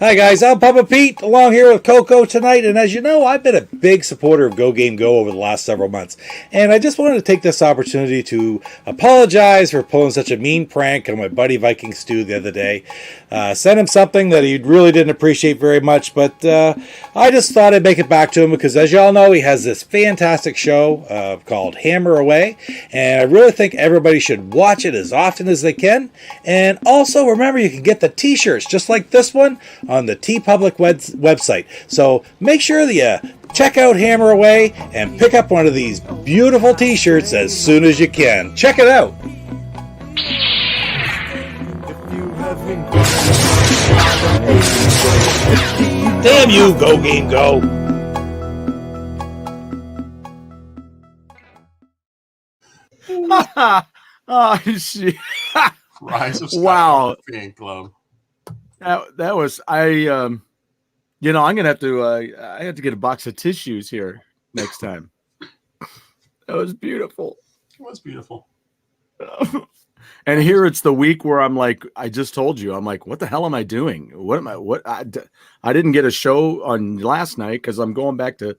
Hi guys, I'm Papa Pete, along here with Coco tonight, and as you know, I've been a big supporter of Go Game Go over the last several months, and I just wanted to take this opportunity to apologize for pulling such a mean prank on my buddy Viking Stu the other day. Sent him something that he really didn't appreciate very much, but I just thought I'd make it back to him because, as y'all know, he has this fantastic show called Hammer Away, and I really think everybody should watch it as often as they can. And also, remember, you can get the t-shirts just like this one on the TeePublic website. So make sure that you check out Hammer Away and pick up one of these beautiful t-shirts as soon as you can. Check it out. Damn you, Go Game Go. Oh shit. Rise of Wow. Fan Club. That was I'm gonna have to I have to get a box of tissues here next time. That was beautiful. It was beautiful. And here it's the week where I'm like, I just told you, I'm like, what the hell am I doing? I didn't get a show on last night because I'm going back to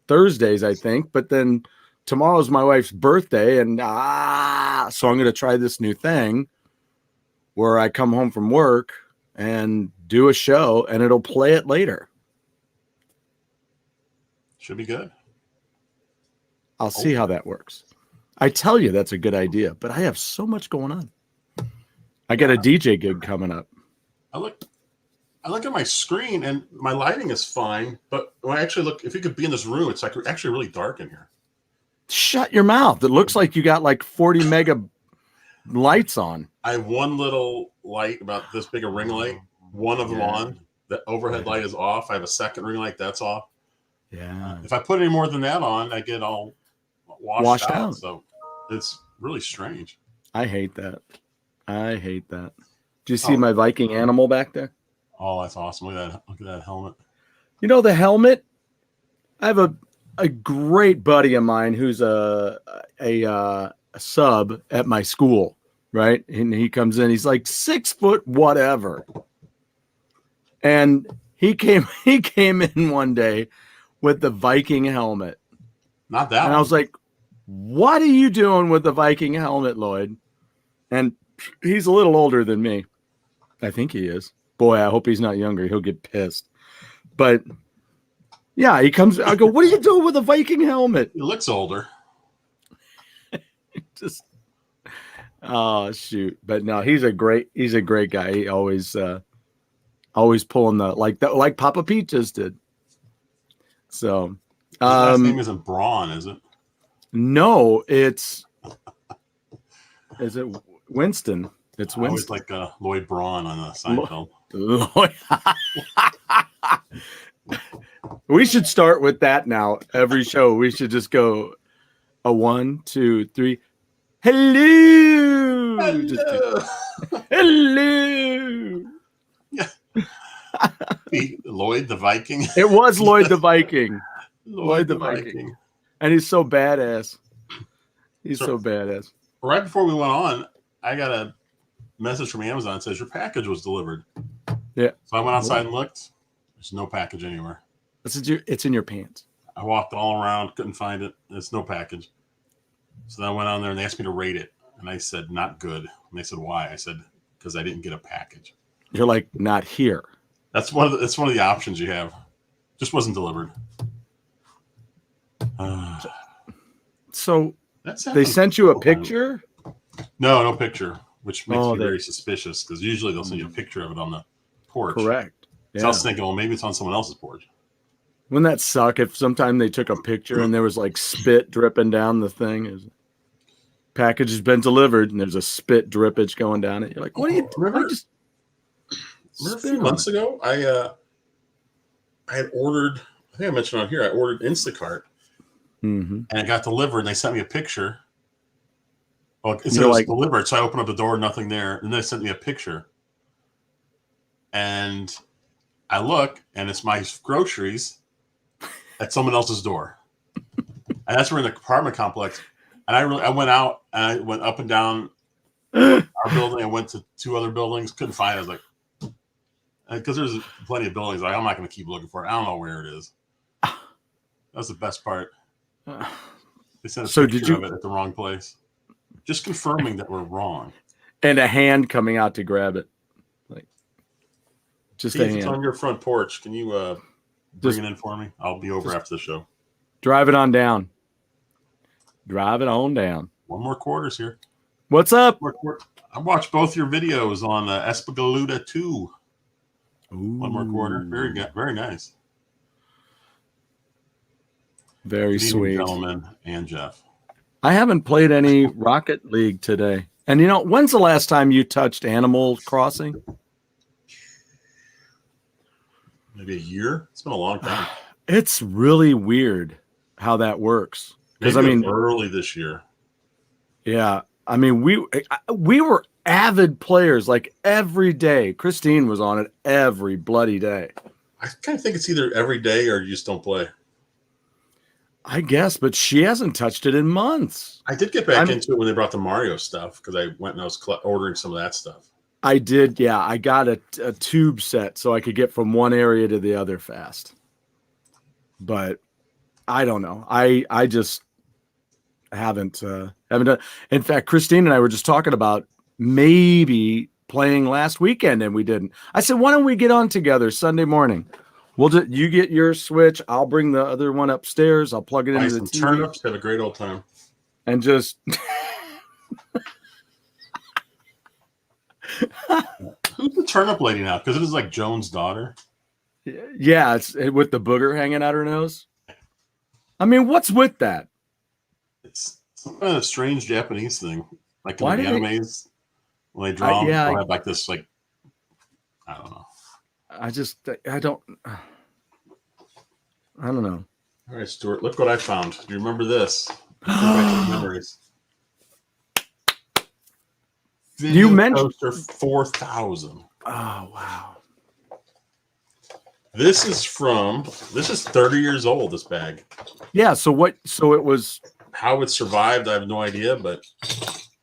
Thursdays, I think, but then tomorrow's my wife's birthday, and so I'm gonna try this new thing where I come home from work and do a show, and it'll play it later. Should be good. I'll see how that works. I tell you, that's a good idea, but I have so much going on. I got a DJ gig coming up. I look at my screen, and my lighting is fine, but when I actually look, if you could be in this room, it's like actually really dark in here. Shut your mouth. It looks like you got like 40 mega lights on. I have one little light, about this big a ring light, one of them on. The overhead light is off. I have a second ring light that's off. Yeah. If I put any more than that on, I get all washed out. So it's really strange. I hate that. Do you see my Viking animal back there? Oh, that's awesome. Look at that helmet. You know the helmet? I have a great buddy of mine who's a sub at my school, right? And he comes in, he's like 6 foot whatever. And he came in one day with the Viking helmet. Not that and one. I was like, what are you doing with the Viking helmet, Lloyd? And he's a little older than me. I think he is. Boy, I hope he's not younger. He'll get pissed. But yeah, he comes. I go, what are you doing with a Viking helmet? He looks older. Just, oh shoot! But no, he's a great guy. He always pulling like Papa Pete just did. So, His last name isn't Braun, is it? No, is it Winston? It's Winston. I always like Lloyd Braun on Seinfeld. We should start with that now. Every show, we should just go a 1, 2, 3. Hello. Hello. Lloyd the Viking. It was Lloyd the Viking. Lloyd the Viking. And he's so badass. He's so badass. Right before we went on, I got a message from Amazon that says your package was delivered. Yeah. So I went outside and looked. There's no package anywhere. It's in your pants. I walked all around, couldn't find it. There's no package. So then I went on there and they asked me to rate it. And I said, not good. And they said, why? I said, because I didn't get a package. You're like, not here. That's one of the options you have. Just wasn't delivered. So they sent you a picture? No picture, which makes me very suspicious because usually they'll send you a picture of it on the porch. Correct. Yeah. So I was thinking, well, maybe it's on someone else's porch. Wouldn't that suck if sometime they took a picture and there was like spit dripping down the thing? Package has been delivered and there's a spit drippage going down it. You're like, what are you doing? Remember a few months ago, I had ordered, I think I mentioned on here, I ordered Instacart and it got delivered and they sent me a picture. Well, it said it was delivered, so I opened up the door, nothing there, and they sent me a picture. And I look, and it's my groceries at someone else's door. And that's we're in the apartment complex. And I went out, and I went up and down our building. I went to 2 other buildings, couldn't find it. I was like, because there's plenty of buildings. I'm not going to keep looking for it. I don't know where it is. That's the best part. They sent a picture of it at the wrong place. Just confirming that we're wrong. And a hand coming out to grab it. Like, just Steve, it's on your front porch. Can you bring it in for me? I'll be over after the show. Drive it on down. Drive it on down. One more quarters here. What's up? I watched both your videos on Espagaluda 2. Ooh. One more quarter. Very good. Very nice. Very sweet. Gentlemen and Jeff. I haven't played any Rocket League today. And when's the last time you touched Animal Crossing? Maybe a year. It's been a long time. It's really weird how that works. Because early this year. Yeah. We were avid players like every day. Christine was on it every bloody day. I kind of think it's either every day or you just don't play. I guess, but she hasn't touched it in months. I did get back into it when they brought the Mario stuff because I went and I was ordering some of that stuff. I did, yeah. I got a tube set so I could get from one area to the other fast. But I don't know. I just haven't done. In fact, Christine and I were just talking about maybe playing last weekend and we didn't. I said, why don't we get on together Sunday morning? You get your Switch. I'll bring the other one upstairs. I'll plug it into the TV. Turnips, have a great old time. And just who's the turnip lady now? Because it is like Jones' daughter. Yeah, it's with the booger hanging out her nose. What's with that? It's some kind of strange Japanese thing. Like in the animes, when they draw them, they'll have like this, like, I don't know. I don't know. All right, Stuart, look what I found. Do you remember this? Memories. You mentioned Toaster 4000. Oh, wow. This is 30 years old, this bag. Yeah, so it was how it survived, I have no idea, but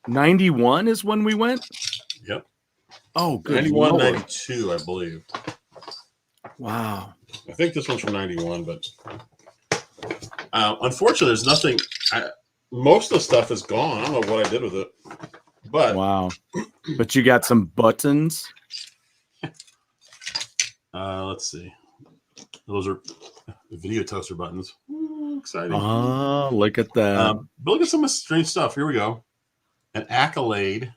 91 is when we went? Yep. Oh, good. 91, Lord. 92, I believe. Wow. I think this one's from 91, but unfortunately, there's nothing. Most of the stuff is gone. I don't know what I did with it. But wow. But you got some buttons? Let's see. Those are video toaster buttons. Ooh, exciting. Oh, look at that. But look at some of the strange stuff. Here we go. An Accolade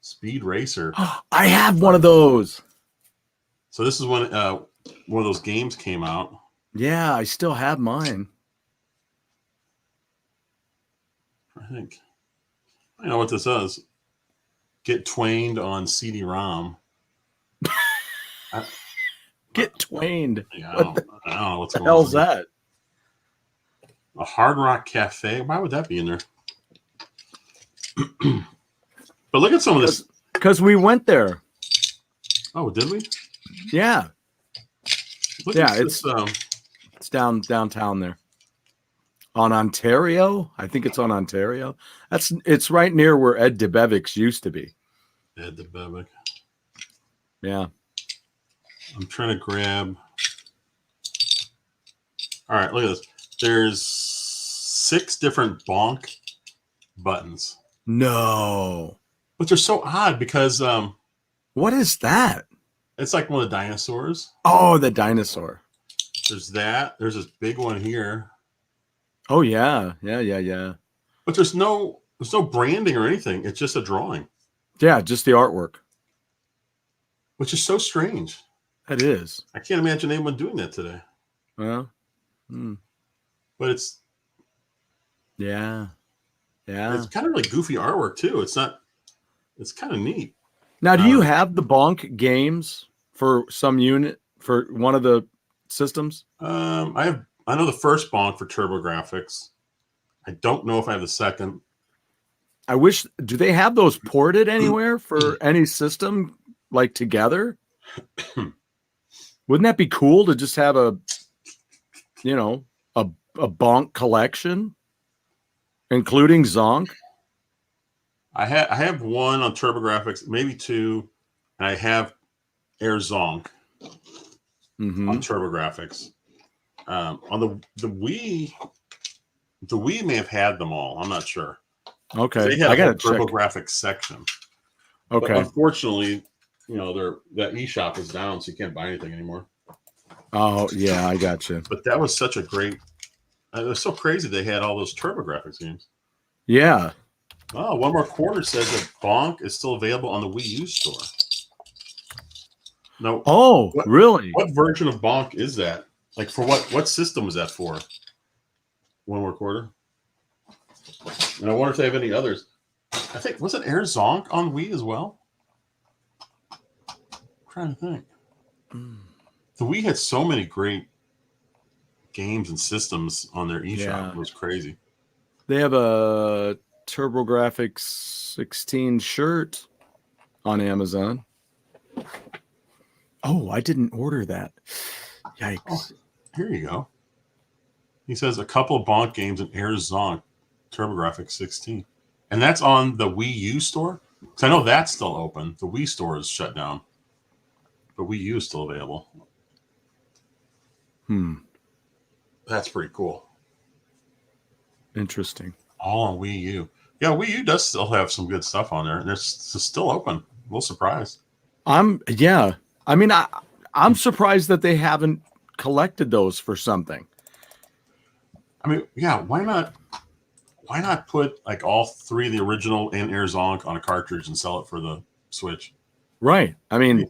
Speed Racer. I have one of those. So this is when one of those games came out. Yeah, I still have mine. I think. I know what this is. Get twained on CD-ROM. Get twained. Yeah, I don't know what's going on. What the hell's that? A Hard Rock Cafe. Why would that be in there? But look at some of this. Because we went there. Oh, did we? Yeah. Look it's downtown there. On Ontario? I think it's on Ontario. It's right near where Ed DeBevick's used to be. Ed DeBevick. Yeah. I'm trying to grab. All right, look at this. There's 6 different bonk buttons. No. But they're so odd because what is that? It's like one of the dinosaurs. Oh, the dinosaur. There's that. There's this big one here. Oh yeah. Yeah. But there's no branding or anything. It's just a drawing. Yeah, just the artwork. Which is so strange. It is. I can't imagine anyone doing that today. Well, but it's yeah. It's kind of really goofy artwork too. It's kind of neat. Now, do you have the bonk games for some unit for one of the systems? I know the first bonk for TurboGrafx. I don't know if I have the second. I wish. Do they have those ported anywhere for any system like together? Wouldn't that be cool to just have a bonk collection, including Zonk? I have one on TurboGrafx, maybe 2, and I have Air Zonk. on TurboGrafx. On the Wii may have had them all. I'm not sure. Okay, They had I a whole gotta check. TurboGrafx section. Okay, but unfortunately, that eShop is down, so you can't buy anything anymore. Oh yeah, I got you. But that was such a great. It was so crazy they had all those TurboGrafx games. Yeah. Oh, One More Quarter says that Bonk is still available on the Wii U store. No. Oh, really? What version of Bonk is that? Like for what system was that for? One More Quarter. And I wonder if they have any others. I think wasn't Air Zonk on Wii as well? I'm trying to think. The Wii had so many great games and systems on their eShop. Yeah. It was crazy. They have a TurboGrafx 16 shirt on Amazon. Oh, I didn't order that. Yikes. Oh, here you go. He says a couple of Bonk games in Air Zonk TurboGrafx 16. And that's on the Wii U store? Because I know that's still open. The Wii store is shut down. But Wii U is still available. That's pretty cool. Interesting. All on Wii U. Yeah, Wii U does still have some good stuff on there. And it's still open. A little surprised. I'm surprised that they haven't collected those for something. I mean, yeah, why not put like all three of the original and Air Zonk on a cartridge and sell it for the Switch? Right. I mean,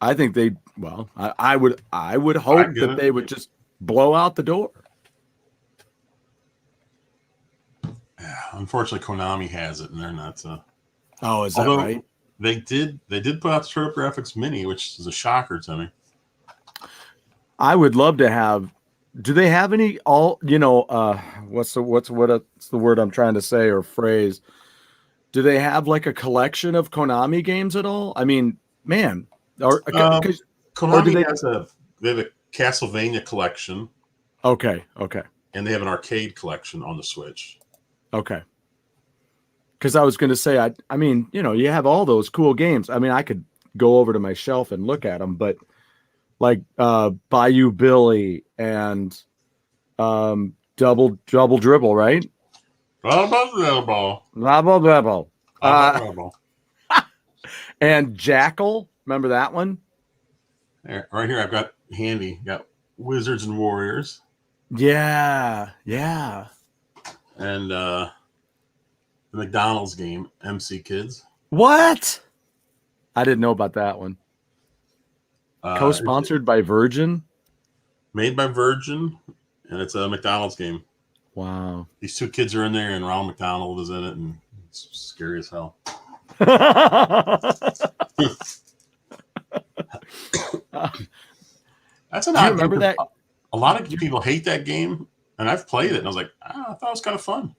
I think I would hope that they would just blow out the door. Yeah, unfortunately, Konami has it, and they're not. Oh, is that right? They did put out the TurboGrafx Mini, which is a shocker to me. I would love to have. Do they have any what's the word I'm trying to say or phrase? Do they have like a collection of Konami games at all? I mean, man, Konami has a Castlevania collection. Okay. And they have an arcade collection on the Switch. Okay. Because I was going to say, I mean, you have all those cool games. I mean, I could go over to my shelf and look at them, but like Bayou Billy and Double Dribble, right? Double Dribble. And Jackal. Remember that one? Right here, I've got handy. Got Wizards and Warriors. Yeah. And the McDonald's game, MC Kids. What? I didn't know about that one. Co-sponsored by Virgin? Made by Virgin, and it's a McDonald's game. Wow. These two kids are in there, and Ronald McDonald is in it, and it's scary as hell. That's an odd remember game. that? A lot of people hate that game, and I've played it, and I was like, I thought it was kind of fun.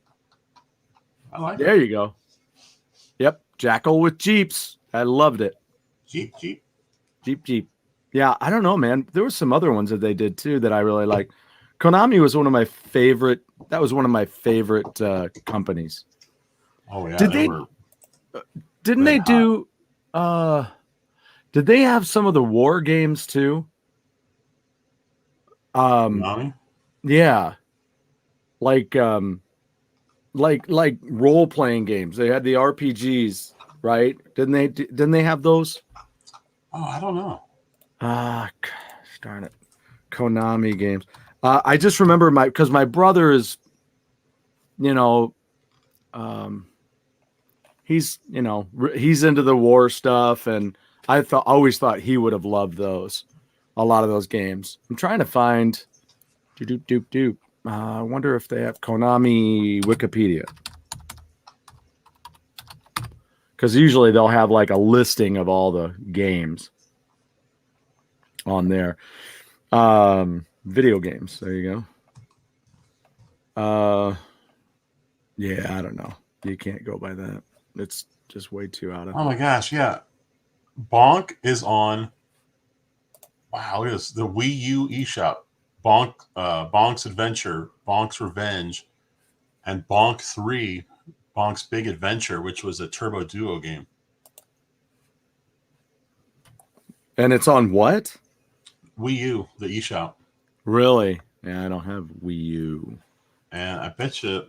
I like it. There you go. Yep. Jackal with Jeeps. I loved it. Jeep. Yeah, I don't know, man. There were some other ones that they did too that I really liked. Konami was one of my favorite. That was one of my favorite companies. Oh yeah. Did they have some of the war games too? Konami? Yeah. Like role playing games. They had the RPGs, right? Didn't they have those? Oh, I don't know. Gosh darn it. Konami games. I just remember because my brother is, he's into the war stuff, and I always thought he would have loved a lot of those games. I'm trying to find. I wonder if they have Konami Wikipedia, because usually they'll have like a listing of all the games on there. Video games. There you go. Yeah, I don't know. You can't go by that. It's just way too out of. Oh my gosh, yeah. Bonk is on. Wow, look at this. The Wii U eShop. Bonk's Adventure, Bonk's Revenge, and Bonk 3, Bonk's Big Adventure, which was a Turbo Duo game. And it's on what? Wii U, the eShop. Really? Yeah, I don't have Wii U. And I bet you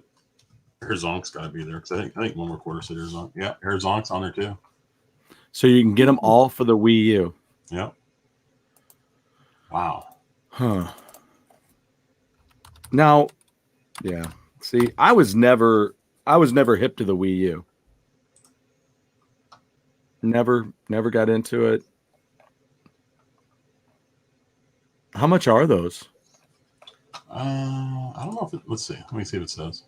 Herzonk's got to be there because I think one more quarter said Herzonk. Yeah, Herzonk's on there too. So you can get them all for the Wii U. Yep. Wow. Huh. Now, yeah. See, I was never hip to the Wii U. Never got into it. How much are those? I don't know if let's see. Let me see what it says.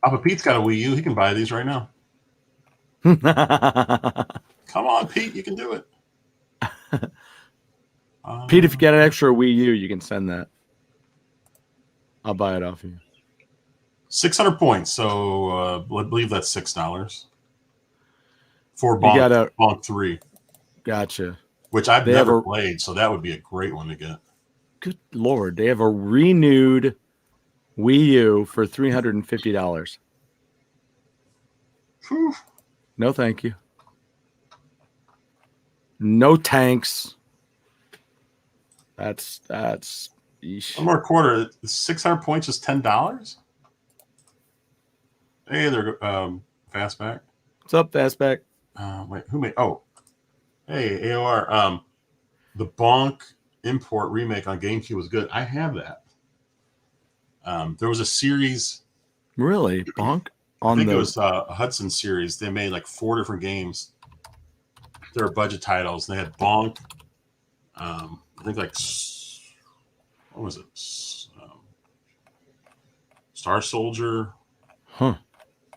Papa Pete's got a Wii U. He can buy these right now. Come on, Pete. You can do it. Pete, if you get an extra Wii U, you can send that. I'll buy it off you. 600 points. So I believe that's $6 for Bonk 3. Gotcha. Which I've never played, so that would be a great one to get. Good Lord. They have a renewed Wii U for $350. Whew. No, thank you. No tanks. That's yeesh. One more quarter. 600 points is $10. Hey there, Fastback. What's up, Fastback? Wait, who made? Oh, hey AOR. The Bonk import remake on GameCube was good. I have that. There was a series. Really, Bonk? I think it was a Hudson series. They made like 4 different games. They were budget titles. They had Bonk. I think like what was it? Star Soldier. Huh.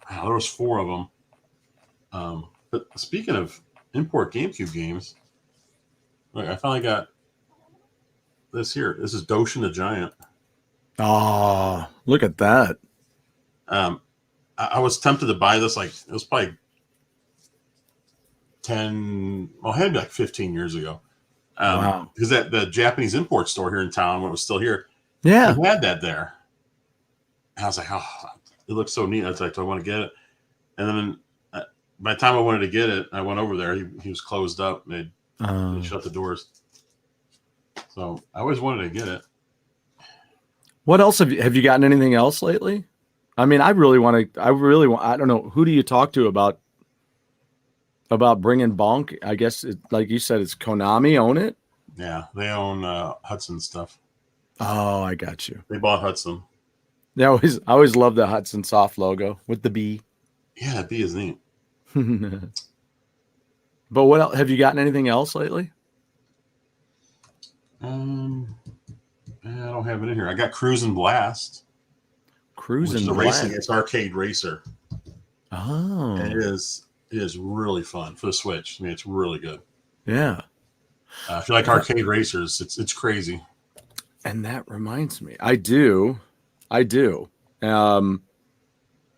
Wow, there was 4 of them. But speaking of import GameCube games, look, I finally got this here. This is Doshin the Giant. Oh, look at that. I was tempted to buy this. Like it was probably 10. Well, it had to be like 15 years ago. Wow. Because the Japanese import store here in town, when it was still here, yeah, they had that there. And I was like, oh, it looks so neat. I was like, do I want to get it? And then by the time I wanted to get it, I went over there. He was closed up. They shut the doors. So I always wanted to get it. What else have you gotten anything else lately? I mean, I don't know. Who do you talk to about bringing Bonk? I guess like you said, it's Konami own it. Yeah, they own Hudson stuff. Oh, I got you. They bought Hudson. Yeah, I always love the Hudson soft logo with the B. Yeah, that B is neat. But what else? Have you gotten anything else lately? I don't have it in here. I got Cruisin' Blast. Cruisin' Blast. Racing. It's arcade racer. Oh, and it is really fun for the Switch. I mean, it's really good. Yeah. If you like arcade racers, it's crazy. And that reminds me, I do. I'm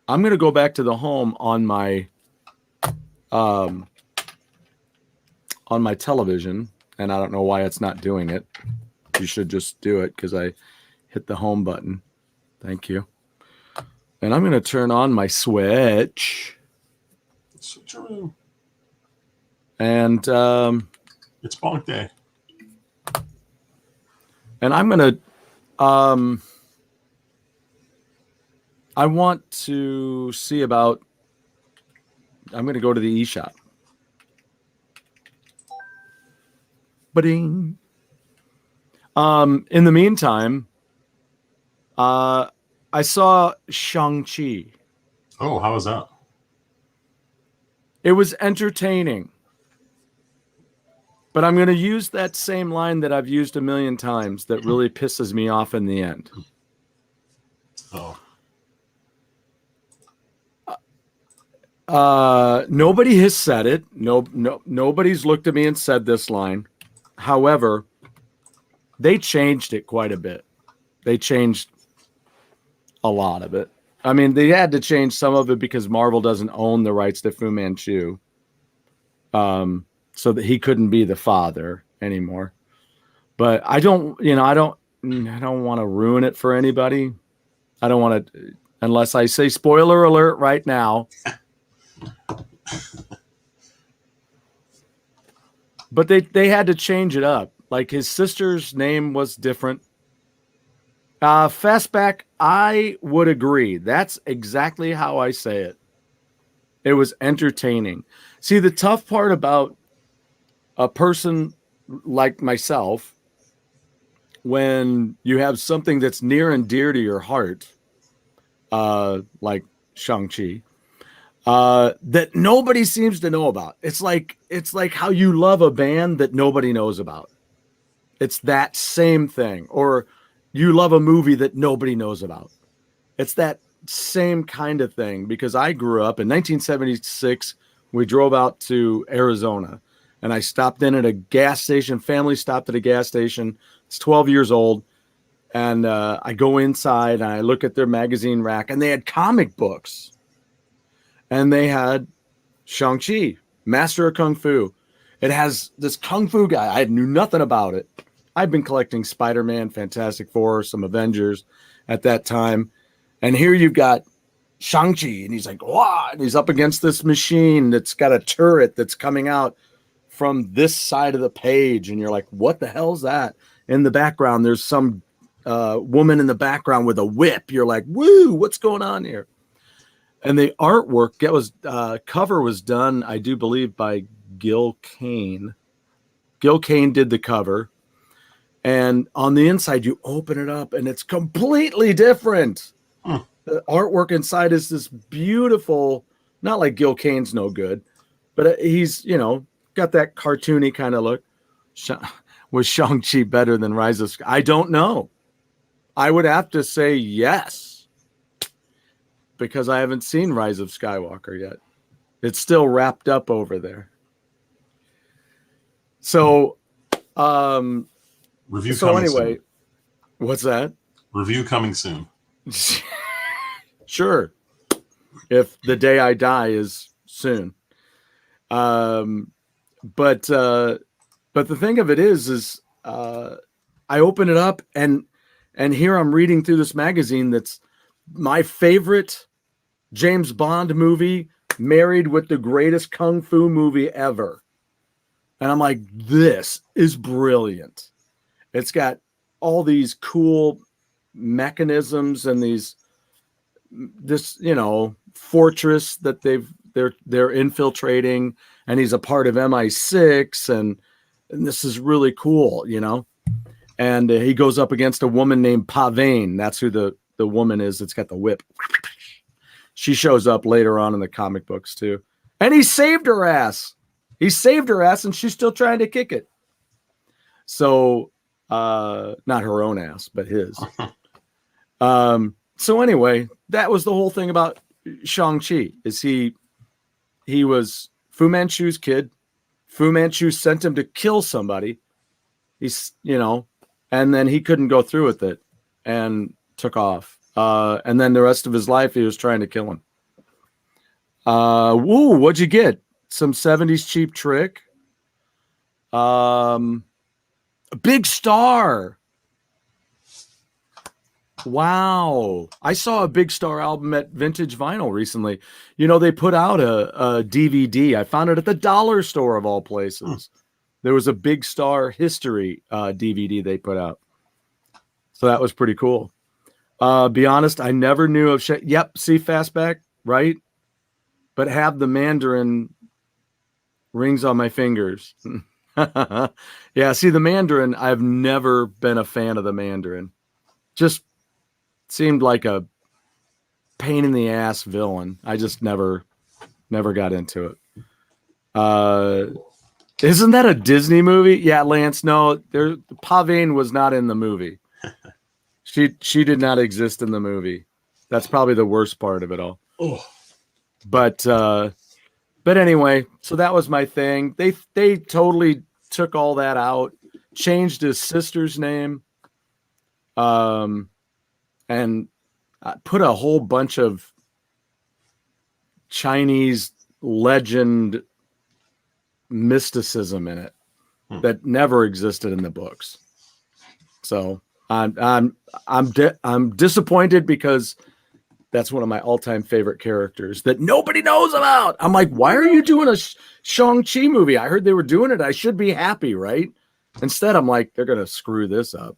going to go back to the home on my television, and I don't know why it's not doing it. You should just do it because I hit the home button. Thank you. And I'm going to turn on my Switch. Switcheroo. And it's Bonk Day. And I'm going to I want to see about I'm going to go to the eShop. Ba-ding. In the meantime, I saw Shang-Chi. Oh, how was that? It was entertaining. But I'm going to use that same line that I've used a million times that really pisses me off in the end. Oh. Nobody has said it. Nobody's looked at me and said this line. However, they changed it quite a bit. They changed a lot of it. I mean, they had to change some of it because Marvel doesn't own the rights to Fu Manchu. So that he couldn't be the father anymore. But I don't want to ruin it for anybody. I don't want to, unless I say spoiler alert right now. But they had to change it up. Like his sister's name was different. Fastback, I would agree. That's exactly how I say it. It was entertaining. See, the tough part about a person like myself, when you have something that's near and dear to your heart, like Shang-Chi, that nobody seems to know about. It's like how you love a band that nobody knows about. It's that same thing. Or you love a movie that nobody knows about. It's that same kind of thing, because I grew up in 1976. We drove out to Arizona, and I stopped in at a gas station. Family stopped at a gas station. It's 12 years old. And I go inside and I look at their magazine rack, and they had comic books. And they had Shang-Chi, Master of Kung Fu. It has this Kung Fu guy. I knew nothing about it. I've been collecting Spider-Man, Fantastic Four, some Avengers at that time. And here you've got Shang-Chi, and he's like, wow, and he's up against this machine that's got a turret that's coming out from this side of the page. And you're like, what the hell's that? In the background, there's some woman in the background with a whip. You're like, woo, what's going on here? And the artwork, cover was done, I do believe, by Gil Kane. Gil Kane did the cover. And on the inside, you open it up, and it's completely different. The artwork inside is this beautiful, not like Gil Kane's no good, but he's, got that cartoony kind of look. Was Shang-Chi better than Rise of Skywalker? I don't know. I would have to say yes, because I haven't seen Rise of Skywalker yet. It's still wrapped up over there. So, review coming anyway, soon. What's that? Review coming soon. Sure. If the day I die is soon. But the thing of it is I open it up and here I'm reading through this magazine that's my favorite James Bond movie married with the greatest Kung Fu movie ever. And I'm like, this is brilliant. It's got all these cool mechanisms and this fortress that they're infiltrating, and he's a part of MI6, and this is really cool, and he goes up against a woman named Pavane. That's who the woman is that's got the whip. She shows up later on in the comic books too, and he saved her ass. And she's still trying to kick it. So not her own ass, but his. So anyway, that was the whole thing about Shang-Chi, is he was Fu Manchu's kid. Fu Manchu sent him to kill somebody. He's, and then he couldn't go through with it and took off. And then the rest of his life, he was trying to kill him. What'd you get? Some 70s Cheap Trick. A Big Star. Wow. I saw a Big Star album at Vintage Vinyl recently. They put out a DVD. I found it at the dollar store of all places. There was a Big Star history DVD they put out. So that was pretty cool. Be honest, I never knew of Yep, see Fastback, right? But have the Mandarin rings on my fingers. Yeah, see the Mandarin, I've never been a fan of the Mandarin. Just seemed like a pain in the ass villain. I just never got into it. Isn't that a Disney movie? Yeah, Lance. No, Pavane was not in the movie. She did not exist in the movie. That's probably the worst part of it all. Oh, but anyway, so that was my thing. They totally took all that out, changed his sister's name, and put a whole bunch of Chinese legend mysticism in it that never existed in the books. So I'm disappointed, because That's one of my all-time favorite characters that nobody knows about. I'm like, why are you doing a Shang-Chi movie? I heard they were doing it. I should be happy, right? Instead, I'm like, they're going to screw this up,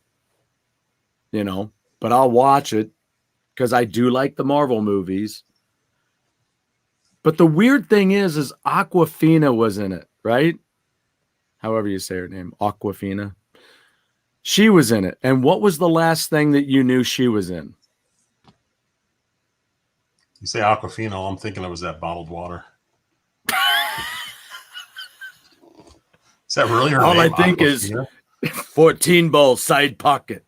you know, but I'll watch it because I do like the Marvel movies. But the weird thing is Awkwafina was in it, right? However you say her name, Awkwafina. She was in it. And what was the last thing that you knew she was in? You say Aquafina, all I'm thinking of is that bottled water. Is that really her all name? I think Aquafina? is 14 ball side pocket.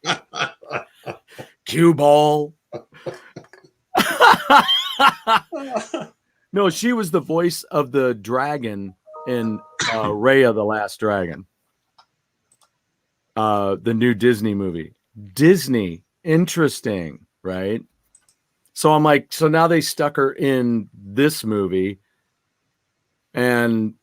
Cue ball. No, she was the voice of the dragon in Raya the Last Dragon. The new Disney movie. Disney. Interesting, right? So I'm like, so now they stuck her in this movie and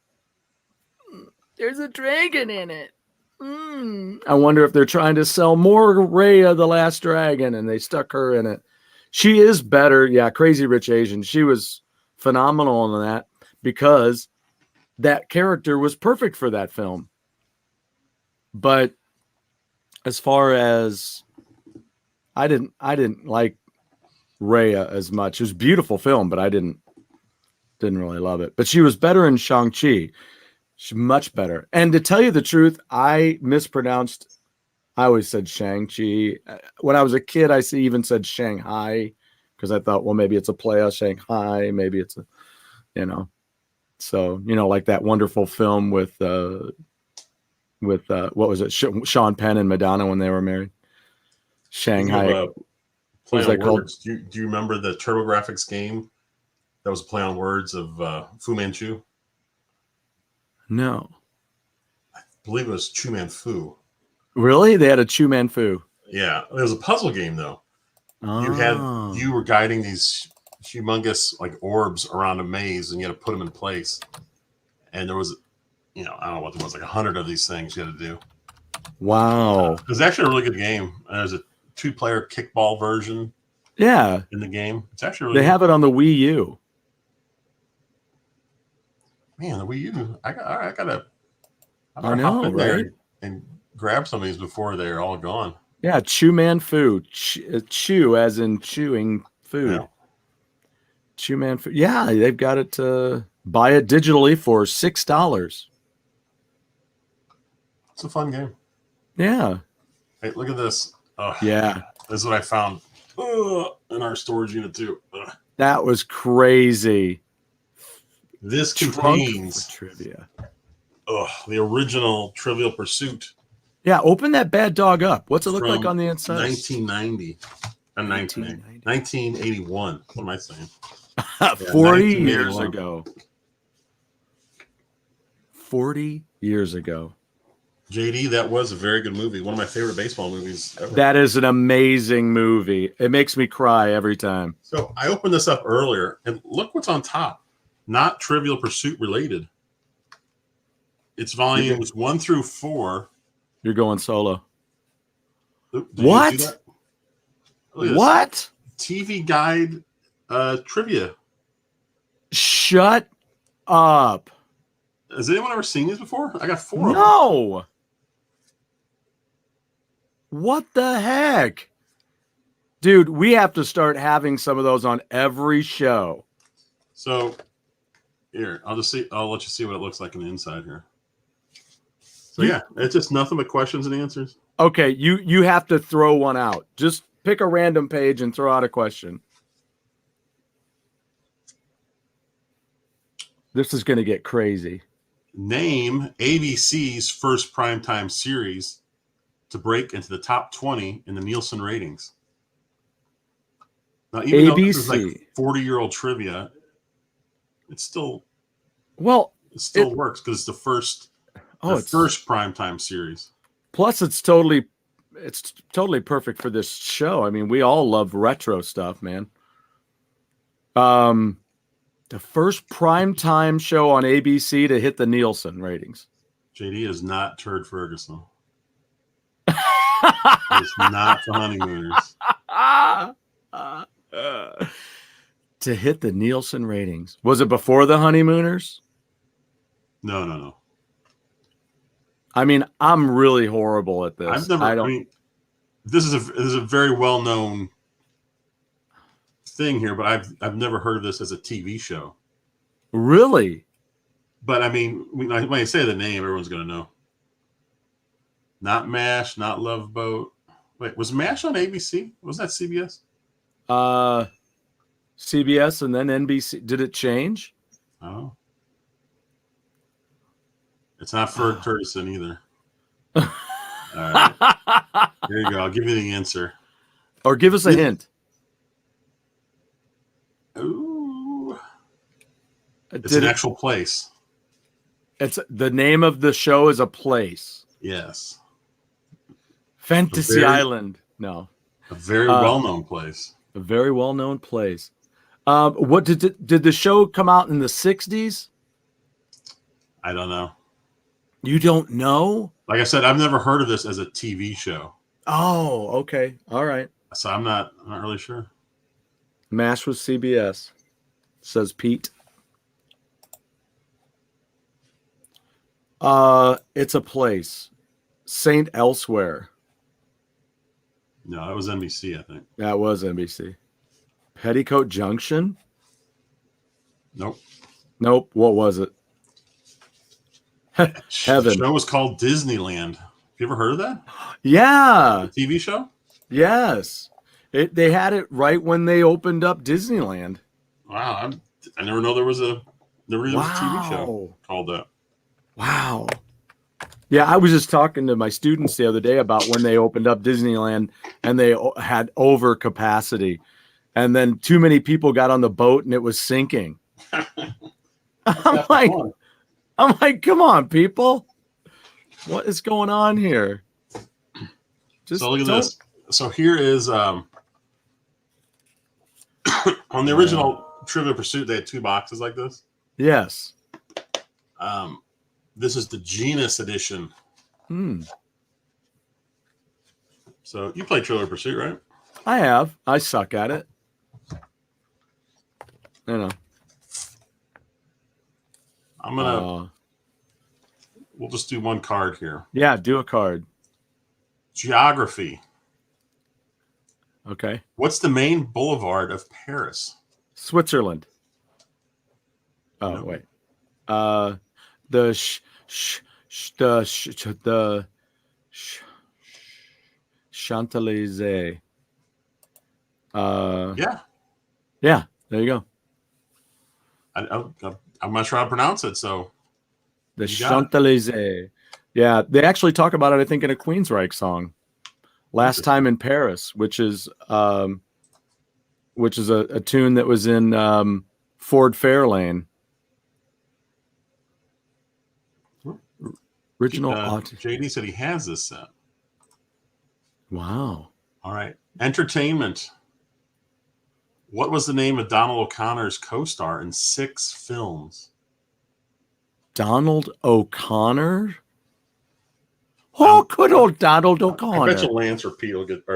there's a dragon in it. I wonder if they're trying to sell more Raya the Last Dragon and they stuck her in it. She is better. Yeah, Crazy Rich Asian. She was phenomenal in that because that character was perfect for that film. But as far as I didn't like Raya as much. It was a beautiful film, but I didn't really love it. But she was better in Shang-Chi. She's much better. And to tell you the truth, I mispronounced. I always said Shang-Chi. When I was a kid, I even said Shanghai because I thought, well, maybe it's a play on Shanghai. Maybe it's a, you know. So, you know, like that wonderful film with what was it? Sean Penn and Madonna when they were married. Shanghai. Play on words. Do you remember the TurboGrafx game that was a play on words of Fu Manchu? No. I believe it was Chu Man Fu. Really? They had a Chu Man Fu. Yeah. It was a puzzle game, though. Oh. You were guiding these humongous like orbs around a maze, and you had to put them in place. And there was, you know, I don't know what there was, like 100 of these things you had to do. Wow. It was actually a really good game. There's a 2-player kickball version. Yeah. In the game. It's actually really They have it on the Wii U. Man, the Wii U. I gotta hop in there and grab some of these before they're all gone. Yeah, Chu Man Fu. Chew as in chewing food. Yeah. Chu Man Fu. Yeah, they've got it to buy it digitally for $6. It's a fun game. Yeah. Hey, look at this. Yeah. This is what I found in our storage unit too. That was crazy. This contains trivia. The original Trivial Pursuit. Yeah, open that bad dog up. What's it look like on the inside? 1990. 1981. What am I saying? 40 years ago. 40 years ago. JD, that was a very good movie. One of my favorite baseball movies ever. That is an amazing movie. It makes me cry every time. So I opened this up earlier, and look what's on top. Not Trivial Pursuit related. It's volumes 1 through 4. You're going solo. What? What? TV Guide trivia. Shut up. Has anyone ever seen these before? I got 4 of them. No. What the heck? Dude, we have to start having some of those on every show. So here, I'll let you see what it looks like on the inside here. So yeah, it's just nothing but questions and answers. Okay, you have to throw one out. Just pick a random page and throw out a question. This is going to get crazy. Name ABC's first primetime series to break into the top 20 in the Nielsen ratings. Now, even though this is like 40-year-old trivia, it still works because it's the first primetime series. Plus, it's totally perfect for this show. I mean, we all love retro stuff, man. The first primetime show on ABC to hit the Nielsen ratings. JD is not Turd Ferguson. It's not the Honeymooners. to hit the Nielsen ratings. Was it before the Honeymooners? No. I mean, I'm really horrible at this. This is a very well known thing here, but I've never heard of this as a TV show. Really? But I mean, when I say the name, everyone's going to know. Not MASH, not Love Boat. Wait, was MASH on ABC? Was that CBS? CBS and then NBC. Did it change? Oh. It's not Ferg Turtison either. All right. Here you go. I'll give you the answer. Or give us a hint. Ooh. It's an actual place. It's the name of the show is a place. Yes. Fantasy Island. No. A very well-known place. A very well-known place. What did the show come out in the 60s? I don't know. You don't know? Like I said, I've never heard of this as a TV show. Oh, okay. All right. So I'm not really sure. MASH was CBS, says Pete. It's a place. Saint Elsewhere. No, that was NBC, I think. That was NBC. Petticoat Junction? Nope. What was it? Heaven. The show was called Disneyland. Have you ever heard of that? Yeah. The TV show? Yes. They had it right when they opened up Disneyland. Wow. I never know there was a TV show called that. Wow. Yeah, I was just talking to my students the other day about when they opened up Disneyland and they had over capacity. And then too many people got on the boat and it was sinking. I'm like, come on, people. What is going on here? So look at this. So here is on the original Trivial Pursuit, they had two boxes like this. Yes. This is the Genus edition. So you play Trivial Pursuit, right? I have. I suck at it. You know. We'll just do one card here. Yeah, do a card. Geography. Okay. What's the main boulevard of Paris? Switzerland. Oh, no. Wait. The Champs-Élysées. Yeah. There you go. I'm not sure how to pronounce it, so the Champs-Élysées. Yeah, they actually talk about it, I think, in a Queensryche song. Last Time in Paris, which is a tune that was in Ford Fairlane. Original. JD said he has this set. Wow. All right. Entertainment. What was the name of Donald O'Connor's co-star in 6 films? Donald O'Connor? Oh, good old Donald O'Connor. I bet you Lance or Pete will get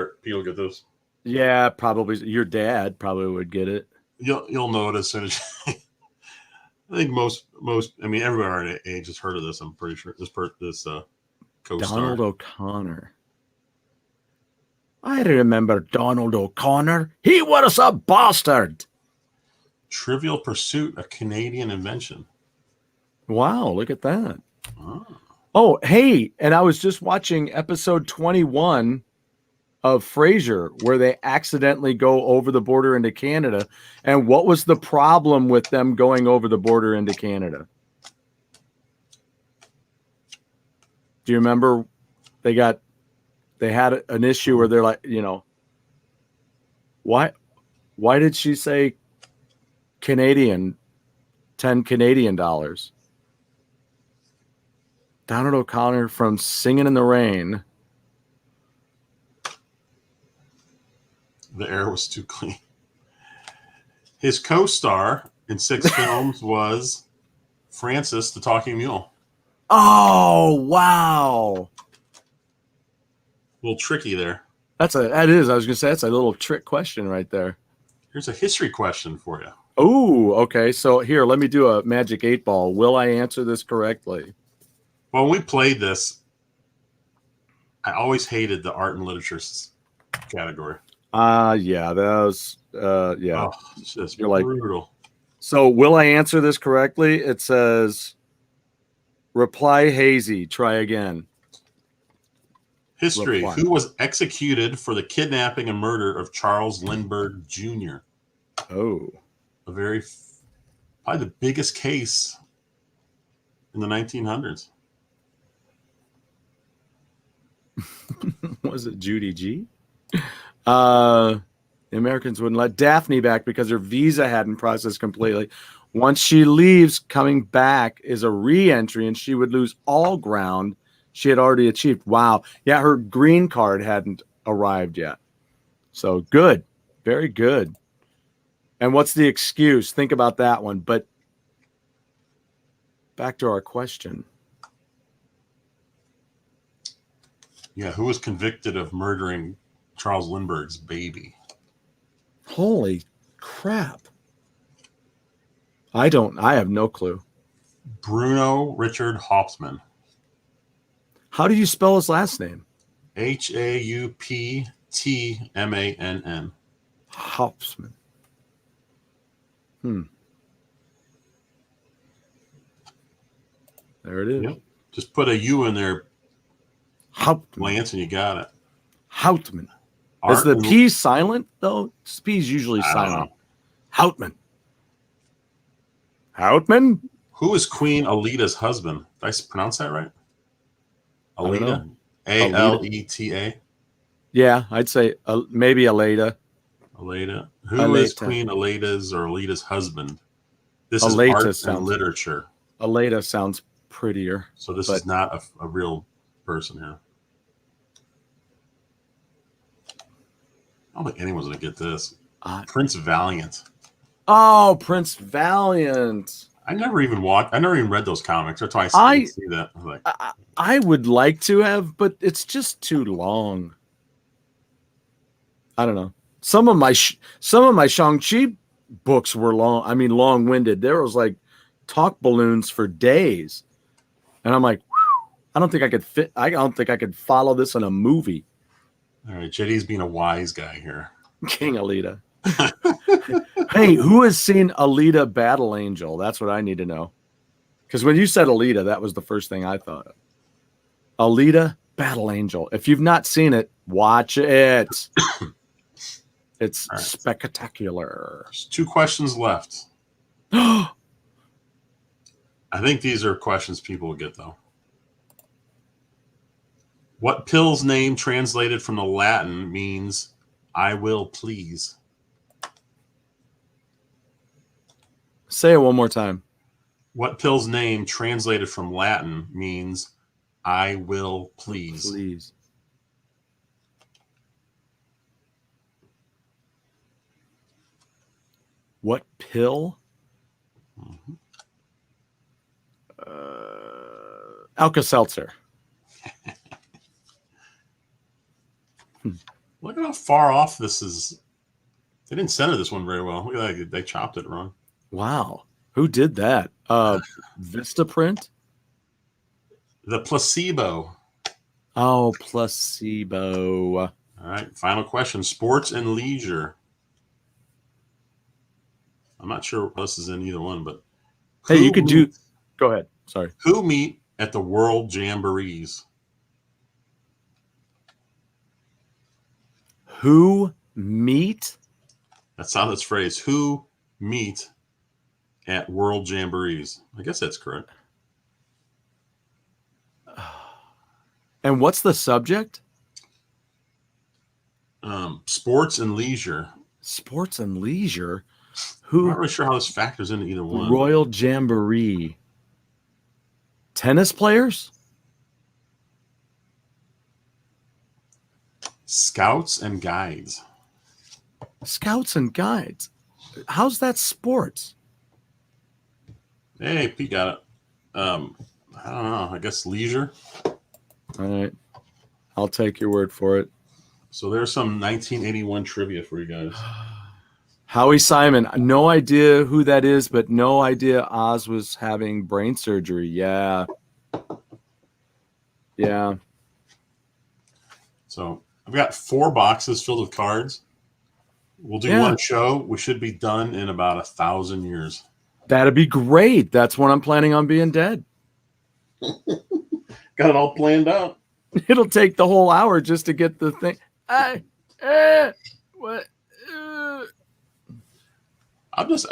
this. Yeah, probably. Your dad probably would get it. You'll know it as soon as. I think most. I mean, everybody our age has heard of this. I'm pretty sure this co-star. Donald O'Connor. I remember Donald O'Connor. He was a bastard. Trivial Pursuit, a Canadian invention. Wow, look at that. Oh, hey, and I was just watching episode 21 of Frasier where they accidentally go over the border into Canada. And what was the problem with them going over the border into Canada? Do you remember they had an issue where they're like, you know, why did she say Canadian, 10 Canadian dollars? Donald O'Connor from Singing in the Rain. The air was too clean. His co-star in 6 films was Francis the Talking Mule. Oh, wow. A little tricky there. That is. I was going to say that's a little trick question right there. Here's a history question for you. Oh, okay. So here, let me do a magic 8-ball. Will I answer this correctly? Well, when we played this, I always hated the art and literature category. Yeah, that was yeah. Oh, it's just You're like, brutal. so will I answer this correctly? It says reply hazy, try again. History. Reply. Who was executed for the kidnapping and murder of Charles Lindbergh Jr.? Oh. Probably the biggest case in the 1900s. Was it Judy G? The Americans wouldn't let Daphne back because her visa hadn't processed completely. Once she leaves, coming back is a re-entry, and she would lose all ground she had already achieved. Wow. Yeah, her green card hadn't arrived yet. So good. Very good. And what's the excuse? Think about that one. But back to our question. Yeah, who was convicted of murdering Charles Lindbergh's baby? Holy crap. I have no clue. Bruno Richard Hauptmann. How do you spell his last name? Hauptmann. Hauptmann. There it is. Yep. Just put a U in there, Hauptmann. Lance, and you got it. Hauptmann. Is the P silent, though? P is usually silent. Hauptmann. Hauptmann? Who is Queen Alita's husband? Did I pronounce that right? Alita? Aleta? Yeah, I'd say maybe Aleta. Aleta. Who is Queen Alita's or Alita's husband? This is art and literature. Aleta sounds prettier. So this is not a real person here. I don't think anyone's going to get this. Prince Valiant. Oh, Prince Valiant. I never even read those comics. That's why I see that. I would like to have, but it's just too long. I don't know. Some of my Shang-Chi books were long-winded. There was like talk balloons for days. And I'm like, I don't think I could follow this in a movie. All right, JD's being a wise guy here. King Alita. Hey, who has seen Alita Battle Angel? That's what I need to know. Because when you said Alita, that was the first thing I thought of. Alita Battle Angel. If you've not seen it, watch it. It's spectacular. There's 2 questions left. I think these are questions people will get, though. What pill's name translated from the Latin means "I will please"? Say it one more time. What pill's name translated from Latin means "I will please"? Please. What pill? Mm-hmm. Alka-Seltzer. Look at how far off this is. They didn't center this one very well. Look at that. They chopped it wrong. Wow. Who did that? Vistaprint? The Placebo. Oh, Placebo. All right. Final question. Sports and leisure. I'm not sure what else is in either one, but hey, you could do. Go ahead. Sorry. Who meet at the World Jamborees? Who meet? That's how this phrase. Who meet at World Jamborees? I guess that's correct. And what's the subject? Sports and leisure. Sports and leisure. I'm not really sure how this factors into either one. Royal Jamboree. Tennis players? Scouts and guides. Scouts and guides. How's that sports? Hey, Pete got it. I don't know. I guess leisure. All right. I'll take your word for it. So there's some 1981 trivia for you guys. Howie Simon, no idea who that is, but no idea Oz was having brain surgery. Yeah. Yeah. So I've got 4 boxes filled with cards. We'll do one show. We should be done in about 1,000 years. That'd be great. That's when I'm planning on being dead. Got it all planned out. It'll take the whole hour just to get the thing. What? I was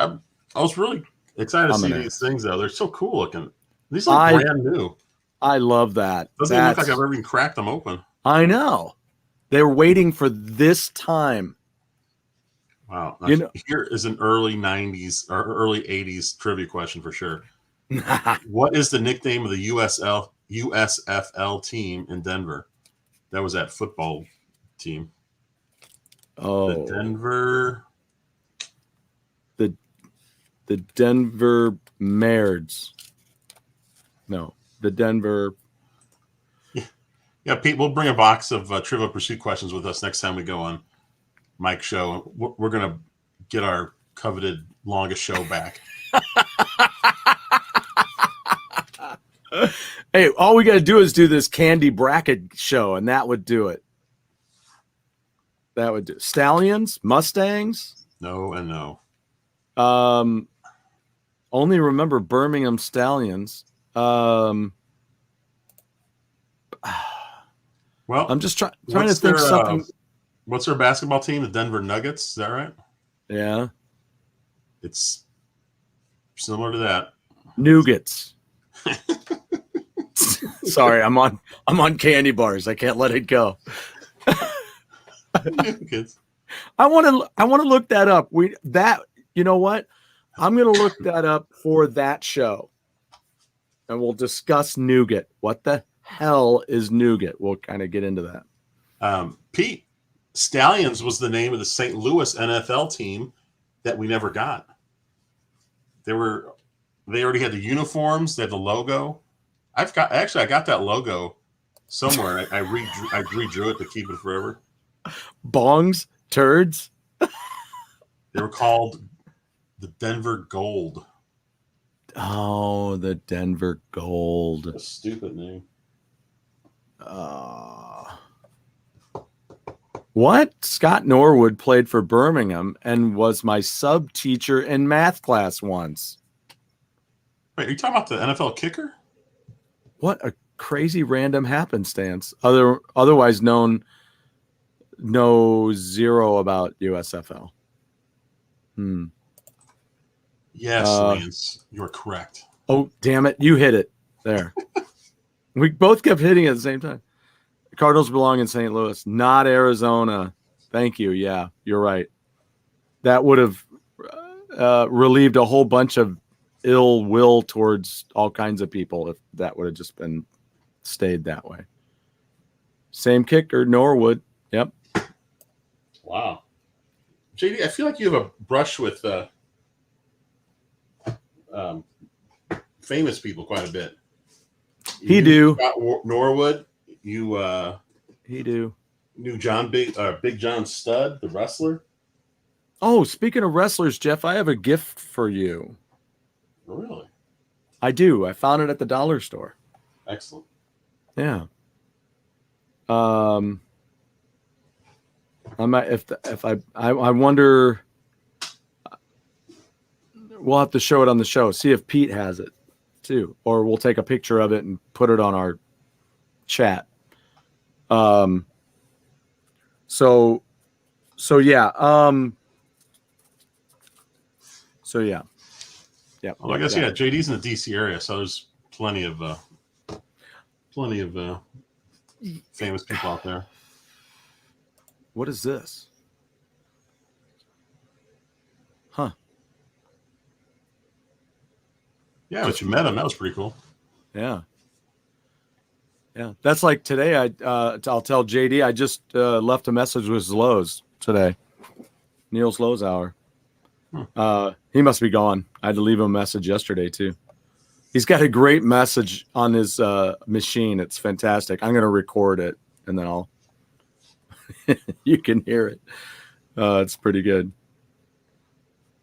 really excited to see these things though. They're so cool looking. These are brand new. I love that. Doesn't even look like I've ever even cracked them open. I know. They were waiting for this time. Wow. Here is an early 90s or early 80s trivia question for sure. What is the nickname of the USFL team in Denver? That was that football team. Oh. The Denver. The Denver Mares. No, the Denver. Yeah, Pete, we'll bring a box of Trivial Pursuit questions with us next time we go on Mike's show. We're going to get our coveted longest show back. Hey, all we got to do is do this candy bracket show, and that would do it. That would do. Stallions, Mustangs? No and no. Only remember Birmingham Stallions. Well, I'm just trying to think something. What's their basketball team? The Denver Nuggets. Is that right? Yeah. It's similar to that. Nougats. Sorry, I'm on candy bars. I can't let it go. Nougats. I want to look that up. You know what? I'm going to look that up for that show. And we'll discuss nougat. What the hell is nougat? We'll kind of get into that. Pete, Stallions was the name of the St. Louis NFL team that we never got. They already had the uniforms. They had the logo. I got that logo somewhere. I redrew it to keep it forever. Bongs, turds. They were called the Denver Gold. Oh, the Denver Gold. A stupid name. What? Scott Norwood played for Birmingham and was my sub teacher in math class once. Wait, are you talking about the NFL kicker? What a crazy random happenstance. Otherwise know zero about USFL. Yes, Lance, you're correct. Oh, damn it. You hit it. There. We both kept hitting it at the same time. The Cardinals belong in St. Louis, not Arizona. Thank you. Yeah, you're right. That would have relieved a whole bunch of ill will towards all kinds of people if that would have just stayed that way. Same kicker, Norwood. Yep. Wow. JD, I feel like you have a brush with famous people quite a bit. He do. Norwood. He do. Knew Big John Studd, the wrestler. Oh, speaking of wrestlers, Jeff, I have a gift for you. Really? I do. I found it at the dollar store. Excellent. Yeah. I might I wonder. We'll have to show it on the show. See if Pete has it too, or we'll take a picture of it and put it on our chat. So yeah. Yeah. Well, I guess JD's in the DC area, so there's plenty of famous people out there. What is this? Huh. Yeah, but you met him. That was pretty cool. Yeah. Yeah. That's like today. I'll tell JD I just left a message with Lowe's today. Neil's Lowe's hour. He must be gone. I had to leave him a message yesterday too. He's got a great message on his machine. It's fantastic. I'm going to record it and then you can hear it. It's pretty good.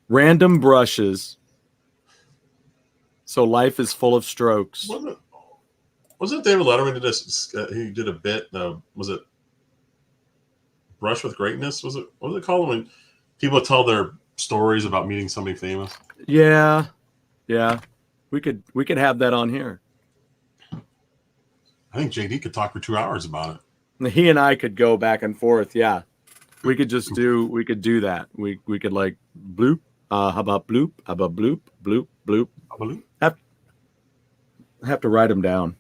Random brushes. So life is full of strokes. Wasn't David Letterman did this? He did a bit. Was it Brush with Greatness? What was it called when people tell their stories about meeting somebody famous? Yeah. We could have that on here. I think JD could talk for 2 hours about it. He and I could go back and forth. Yeah. We could do that. We could like bloop. How about bloop? How about bloop? Bloop, bloop. Have to write them down.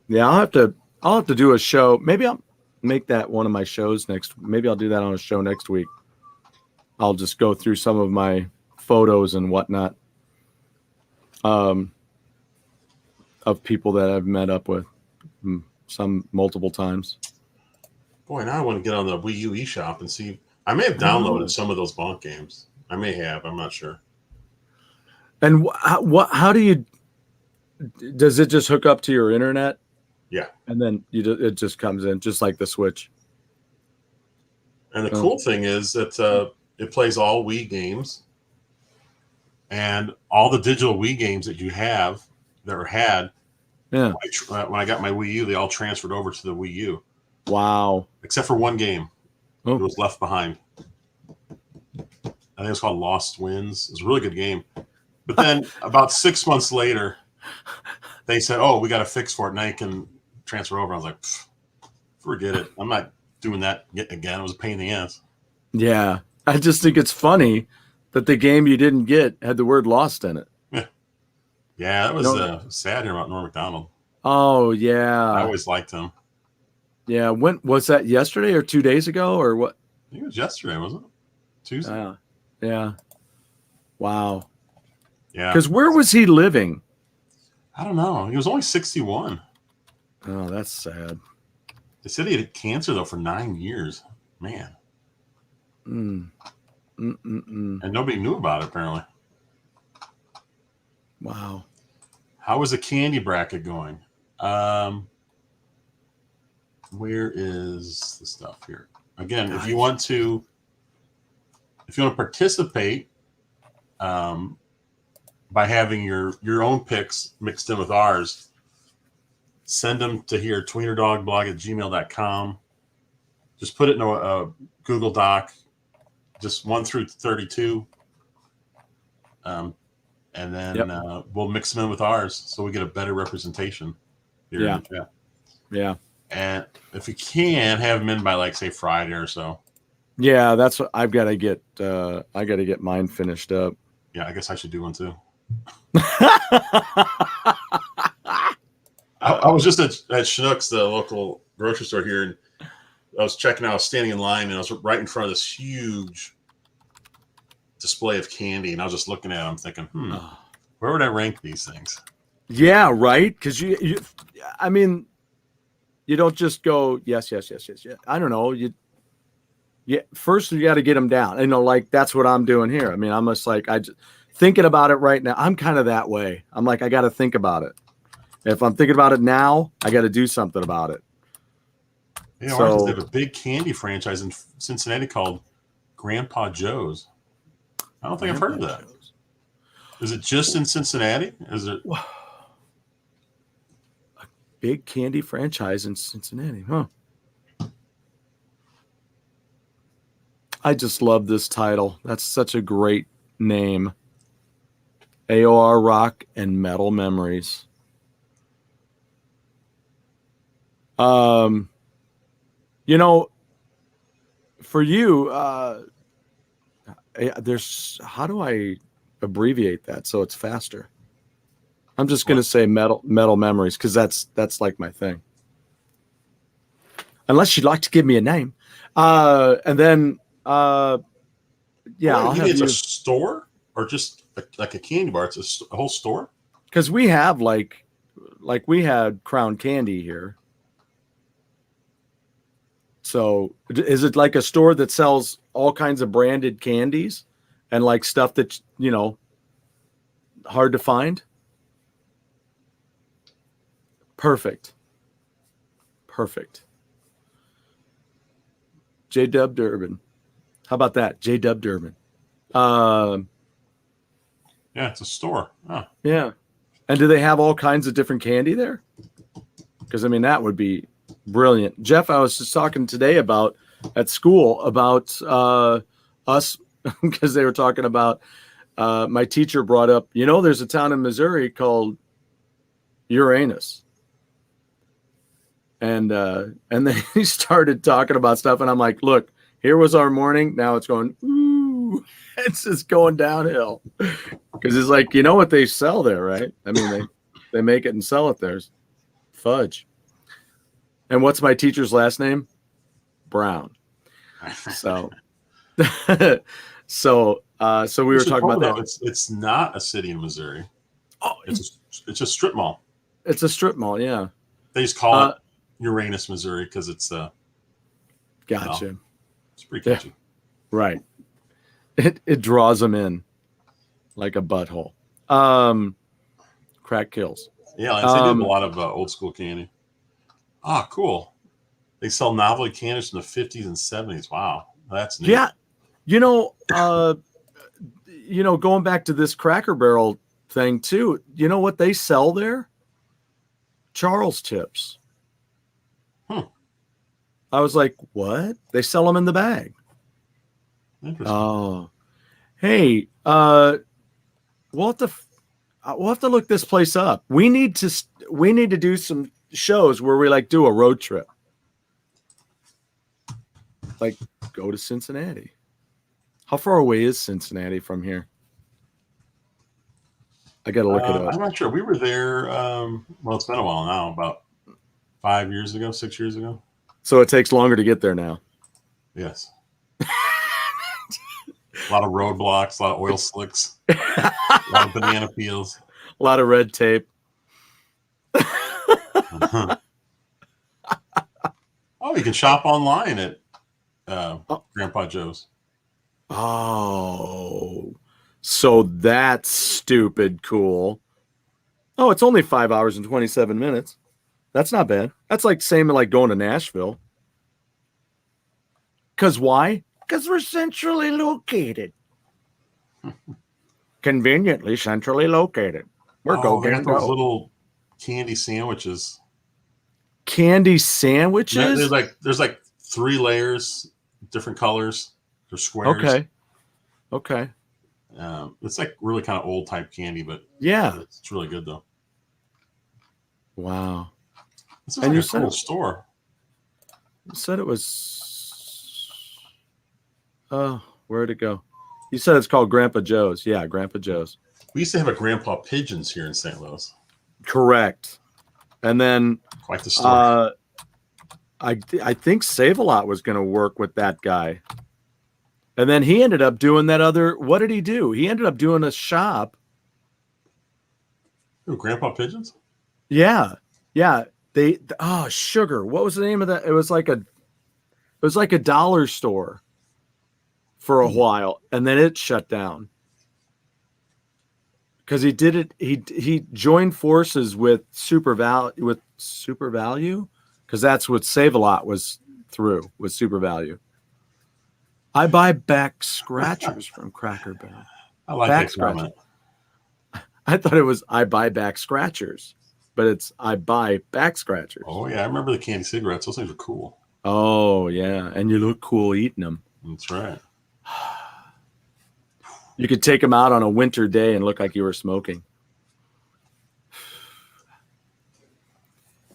Yeah, I'll have to do a show. Maybe I'll make that one of my shows maybe I'll do that on a show next week. I'll just go through some of my photos and whatnot of people that I've met up with some multiple times. Boy, now I want to get on the Wii U eShop and see. I may have downloaded some of those bonk games. I may have. I'm not sure. And how do you? Does it just hook up to your internet? Yeah. And then it just comes in, just like the Switch. And the cool thing is that it plays all Wii games, and all the digital Wii games that you have that were had. Yeah. When I got my Wii U, they all transferred over to the Wii U. Wow. Except for one game. Oh. It was left behind. I think it's called Lost Winds. It was a really good game. But then about 6 months later, they said, "Oh, we got a fix for it. Now you can transfer over." I was like, forget it. I'm not doing that again. It was a pain in the ass. Yeah. I just think it's funny that the game you didn't get had the word lost in it. Yeah, that was sad here about Norm Macdonald. Oh, yeah. I always liked him. Yeah. When was that, yesterday or 2 days ago or what? I think it was yesterday, wasn't it? Tuesday? Yeah. Wow. Yeah. Because where was he living? I don't know. He was only 61. Oh, that's sad. They said he had cancer, though, for 9 years. Man. And nobody knew about it, apparently. Wow. How is the candy bracket going? Where is the stuff here? Again, if you want to participate by having your own picks mixed in with ours, send them to here, tweenerdogblog@gmail.com. Just put it in a Google Doc, just 1 through 32. And then we'll mix them in with ours so we get a better representation here in the chat. Yeah. And if you can, have them in by, like, say, Friday or so. Yeah, that's what I've got to get. I got to get mine finished up. Yeah, I guess I should do one too. I was just at Schnucks, the local grocery store here, and I was checking out. I was standing in line, and I was right in front of this huge display of candy, and I was just looking at them, thinking, where would I rank these things? Yeah, right. Because I mean, you don't just go yes. I don't know. First you got to get them down. Like that's what I'm doing here. I mean, I'm just like thinking about it right now. I'm kind of that way. I'm like, I got to think about it. If I'm thinking about it now, I got to do something about it. Yeah, so, they have a big candy franchise in Cincinnati called Grandpa Joe's. I don't think I've heard of that. Is it just in Cincinnati? Is it a big candy franchise in Cincinnati? Huh. I just love this title. That's such a great name. AOR Rock and Metal Memories. For you, how do I abbreviate that so it's faster? I'm just going to say metal memories because that's like my thing. Unless you'd like to give me a name, and then it's a store or just like a candy bar. It's a whole store. Because we have like we had Crown Candy here. So is it like a store that sells all kinds of branded candies and like stuff that's, hard to find? Perfect. J-Dub Durbin. How about that? J-Dub Durbin. Yeah, it's a store. Oh. Yeah. And do they have all kinds of different candy there? Because, I mean, that would be brilliant. Jeff, I was just talking today at school about us, because they were talking about, my teacher brought up, there's a town in Missouri called Uranus. And then he started talking about stuff, and I'm like, look, here was our morning. Now it's going, ooh, it's just going downhill. Because it's like, what they sell there, right? I mean, they make it and sell it there. Fudge. And what's my teacher's last name? Brown. So, so we were talking about that. It's not a city in Missouri. Oh, it's a strip mall. It's a strip mall, yeah. They just call it Uranus, Missouri, because it's gotcha. It's pretty catchy. Yeah. Right. It draws them in like a butthole. Crack kills. Yeah, they do a lot of old school candy. Ah, cool. They sell novelty candies from the 50s and 70s. Wow, that's neat. Yeah, going back to this Cracker Barrel thing too. You know what they sell there? Charles tips. I was like, what? They sell them in the bag. Interesting. Oh, hey, we'll have to look this place up. We need to do some shows where we do a road trip. Like go to Cincinnati. How far away is Cincinnati from here? I got to look it up. I'm not sure. We were there. Well, it's been a while now, about 6 years ago. So it takes longer to get there now. Yes. A lot of roadblocks, a lot of oil slicks, a lot of banana peels, a lot of red tape. Oh, you can shop online at Grandpa Joe's. Oh, so that's stupid cool. Oh, it's only 5 hours and 27 minutes. That's not bad. That's like same like going to Nashville. Because why? Because we're centrally located. Conveniently centrally located. We're they going got those little candy sandwiches. Candy sandwiches? There's like 3 layers, different colors. They're squares. Okay. It's like really kind of old type candy, but yeah, it's really good though. Wow. This is like a cool store. You said it was. Oh, where'd it go? You said it's called Grandpa Joe's. Yeah, Grandpa Joe's. We used to have a Grandpa Pigeons here in St. Louis. Correct. And then quite the story. I think Save-A-Lot was going to work with that guy. And then he ended up doing that other. What did he do? He ended up doing a shop. Ooh, Grandpa Pigeons? Yeah. Sugar. What was the name of that? It was like a dollar store for a while, and then it shut down. Because he did it, he joined forces with Super Value, because that's what Save-A-Lot was through, with Super Value. I buy back scratchers from Cracker Barrel. I like that comment. I thought it was I buy back scratchers, but it's I buy back scratchers. Oh yeah, I remember the candy cigarettes. Those things are cool. Oh yeah, and you look cool eating them. That's right. You could take them out on a winter day and look like you were smoking.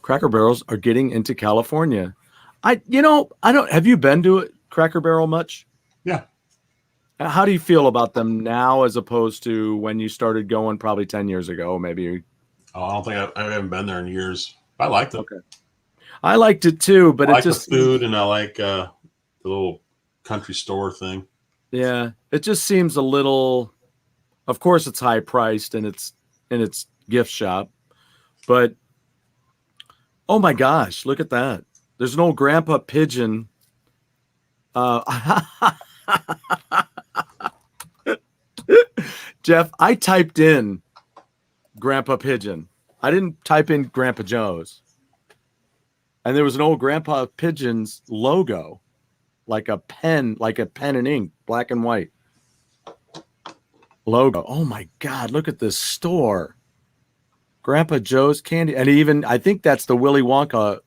Cracker Barrels are getting into California. I don't. Have you been to it, Cracker Barrel much? Yeah. How do you feel about them now as opposed to when you started going probably 10 years ago, maybe? Oh, I don't think I haven't been there in years. I liked it. Okay. I liked it too, but I like just the food, and I like the little country store thing. Yeah, it just seems a little. Of course, it's high priced and it's gift shop, but oh my gosh, look at that! There's an old Grandpa Pigeon. Jeff, I typed in Grandpa Pigeon. I didn't type in Grandpa Joe's, and there was an old Grandpa Pigeon's logo. like a pen and ink, black and white logo. Oh my God, look at this store. Grandpa Joe's Candy. And even, I think that's the Willy Wonka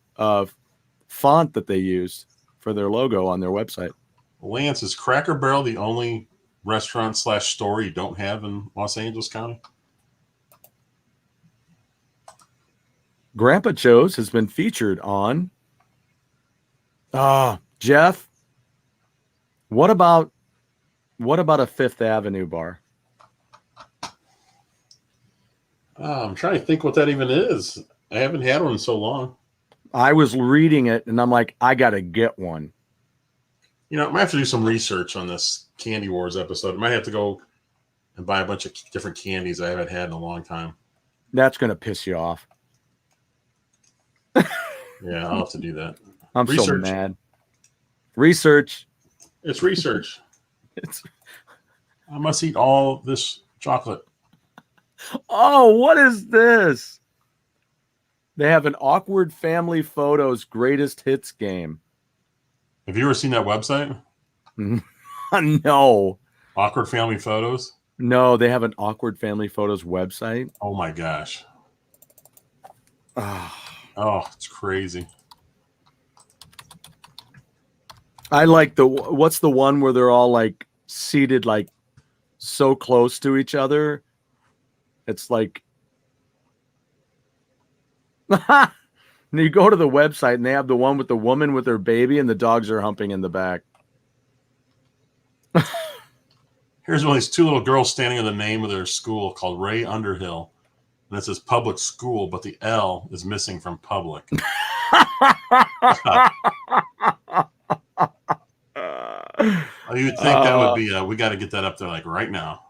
font that they used for their logo on their website. Lance, is Cracker Barrel the only restaurant / store you don't have in Los Angeles County? Grandpa Joe's has been featured on. Jeff, what about a Fifth Avenue bar? I'm trying to think what that even is. I haven't had one in so long. I was reading it and I'm like, I got to get one. You know, I might have to do some research on this Candy Wars episode. I might have to go and buy a bunch of different candies I haven't had in a long time. That's going to piss you off. Yeah, I'll have to do that. I'm so mad. Research. It's research. I must eat all this chocolate. Oh, what is this? They have an Awkward Family Photos Greatest Hits game. Have you ever seen that website? No. Awkward Family Photos? No, they have an Awkward Family Photos website. Oh my gosh. Oh, it's crazy. I like what's the one where they're all like seated like so close to each other? It's like you go to the website and they have the one with the woman with her baby and the dogs are humping in the back. Here's one of these two little girls standing in the name of their school called Ray Underhill. And it says public school, but the L is missing from public. You would think that would be, we got to get that up there like right now.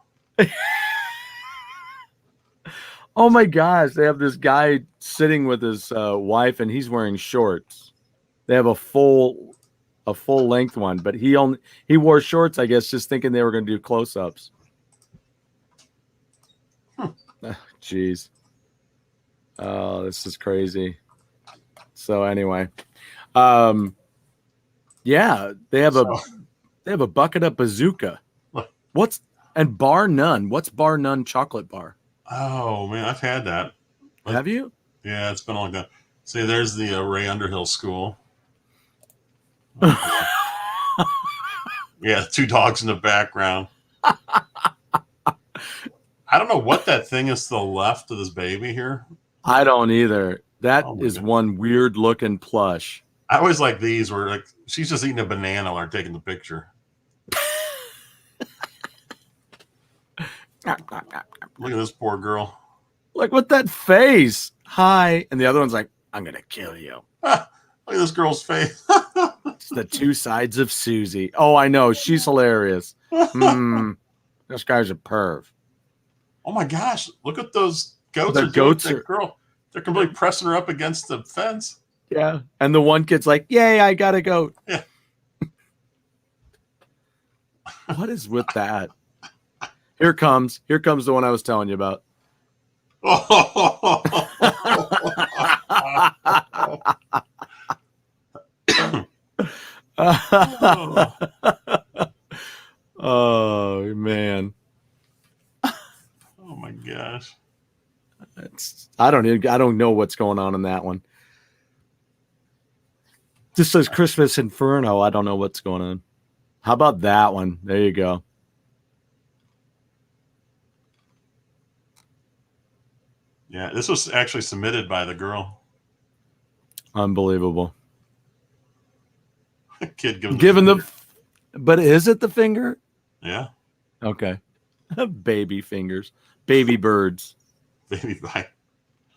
Oh my gosh. They have this guy sitting with his wife and he's wearing shorts. They have a full length one, but he wore shorts, I guess, just thinking they were going to do close-ups. Jeez. Oh, this is crazy. So anyway, yeah, they have a bucket up bazooka. And Bar None? What's Bar None chocolate bar? Oh man, I've had that. Have you? Yeah, it's been a long time. See, there's the Ray Underhill School. Yeah, two dogs in the background. I don't know what that thing is to the left of this baby here. I don't either. That is one weird looking plush. I always like these where like she's just eating a banana while taking the picture. Look at this poor girl. Look at that face. Hi. And the other one's like, I'm going to kill you. Look at this girl's face. It's the two sides of Susie. Oh, I know. She's hilarious. This guy's a perv. Oh my gosh. Look at those goats. Girl. They're completely pressing her up against the fence. Yeah. And the one kid's like, yay, I got a goat. Yeah. What is with that? Here comes the one I was telling you about. Oh man. Oh my gosh. I don't know what's going on in that one. This says Christmas Inferno. I don't know what's going on. How about that one? There you go. Yeah, this was actually submitted by the girl. Unbelievable. Kid given the but is it the finger? Yeah. Okay. Baby fingers. Baby birds. Baby bye.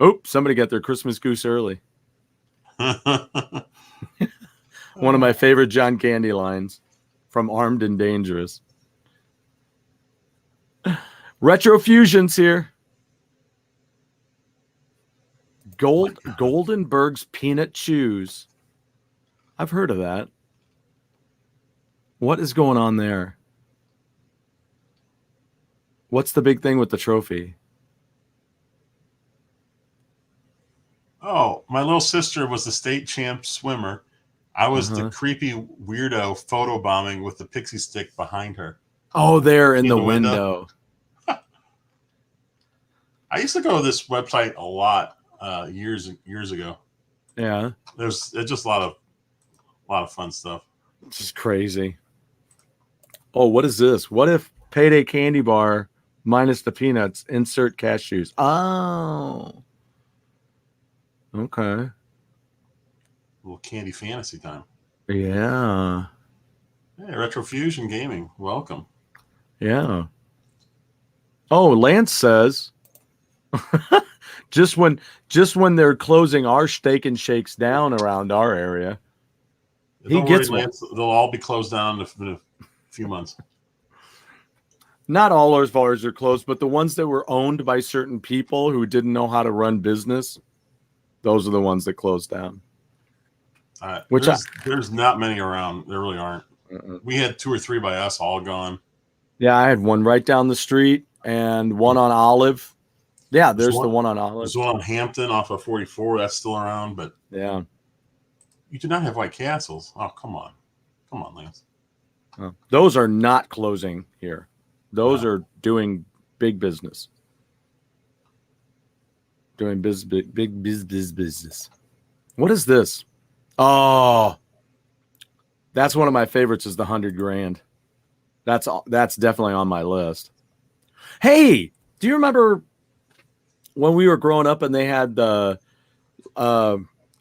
Oh, somebody got their Christmas goose early. One of my favorite John Candy lines from Armed and Dangerous. Retro Fusions here. Goldenberg's Peanut Chews. I've heard of that. What is going on there? What's the big thing with the trophy? Oh, my little sister was the state champ swimmer. I was the creepy weirdo photobombing with the pixie stick behind her. Oh, there in the window. I used to go to this website a lot years ago. Yeah, There's just a lot of fun stuff. It's just crazy. Oh, what is this? What if Payday Candy Bar minus the peanuts, insert cashews? Oh, okay. A little candy fantasy time. Yeah. Hey, Retro Fusion Gaming, welcome. Yeah. Oh, Lance says, just when they're closing our Steak and Shakes down around our area, he gets one. Lance, they'll all be closed down in a few months. Not all our bars are closed, but the ones that were owned by certain people who didn't know how to run business, those are the ones that closed down. There's not many around. There really aren't. We had 2 or 3 by us, all gone. Yeah, I had one right down the street and one on Olive. Yeah, there's the one on Olive. There's one on Hampton off of 44. That's still around, but yeah. You do not have White Castles. Oh, come on, Lance. Those are not closing here. Those are doing big business. Doing big business. What is this? Oh, that's one of my favorites. Is the $100,000. That's definitely on my list. Hey, do you remember when we were growing up and they had the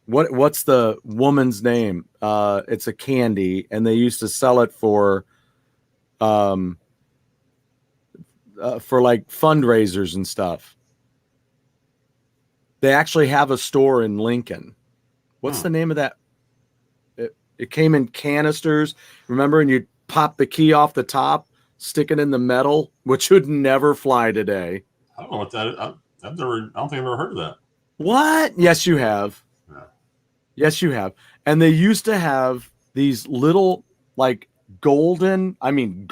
what's the woman's name? It's a candy, and they used to sell it for like fundraisers and stuff. They actually have a store in Lincoln. What's the name of that? It came in canisters, remember? And you pop the key off the top, stick it in the metal, which would never fly today. I don't know what that is. I don't think I've ever heard of that. What? Yes, you have. Yeah. Yes, you have. And they used to have these little, like, golden. I mean,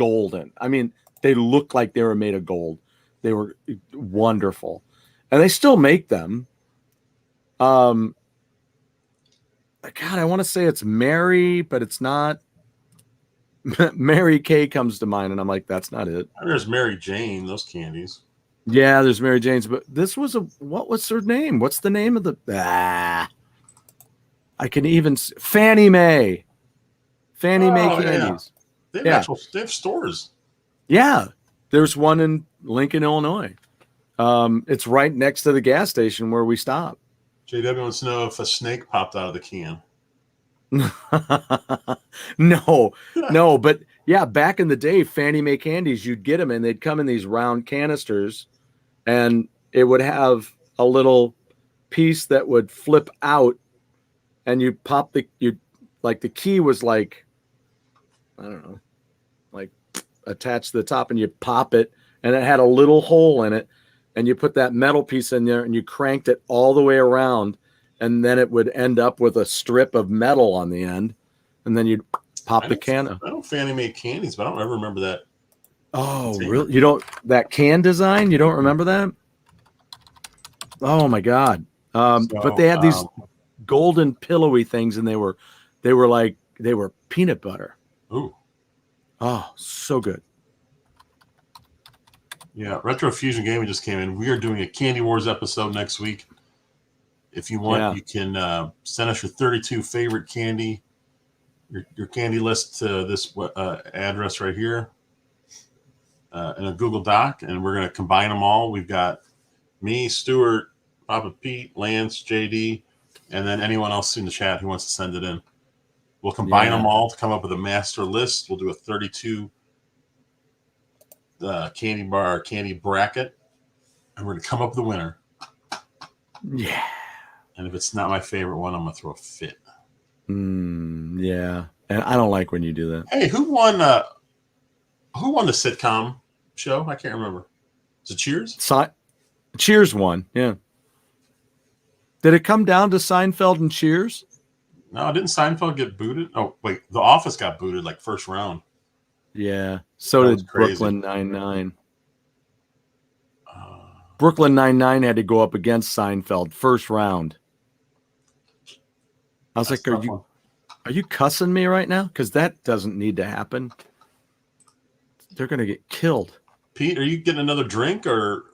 they looked like they were made of gold. They were wonderful. And they still make them. God, I want to say it's Mary, but it's not. Mary Kay comes to mind, and I'm like, that's not it. There's Mary Jane, those candies. Yeah, there's Mary Jane's, but this was what was her name? What's the name of the? I can even Fannie Mae. Fannie Mae candies. Yeah. They have stores. Yeah, there's one in Lincoln, Illinois. It's right next to the gas station where we stop. JW wants to know if a snake popped out of the can. No, but yeah, back in the day, Fannie Mae candies, you'd get them and they'd come in these round canisters, and it would have a little piece that would flip out, and you pop the key was like, I don't know, like attached to the top, and you pop it, and it had a little hole in it, and you put that metal piece in there and you cranked it all the way around, and then it would end up with a strip of metal on the end, and then you'd pop the can. I don't Fannie Mae candies, but I don't ever remember that. Oh, really? You don't, that can design? You don't remember that? Oh my God. But they had these golden pillowy things, and they were peanut butter. Ooh. Oh, so good. Yeah, Retro Fusion Gaming just came in. We are doing a Candy Wars episode next week. If you want, you can send us your 32 favorite candy, your candy list to this address right here in a Google Doc, and we're going to combine them all. We've got me, Stuart, Papa Pete, Lance, JD, and then anyone else in the chat who wants to send it in. We'll combine them all to come up with a master list. We'll do a 32 candy bar, candy bracket, and we're going to come up with the winner. Yeah. And if it's not my favorite one, I'm going to throw a fit. Yeah. And I don't like when you do that. Hey, who won the sitcom show? I can't remember. Is it Cheers? Cheers won. Yeah. Did it come down to Seinfeld and Cheers? No, didn't Seinfeld get booted? Oh, wait. The Office got booted like first round. Yeah. So did Brooklyn Nine-Nine. Brooklyn Nine-Nine had to go up against Seinfeld first round. I was like, Are you cussing me right now? Because that doesn't need to happen. They're going to get killed. Pete, are you getting another drink, or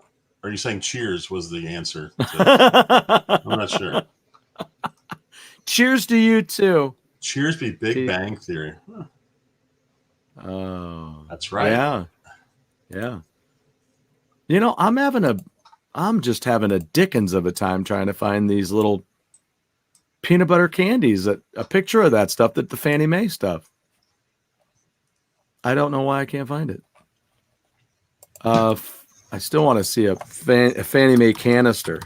are you saying cheers was the answer? I'm not sure. Cheers to you too. Cheers be Big Bang Theory. Huh. Oh, that's right. Yeah. Yeah. You know, I'm just having a dickens of a time trying to find these little peanut butter candies, a picture of that stuff, that the Fannie Mae stuff. I don't know why I can't find it. I still want to see a Fannie Mae canister.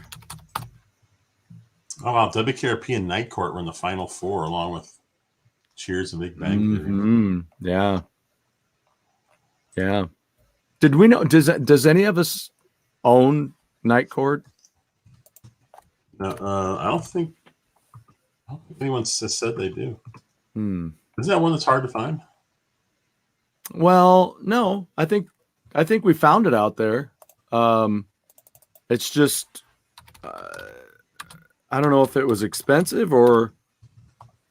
Oh, wow. WKRP and Night Court were in the Final Four along with Cheers and Big Bang Theory. Mm-hmm. Yeah. Yeah. Did we know, does any of us own Night Court? I don't think anyone has said they do. Hmm. Is that one that's hard to find? Well, no, I think we found it out there. It's just, I don't know if it was expensive or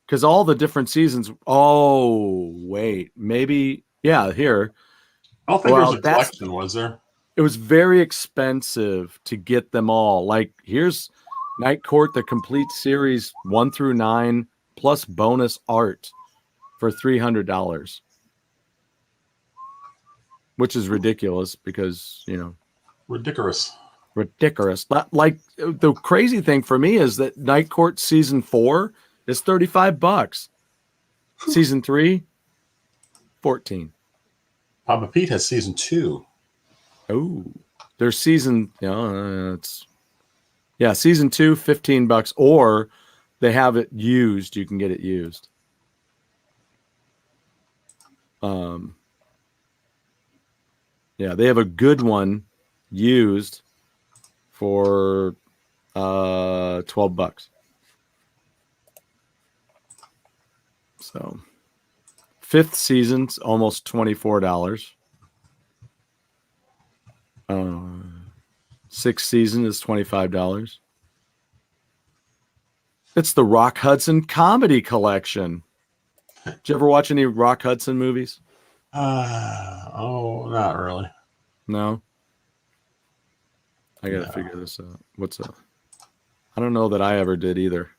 because all the different seasons. Oh, wait, maybe. Yeah, here. I don't think there was a collection, was there? It was very expensive to get them all. Like, here's Night Court, the complete series 1 through 9, plus bonus art for $300. Which is ridiculous because, you know. Ridiculous. Like, the crazy thing for me is that Night Court season 4 is $35. Season 3, $14. Papa Pete has season 2. Oh, there's season, season 2, $15, or they have it used. You can get it used. Yeah, they have a good one used for $12. So 5th season's almost $24. 6th season is $25. It's the Rock Hudson Comedy Collection. Did you ever watch any Rock Hudson movies? Not really. No. I gotta figure this out. What's up? I don't know that I ever did either.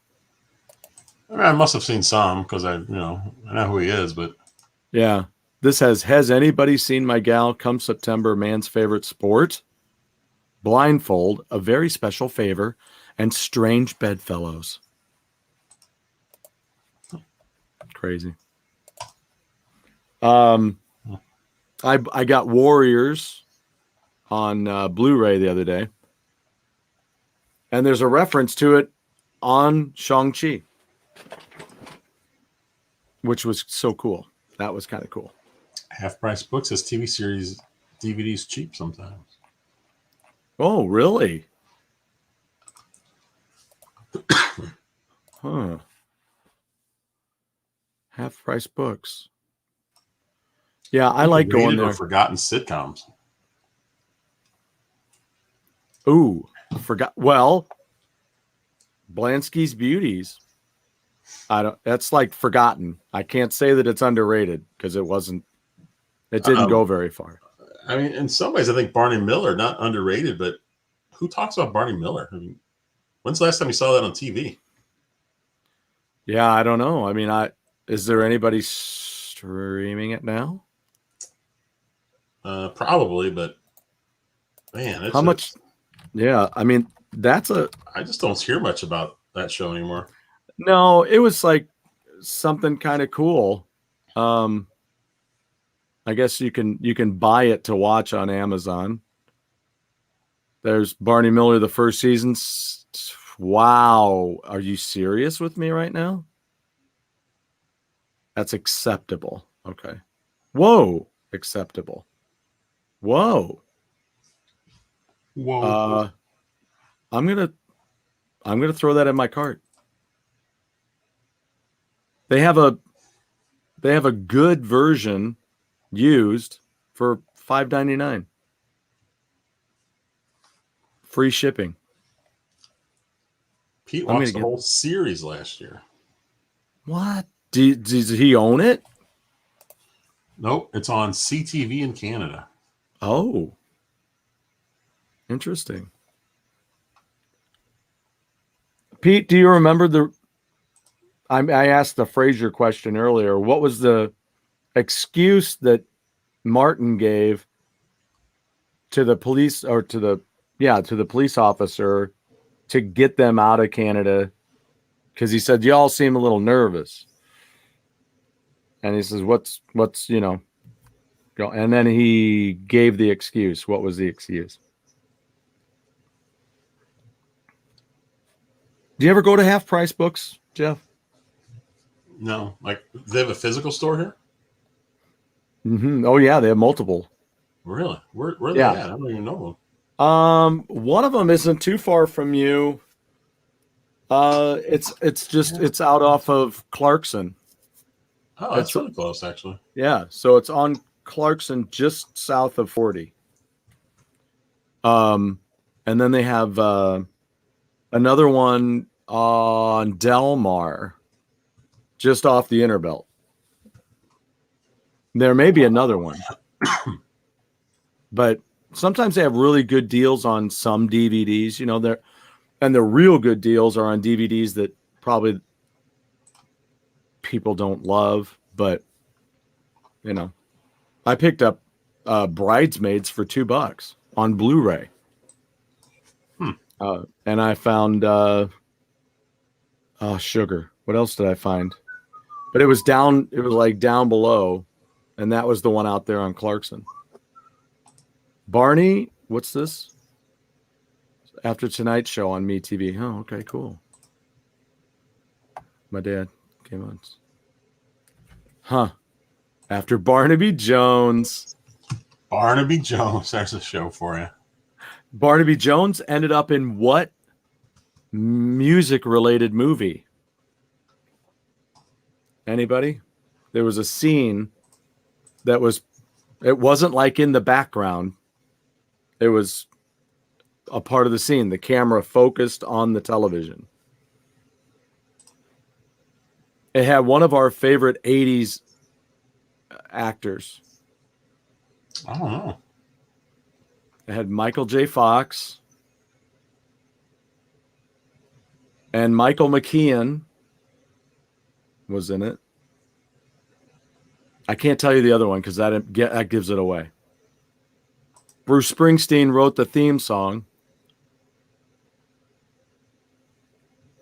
I must have seen some because I know who he is, but yeah. This has anybody seen my gal? Come September, man's favorite sport? Blindfold, a very special favor, and strange bedfellows. Crazy. I got Warriors on Blu-ray the other day, and there's a reference to it on Shang-Chi, which was so cool. That was kind of cool. Half Price Books says TV series DVDs cheap sometimes. Oh, really? Huh. Half Price Books. Yeah, I like going there. Forgotten sitcoms. Ooh, well, Blansky's Beauties. That's like forgotten. I can't say that it's underrated because it didn't go very far. I mean, in some ways, I think Barney Miller, not underrated, but who talks about Barney Miller? I mean, when's the last time you saw that on TV? Yeah, I don't know. I mean, is there anybody streaming it now? Probably, but man, how much? Yeah, I mean, I just don't hear much about that show anymore. No, it was like something kind of cool. I guess you can buy it to watch on Amazon. There's Barney Miller, the first season. Wow, are you serious with me right now? That's acceptable. Okay. Whoa, acceptable. Whoa. I'm gonna throw that in my cart. They have a good version used for $5.99. Free shipping. Pete watched the whole series last year. What? Does he own it? Nope, it's on CTV in Canada. Oh, interesting. Pete, do you remember I asked the Fraser question earlier. What was the excuse that Martin gave to the police or to the police officer to get them out of Canada? Because he said, y'all seem a little nervous. And he says, what's, go. And then he gave the excuse. What was the excuse? Do you ever go to Half Price Books, Jeff? No, like they have a physical store here. Mm-hmm. Oh yeah, they have multiple. Really? Where are they at? I don't even know them. One of them isn't too far from you. It's out off of Clarkson. Oh, that's really close, actually. Yeah, so it's on Clarkson, just south of 40. And then they have another one on Delmar, just off the Inner Belt. There may be another one, but sometimes they have really good deals on some DVDs. The real good deals are on DVDs that probably people don't love. But I picked up Bridesmaids for $2 on Blu-ray, and I found Sugar. What else did I find? But it was down. It was like down below. And that was the one out there on Clarkson. Barney, what's this? After Tonight's Show on MeTV. Oh, okay, cool. My dad came on. Huh. After Barnaby Jones. Barnaby Jones. There's a show for you. Barnaby Jones ended up in what music-related movie? Anybody? There was a scene it wasn't like in the background. It was a part of the scene. The camera focused on the television. It had one of our favorite 80s actors. I don't know. It had Michael J. Fox and Michael McKean was in it. I can't tell you the other one because that gives it away. Bruce Springsteen wrote the theme song.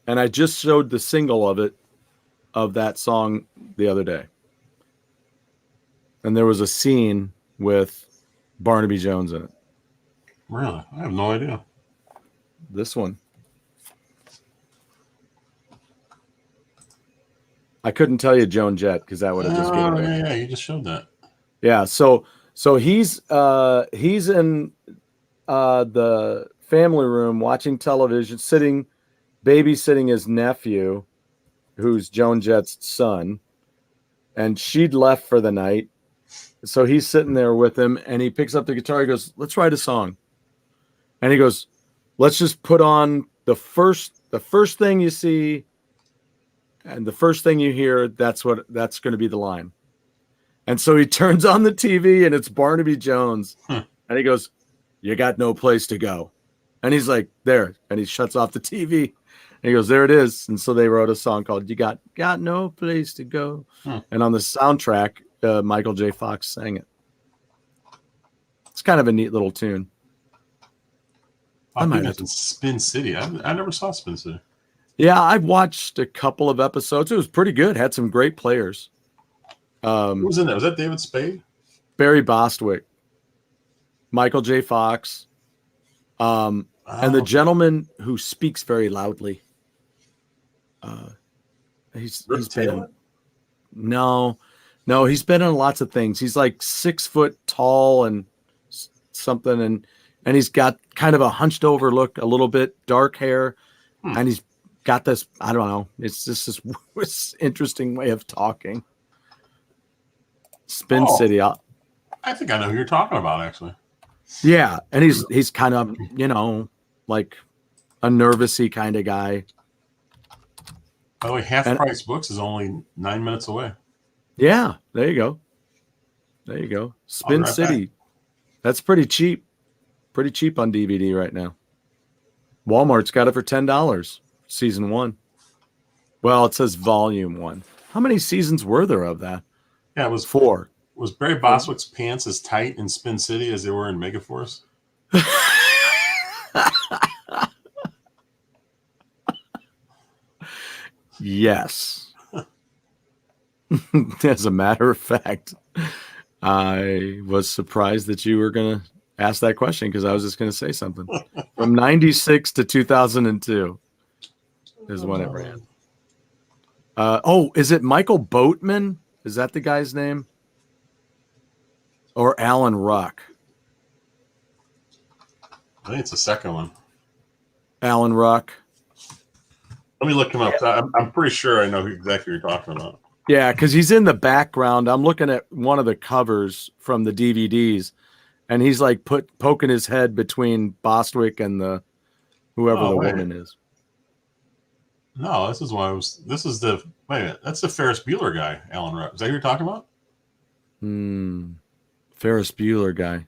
And I just showed the single of that song the other day. And there was a scene with Barnaby Jones in it. Really? I have no idea. This one. I couldn't tell you Joan Jett because that would have just given it away. Yeah, you just showed that. Yeah, so he's in the family room watching television, babysitting his nephew, who's Joan Jett's son, and she'd left for the night. So he's sitting there with him, and he picks up the guitar. He goes, "Let's write a song." And he goes, "Let's just put on the first thing you see, and the first thing you hear. That's going to be the line." And so he turns on the TV, and it's Barnaby Jones, and he goes, "You got no place to go." And he's like, "There," and he shuts off the TV. And he goes, "There it is." And so they wrote a song called "You Got No Place to Go," and on the soundtrack, Michael J. Fox sang it. It's kind of a neat little tune. I might have to Spin City. I never saw Spin City. Yeah, I've watched a couple of episodes. It was pretty good. Had some great players. Who was in there? Was that David Spade? Barry Bostwick, Michael J. Fox, and the gentleman who speaks very loudly. He's been no, he's been in lots of things. He's like 6 foot tall and something, and he's got kind of a hunched over look, a little bit dark hair, and he's got this, I don't know, it's just this interesting way of talking. Spin City. I think I know who you're talking about, actually. Yeah, and he's kind of, like a nervousy kind of guy. By the way, Half And- Price Books is only 9 minutes away. Yeah, there you go. There you go. Spin right City. That's pretty cheap. Pretty cheap on DVD right now. Walmart's got it for $10. Season 1. Well, it says volume 1. How many seasons were there of that? Yeah, it was 4. Was Barry Bostwick's pants as tight in Spin City as they were in Megaforce? Yes. As a matter of fact, I was surprised that you were going to ask that question because I was just going to say something. From 96 to 2002 is when it ran. Is it Michael Boatman? Is that the guy's name? Or Alan Ruck? I think it's the second one. Alan Ruck. Let me look him up. I'm pretty sure I know exactly what you're talking about. Yeah, because he's in the background. I'm looking at one of the covers from the DVDs, and he's like poking his head between Bostwick and the whoever the woman is. No, this is the wait a minute. That's the Ferris Bueller guy, Alan Ruck. Is that who you're talking about? Ferris Bueller guy.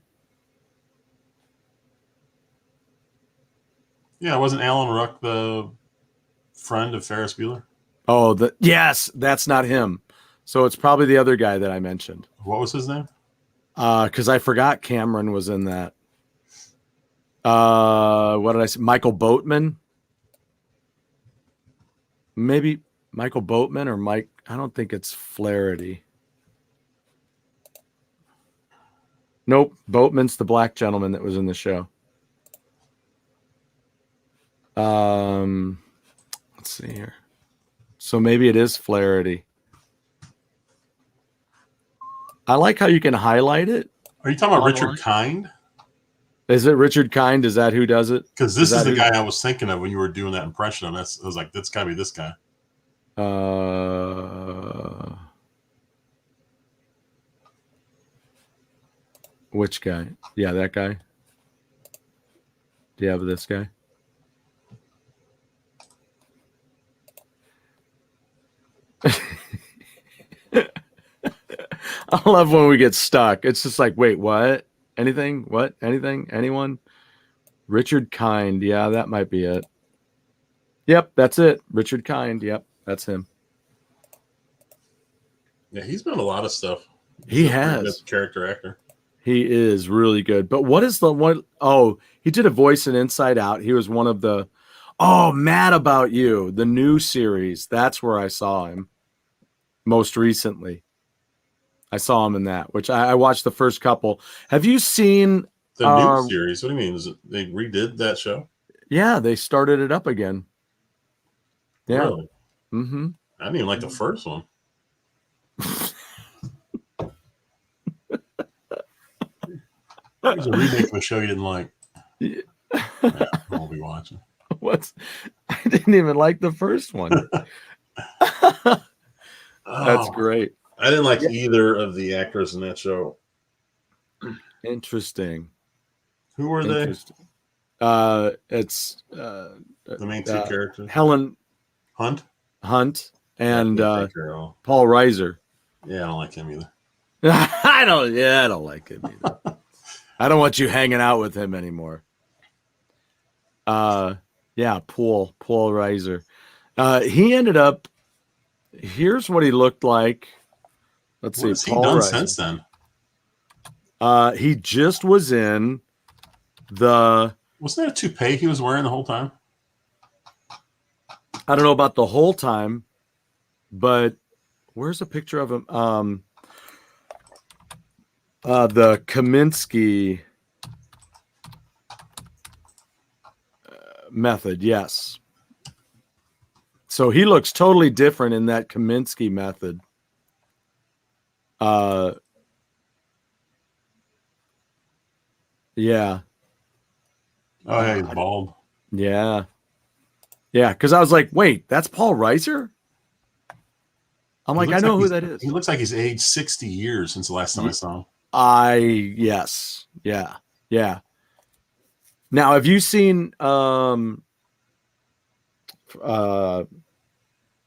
Yeah, wasn't Alan Ruck the friend of Ferris Bueller? Oh, yes, that's not him. So it's probably the other guy that I mentioned. What was his name? Because I forgot Cameron was in that. What did I say? Michael Boatman? Maybe Michael Boatman or Mike. I don't think it's Flaherty. Nope. Boatman's the black gentleman that was in the show. Let's see here. So maybe it is Flaherty. I like how you can highlight it. Are you talking about Richard Kind? Is it Richard Kind? Is that who does it? Because this is the guy I was thinking of when you were doing that impression of. I was like, that's got to be this guy. Which guy? Yeah, that guy. Do you have this guy? I love when we get stuck. It's just like, wait, what? Anything? What? Anything? Anyone? Richard Kind. Yeah, that might be it. Yep, that's it. Richard Kind. Yep, that's him. Yeah, he's been in a lot of stuff. He has. Good character actor. He is really good. But what is the one? Oh, he did a voice in Inside Out. He was one of the, Mad About You, the new series. That's where I saw him most recently. I saw him in that, which I watched the first couple. Have you seen the new series? What do you mean? They redid that show? Yeah, they started it up again. Yeah. Really? Mm-hmm. I didn't even like the first one. It was a remake of a show you didn't like. Yeah, I won't be watching. I didn't even like the first one. That's great. I didn't like either of the actors in that show. Interesting. Who were they? It's the main two characters. Helen Hunt and Paul Reiser. Yeah, I don't like him either. I don't like him either. I don't want you hanging out with him anymore. Paul Reiser. He ended up. Here's what he looked like. Let's see. What's he done since then? He just was in the. Wasn't that a toupee he was wearing the whole time? I don't know about the whole time, but where's a picture of him? The Kaminsky method, yes. So he looks totally different in that Kaminsky method. Yeah. Oh, yeah, he's bald. Yeah. Yeah, because I was like, wait, that's Paul Reiser? I'm like, I know who that is. He looks like he's aged 60 years since the last time I saw him. Yes. Yeah. Yeah. Now, have you seen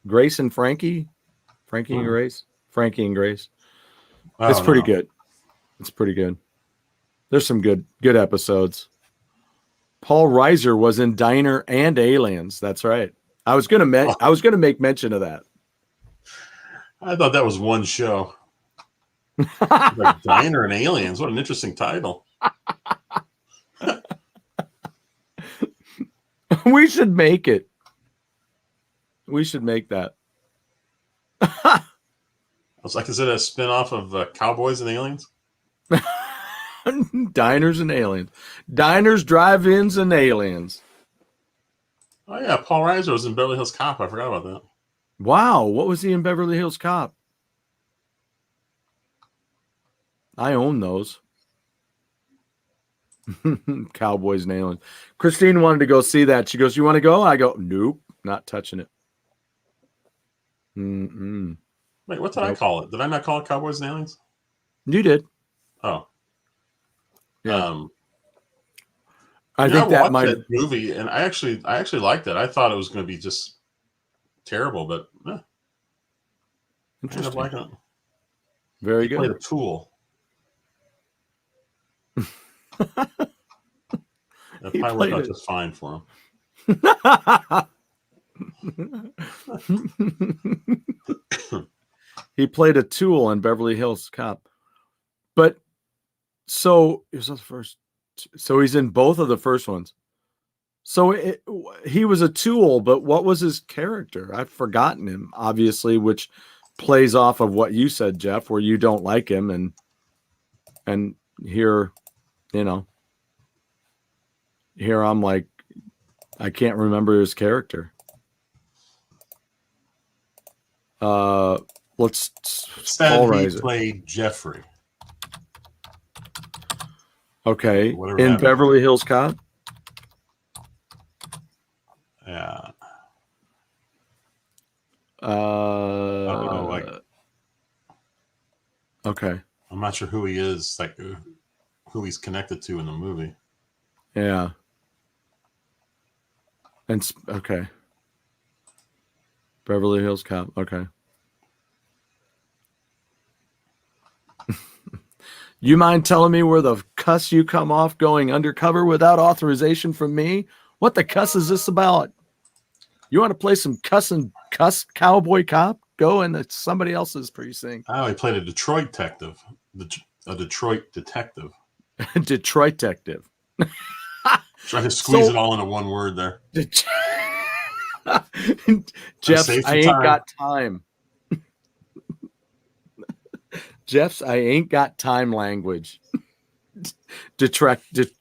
Grace and Frankie. Frankie and Grace. Frankie and Grace. Oh, It's pretty good. It's pretty good. There's some good episodes. Paul Reiser was in Diner and Aliens. That's right. I was gonna make mention of that. I thought that was one show. Like Diner and Aliens. What an interesting title. We should make it. We should make that. I was like, is it a spin-off of Cowboys and Aliens? Diners and Aliens. Diners, drive-ins, and aliens. Oh, yeah. Paul Reiser was in Beverly Hills Cop. I forgot about that. Wow. What was he in Beverly Hills Cop? I own those. Cowboys and aliens. Christine wanted to go see that. She goes, "You want to go?" I go, "Nope, not touching it." Wait, what did I call it? Did I not call it Cowboys and Aliens? You did. Oh. Yeah. I think that might that movie, and I actually liked it. I thought it was going to be just terrible, but interesting. I ended up liking it. Very good. Played a tool. That probably worked out just fine for him. He played a tool in Beverly Hills Cop. But so it was the first. So he's in both of the first ones. So he was a tool, but what was his character? I've forgotten him, obviously, which plays off of what you said, Jeff, where you don't like him, and here, here I'm like, I can't remember his character. Let's Said he played Jeffrey. Okay, in Beverly Hills Cop. Yeah. Okay. I'm not sure who he is, like who he's connected to in the movie. Yeah. And okay. Beverly Hills Cop. Okay. You mind telling me where the cuss you come off going undercover without authorization from me? What the cuss is this about? You want to play some cuss cowboy cop? Go in somebody else's precinct. Oh, he played a Detroit detective. A Detroit detective. Detroit detective. Try to squeeze it all into one word there. Jeff's, I ain't got time. Jeff's, I ain't got time language. Detective.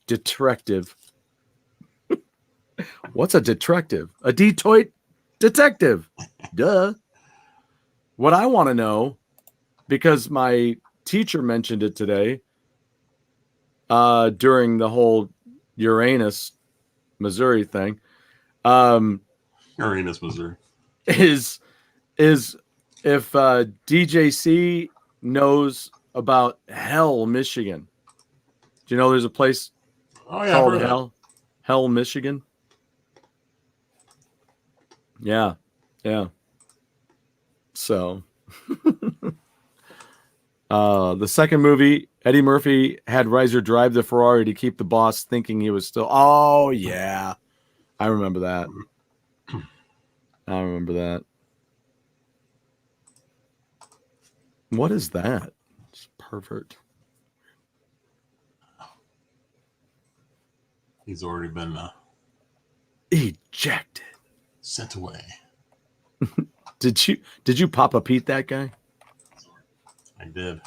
What's a detective? A Detroit detective. Duh. What I want to know, because my teacher mentioned it today, during the whole Uranus, Missouri thing. Uranus, Missouri. Is if DJC knows about Hell, Michigan. Do you know there's a place called Hell, Michigan? Yeah. Yeah. So the second movie, Eddie Murphy had Reiser drive the Ferrari to keep the boss thinking he was still. Oh, yeah. I remember that. What is that? It's pervert. He's already been ejected. Sent away. Did you Papa Pete that guy? I did.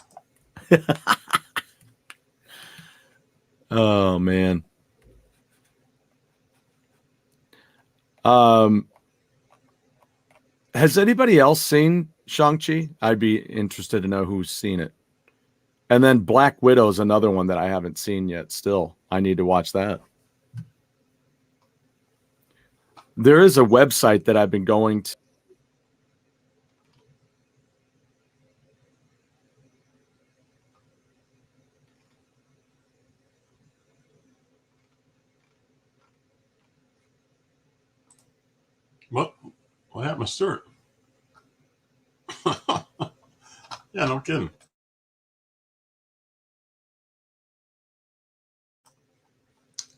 Oh man. Has anybody else seen Shang-Chi? I'd be interested to know who's seen it. And then Black Widow's another one that I haven't seen yet. Still, I need to watch that. There is a website that I've been going to. What happened to Stuart? Yeah, no kidding.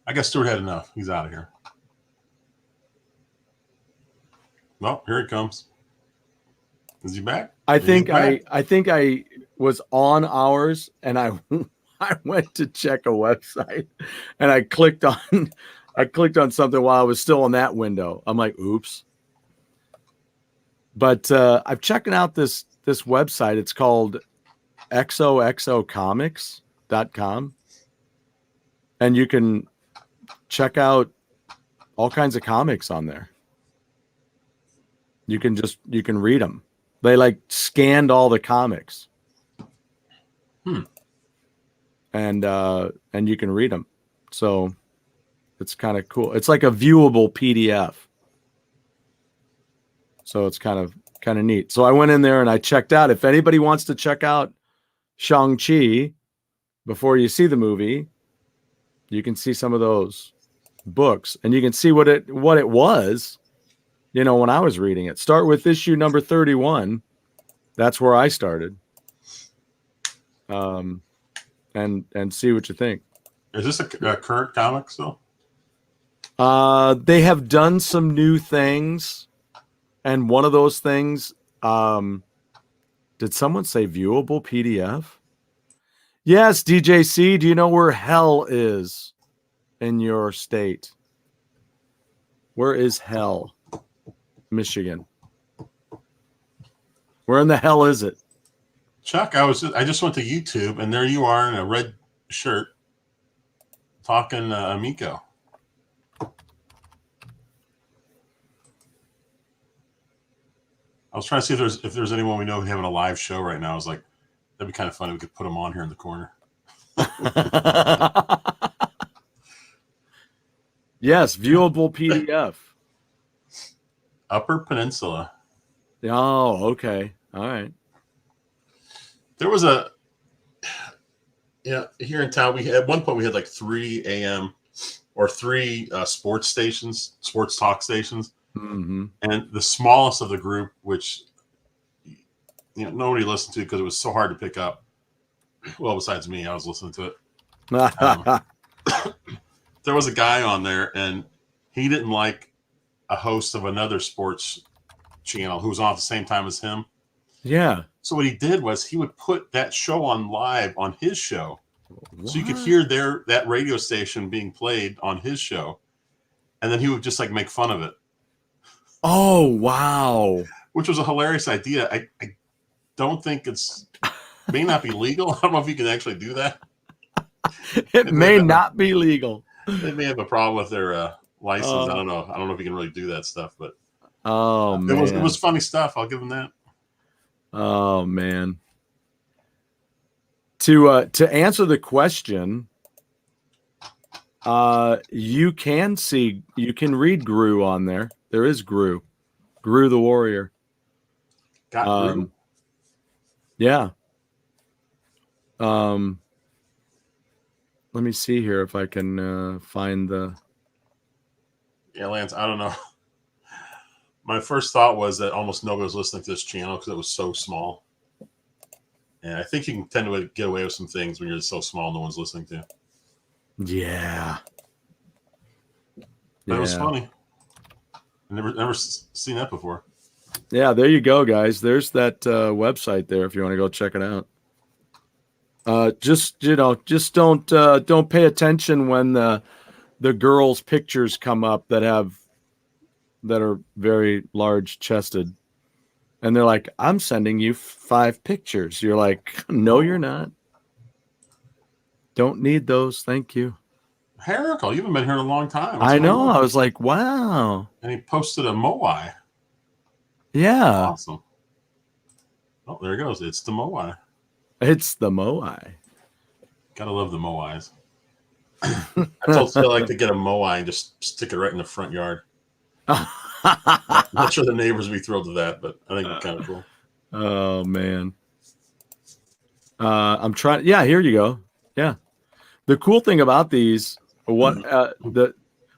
I guess Stuart had enough. He's out of here. Well, here it comes. Is he back? I think I was on ours and I went to check a website and I clicked on something while I was still in that window. I'm like, oops. But I'm checking out this website. It's called xoxocomics.com. And you can check out all kinds of comics on there. You can read them. They like scanned all the comics. And you can read them. So it's kind of cool. It's like a viewable PDF. So it's kind of neat. So I went in there and I checked out. If anybody wants to check out Shang-Chi before you see the movie, you can see some of those books and you can see what it was, when I was reading it. Start with issue number 31. That's where I started. And see what you think. Is this a current comic still? They have done some new things. And one of those things, did someone say viewable PDF? Yes, DJC, do you know where hell is in your state? Where is hell? Michigan. Where in the hell is it? Chuck, I just went to YouTube and there you are in a red shirt talking Amico. I was trying to see if there's anyone we know having a live show right now. I was like, that'd be kind of funny. We could put them on here in the corner. Yes, viewable PDF. Upper Peninsula. Oh, okay. All right. There was here in town, at one point we had like 3 a.m. or 3 sports talk stations. Mm-hmm. And the smallest of the group, which nobody listened to because it was so hard to pick up. Well, besides me, I was listening to it. There was a guy on there, and he didn't like a host of another sports channel who was on at the same time as him. Yeah. So what he did was he would put that show on live on his show. What? So you could hear that radio station being played on his show. And then he would just like make fun of it. Oh, wow. Which was a hilarious idea. I don't think may not be legal. I don't know if you can actually do that. It may not be legal. They may have a problem with their license. I don't know. I don't know if you can really do that stuff, but man. It was funny stuff. I'll give them that. Oh man. To answer the question, you can read Gru on there. There is Gru the Warrior. Got Gru. Yeah. Let me see here if I can find the. Yeah, Lance, I don't know. My first thought was that almost nobody was listening to this channel because it was so small. And I think you can tend to get away with some things when you're so small no one's listening to. Yeah. That was funny. I never seen that before. Yeah, there you go, guys. There's that website there if you want to go check it out. Just don't pay attention when the girls' pictures come up that are very large chested, and they're like, "I'm sending you 5 pictures." You're like, "No, you're not. Don't need those, thank you." Herical, you haven't been here in a long time. I know. I was like, "Wow." And he posted a Moai. Yeah. Awesome. Oh, there it goes. It's the Moai. It's the Moai. Gotta love the Moais. I told Phil I like to get a Moai and just stick it right in the front yard. I'm not sure the neighbors would be thrilled with that, but I think it's kind of cool. Oh man. I'm trying. Yeah, here you go. Yeah. The cool thing about these, when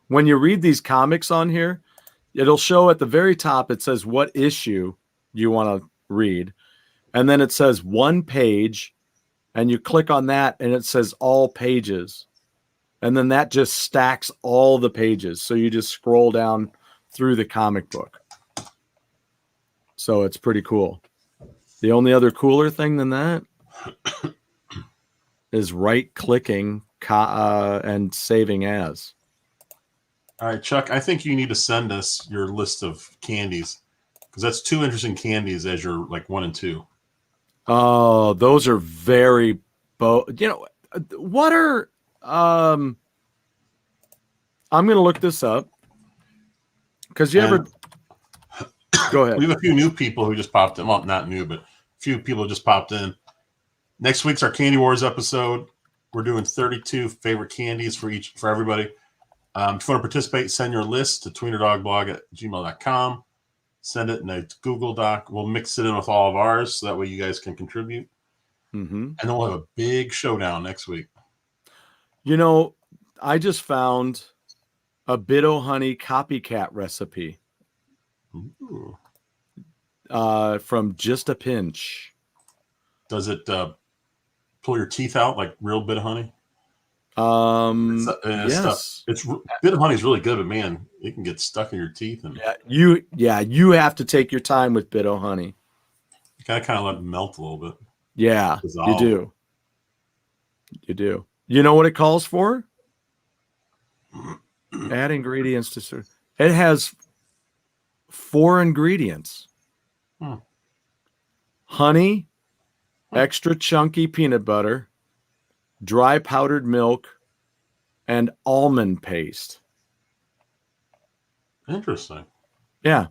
you read these comics on here, it'll show at the very top. It says what issue you want to read, and then it says one page, and you click on that, and it says all pages. And then that just stacks all the pages. So you just scroll down through the comic book. So it's pretty cool. The only other cooler thing than that is right-clicking and saving as. All right, Chuck, I think you need to send us your list of candies, because that's 2 interesting candies as your like 1 and 2. Oh, those are very what are I'm going to look this up, because you ever go ahead. We have a few new people who just popped in. Well, not new, but a few people just popped in. Next week's our Candy Wars episode. We're doing 32 favorite candies for everybody. If you want to participate, send your list to tweenerdogblog@gmail.com. Send it in a Google Doc. We'll mix it in with all of ours, so that way you guys can contribute. Mm-hmm. And then we'll have a big showdown next week. I just found a Bit-O-Honey copycat recipe. Ooh. From Just a Pinch. Does it pull your teeth out like real Bit-O-Honey? Yes. Bit-O-Honey is really good, but man, it can get stuck in your teeth. And you have to take your time with Bit-O-Honey. You gotta kind of let it melt a little bit. Yeah, Dissolve. you do. You do. You know what it calls for? Add ingredients to serve. It has 4 ingredients. Honey, extra chunky peanut butter, dry powdered milk, and almond paste. Interesting. Yeah.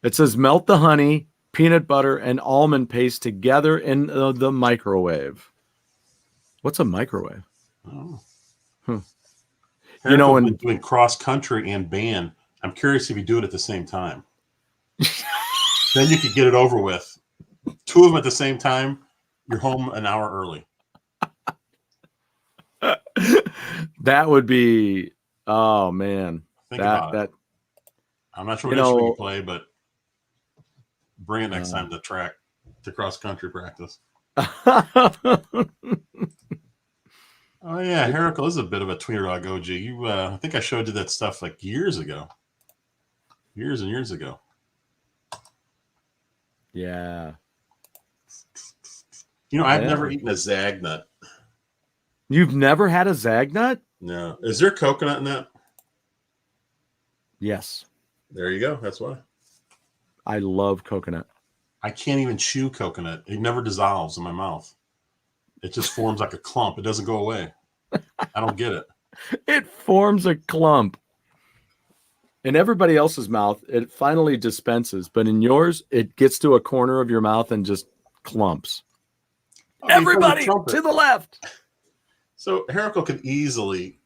It says melt the honey, peanut butter, and almond paste together in the microwave. What's a microwave? Oh. And doing cross country and band. I'm curious if you do it at the same time. Then you could get it over with. 2 of them at the same time. You're home an hour early. That would be, oh man. Think about it. I'm not sure what instrument you play, but bring it next time to cross country practice. Oh yeah, Heracles is a bit of a tweener dog OG. I think I showed you that stuff like years ago. Years and years ago. Yeah. I've never eaten a Zag nut. You've never had a Zag nut? No. Is there coconut in that? Yes. There you go. That's why. I love coconut. I can't even chew coconut. It never dissolves in my mouth. It just forms like a clump. It doesn't go away. I don't get it. It forms a clump. In everybody else's mouth, it finally dispenses. But in yours, it gets to a corner of your mouth and just clumps. Everybody to the left. So Heracles could easily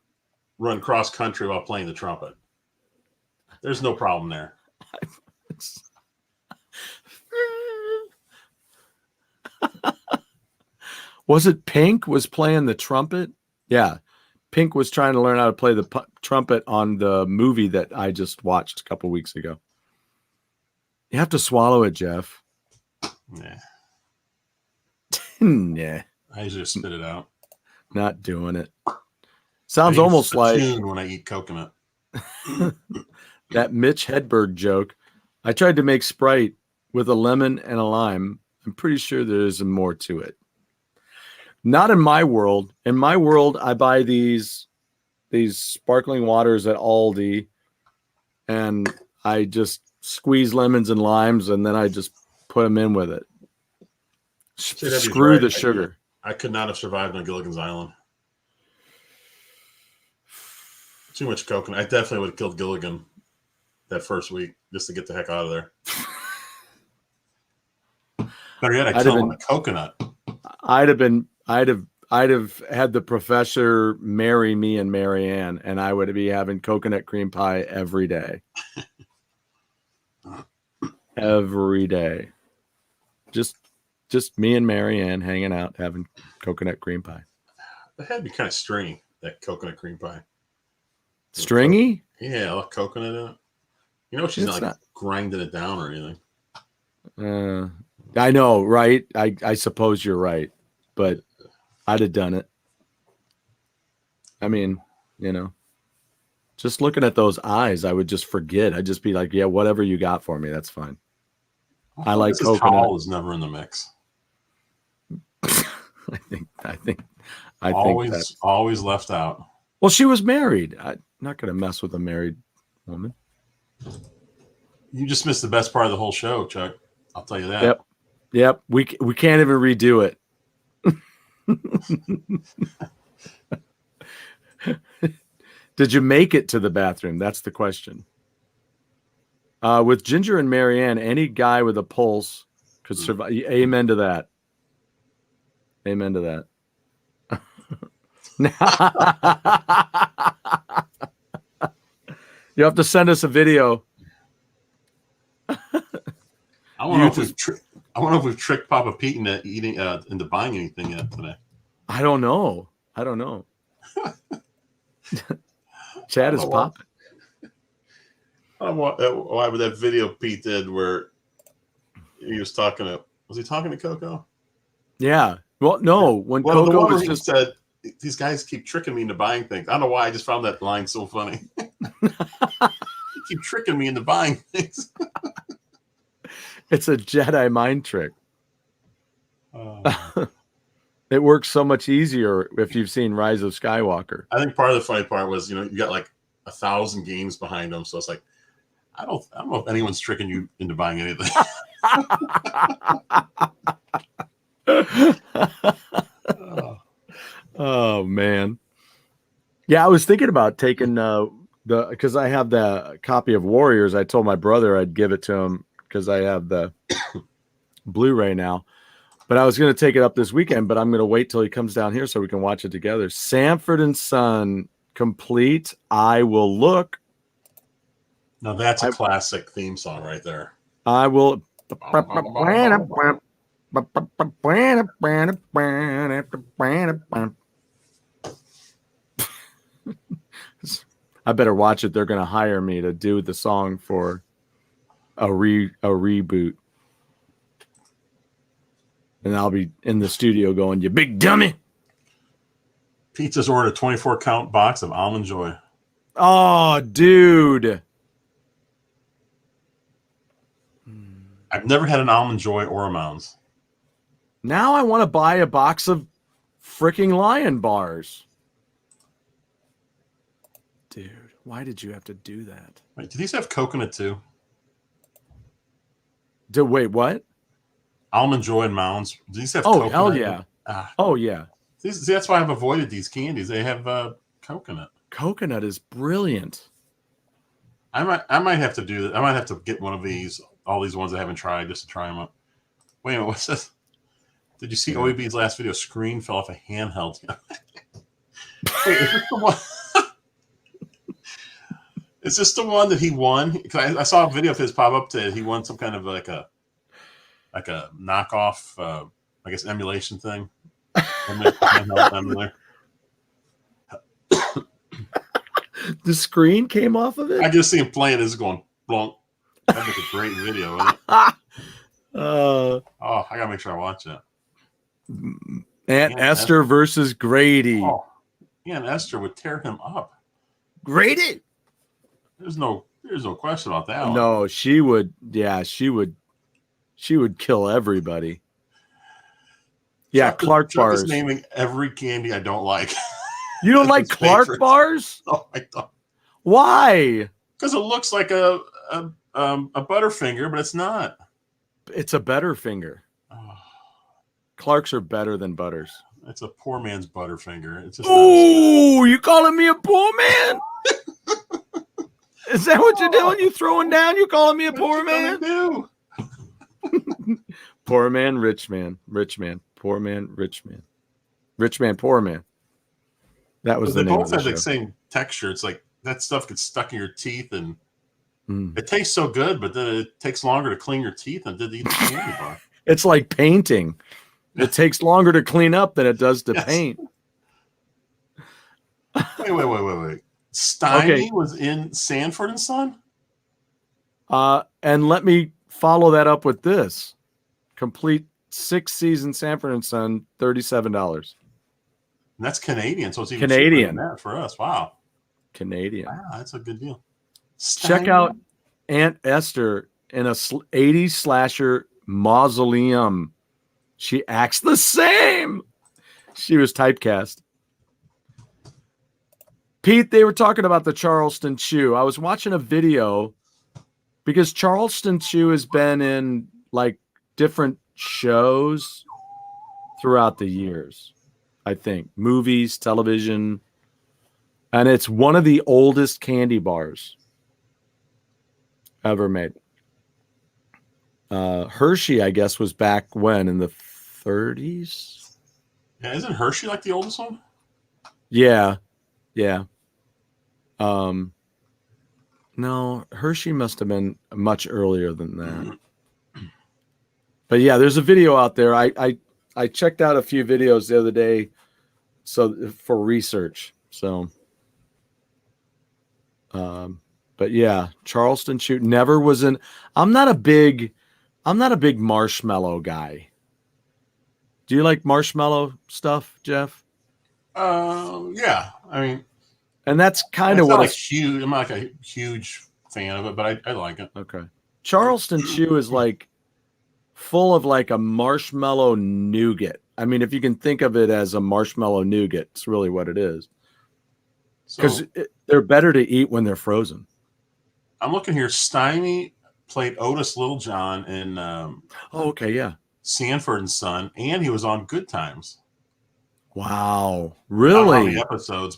run cross country while playing the trumpet. There's no problem there. Was it Pink was playing the trumpet? Yeah. Pink was trying to learn how to play the trumpet on the movie that I just watched a couple weeks ago. You have to swallow it, Jeff. Yeah. Nah. I usually just spit it out. Not doing it. Sounds almost like when I eat coconut. That Mitch Hedberg joke. I tried to make Sprite with a lemon and a lime. I'm pretty sure there's more to it. Not in my world. In my world, I buy these sparkling waters at Aldi, and I just squeeze lemons and limes, and then I just put them in with it. Screw the sugar. I could not have survived on Gilligan's Island. Too much coconut. I definitely would have killed Gilligan that first week just to get the heck out of there. Better yet, I killed him with a coconut. I'd have had the professor marry me and Marianne, and I would be having coconut cream pie every day. Every day. Just me and Marianne hanging out having coconut cream pie. It had to be kind of stringy, that coconut cream pie. Stringy? Yeah, a lot of coconut in it. She's not grinding it down or anything. I know, right? I suppose you're right, but I'd have done it. I mean, just looking at those eyes, I would just forget. I'd just be like, yeah, whatever you got for me, that's fine. I like coconut. Towel is never in the mix. I think always left out. Well, she was married. I'm not going to mess with a married woman. You just missed the best part of the whole show, Chuck. I'll tell you that. Yep. We can't even redo it. Did you make it to the bathroom? That's the question. With Ginger and Marianne, any guy with a pulse could survive. Amen to that. Amen to that. You have to send us a video. I wonder if we've tricked Papa Pete into buying anything yet today. I don't know. Chad is popping. I don't know why that video Pete did where he was talking to. Was he talking to Coco? Yeah. Well, no. When Coco was just said, "These guys keep tricking me into buying things." I don't know why. I just found that line so funny. You keep tricking me into buying things. It's a Jedi mind trick. It works so much easier if you've seen Rise of Skywalker. I think part of the funny part was, you got like 1,000 games behind them, so it's like, I don't know if anyone's tricking you into buying anything. Oh man. Yeah, I was thinking about taking because I have the copy of Warriors. I told my brother I'd give it to him because I have the Blu-ray now. But I was going to take it up this weekend, but I'm going to wait till he comes down here so we can watch it together. Sanford and Son complete. I Will Look. Now that's a classic theme song right there. I will. I better watch it. They're going to hire me to do the song for a reboot. And I'll be in the studio going, "You big dummy." Pizza's ordered a 24-count box of Almond Joy. Oh, dude. I've never had an Almond Joy or a Mounds. Now I want to buy a box of freaking Lion bars. Dude, why did you have to do that? Wait, do these have coconut too? Wait, what? Almond Joy and Mounds. Do these have coconut? Hell yeah. Oh, yeah. See, that's why I've avoided these candies. They have coconut. Coconut is brilliant. I might have to do that. I might have to get one of these, all these ones I haven't tried, just to try them up. Wait a minute, what's this? Did you see OEB's last video? Screen fell off a handheld. Wait, is this the one? Is this the one that he won? Because I saw a video of his pop up to he won some kind of like a knockoff, I guess, emulation thing. The screen came off of it? I just see him playing this going, blonk. That'd make a great video, wouldn't it? I gotta make sure I watch it. Aunt Esther versus Grady. Oh, Aunt Esther would tear him up. Grady? There's no question about that one. No, she would. Yeah, she would kill everybody. Yeah, Clark bars. Is naming every candy I don't like. You don't like Clark bars? No, I don't. Why? Because it looks like a Butterfinger, but it's not. It's a better finger. Clarks are better than Butters. It's a poor man's Butterfinger. It's just. Oh, you calling me a poor man? Is that what you're doing? You throwing down? You calling me a poor man? Do? Poor man, rich man, rich man, poor man, rich man, rich man, poor man. That was the name of the show. They both have the same texture. It's like that stuff gets stuck in your teeth, and it tastes so good, but then it takes longer to clean your teeth than did eat the candy bar. It's like painting. It takes longer to clean up than it does to paint. Wait. Steiny was in Sanford and Son? And let me follow that up with this. Complete 6-season Sanford and Son, $37. And that's Canadian, so it's even Canadian cheaper than that for us. Wow. Canadian. Wow, that's a good deal. Check out Aunt Esther in a 80s slasher Mausoleum. She acts the same. She was typecast. Pete, they were talking about the Charleston Chew. I was watching a video because Charleston Chew has been in like different shows throughout the years, I think. Movies, television. And it's one of the oldest candy bars ever made. Hershey, I guess, was back when, in the 30s? Yeah, isn't Hershey like the oldest one? Yeah. No, Hershey must have been much earlier than that. But yeah, there's a video out there. I checked out a few videos the other day for research. So but yeah, Charleston Chew never was in. I'm not a big marshmallow guy. Do you like marshmallow stuff, Jeff? Yeah. I mean, and that's kind of what like huge. I'm not like a huge fan of it, but I like it. Okay. Charleston Chew is like full of like a marshmallow nougat. I mean, if you can think of it as a marshmallow nougat, it's really what it is. Because they're better to eat when they're frozen. I'm looking here. Stymie played Otis Littlejohn in okay, yeah. Sanford and Son, and he was on Good Times. Wow. Really? I don't know how many Episodes,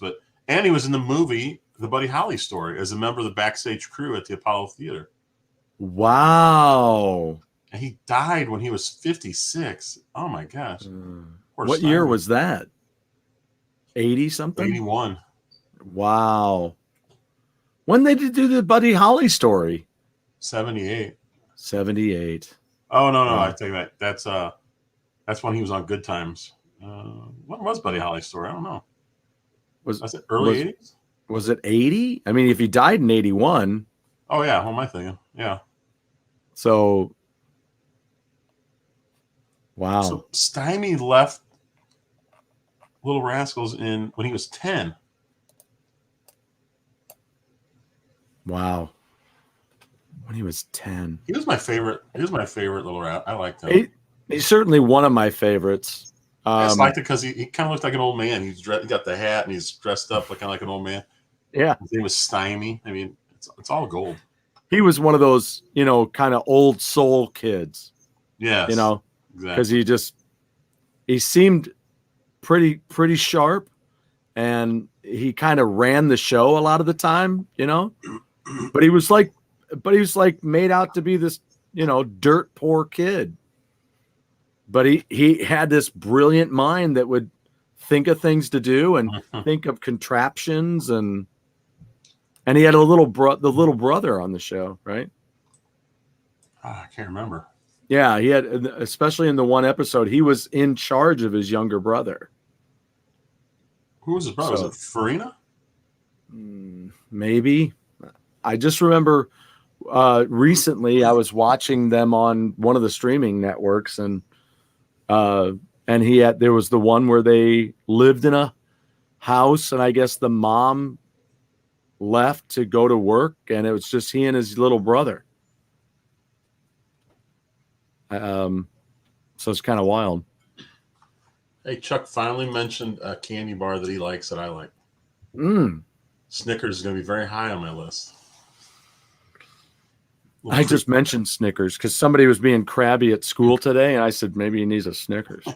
and he was in the movie The Buddy Holly Story as a member of the backstage crew at the Apollo Theater. Wow. And he died when he was 56. Oh my gosh. What year was that? 80 something? 81. Wow. When they did do the Buddy Holly Story? 78. 78. Oh no, I take that. That's when he was on Good Times. When was Buddy Holly's Story? I don't know. Was it early 80s? Was it 80? I mean, if he died in 81. Oh yeah, what am I thinking? Yeah. So wow. So Stymie left Little Rascals when he was 10. Wow. When he was 10. He was my favorite. He was my favorite Little Rascal. I liked him. He's certainly one of my favorites. I just liked it because he kind of looked like an old man. He got the hat and he's dressed up looking like an old man. Yeah. His name was Stymie. I mean, it's all gold. He was one of those, kind of old soul kids. Yes. Because he seemed pretty sharp, and he kind of ran the show a lot of the time, but he was like made out to be this, dirt poor kid. But he had this brilliant mind that would think of things to do and think of contraptions, and he had the little brother on the show, right? I can't remember. Yeah, he had, especially in the one episode, he was in charge of his younger brother. Who was his brother? Was it Farina? Maybe. I just remember recently I was watching them on one of the streaming networks, and there was the one where they lived in a house, and I guess the mom left to go to work, and it was just he and his little brother. So it's kind of wild. Hey, Chuck finally mentioned a candy bar that he likes that I like. Snickers is going to be very high on my list. I just mentioned Snickers because somebody was being crabby at school today, and I said maybe he needs a Snickers.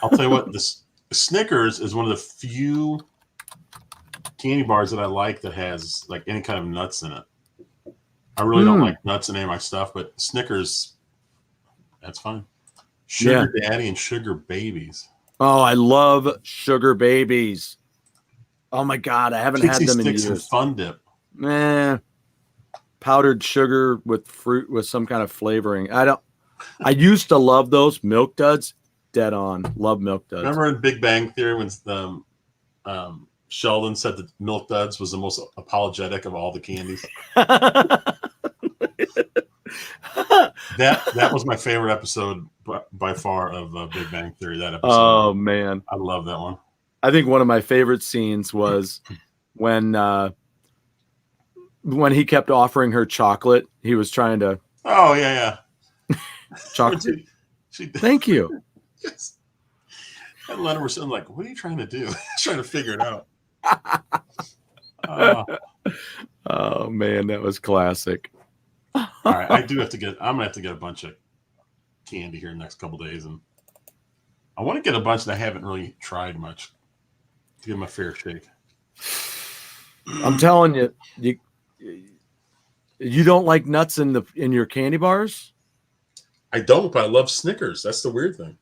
I'll tell you what, the Snickers is one of the few candy bars that I like that has like any kind of nuts in it. I really don't like nuts in any of my stuff, but Snickers, that's fine. Sugar Daddy and Sugar Babies. Oh, I love Sugar Babies. Oh my God, I haven't had them in years. And Fun Dip. Powdered sugar with fruit with some kind of flavoring. I used to love those Milk Duds. Dead on. Love Milk Duds. Remember in Big Bang Theory when Sheldon said that Milk Duds was the most apologetic of all the candies? That was my favorite episode by far of Big Bang Theory. That episode. Oh man, I love that one. I think one of my favorite scenes was when he kept offering her chocolate. He was trying to. Oh yeah. Chocolate. Thank you. Yes. And Leonard was sitting like, "What are you trying to do?" He's trying to figure it out. Oh man, that was classic. All right, I'm gonna have to get a bunch of candy here in the next couple of days, and I want to get a bunch that I haven't really tried much to give them a fair shake. I'm telling you, you don't like nuts in your candy bars? I don't, but I love Snickers. That's the weird thing.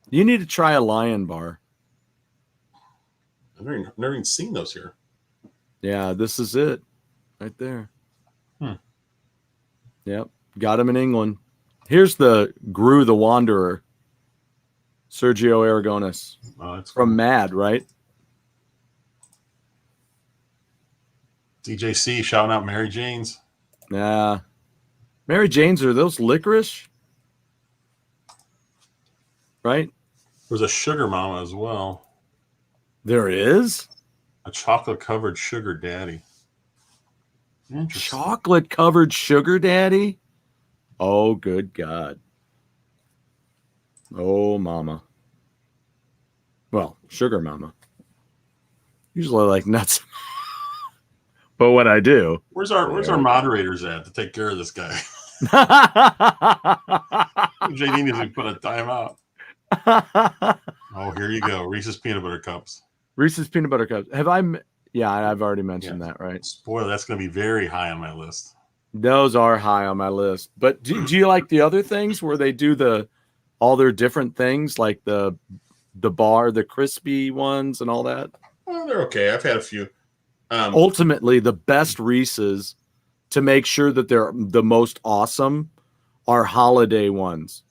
You need to try a Lion bar. I've never even seen those here. Yeah, this is it, right there. Yep, got him in England. Here's the Gru the Wanderer, Sergio Aragonis. Oh, that's from cool. Mad, right? DJC shouting out Mary Jane's. Nah. Mary Jane's, are those licorice? Right? There's a Sugar Mama as well. There is? A chocolate-covered sugar daddy. Interesting. Chocolate-covered sugar daddy? Oh, good God. Oh, mama. Well, sugar mama. Usually I like nuts. But what I do. Where's our moderators at to take care of this guy? JD needs to put a timeout. Oh, here you go. Reese's Peanut Butter Cups. Reese's Peanut Butter Cups. Yeah, I've already mentioned that, right? Spoiler, that's going to be very high on my list. Those are high on my list. But do you like the other things where they do all their different things, like the bar, the crispy ones and all that? Oh, they're okay. I've had a few. Ultimately, the best Reese's, to make sure that they're the most awesome, are holiday ones.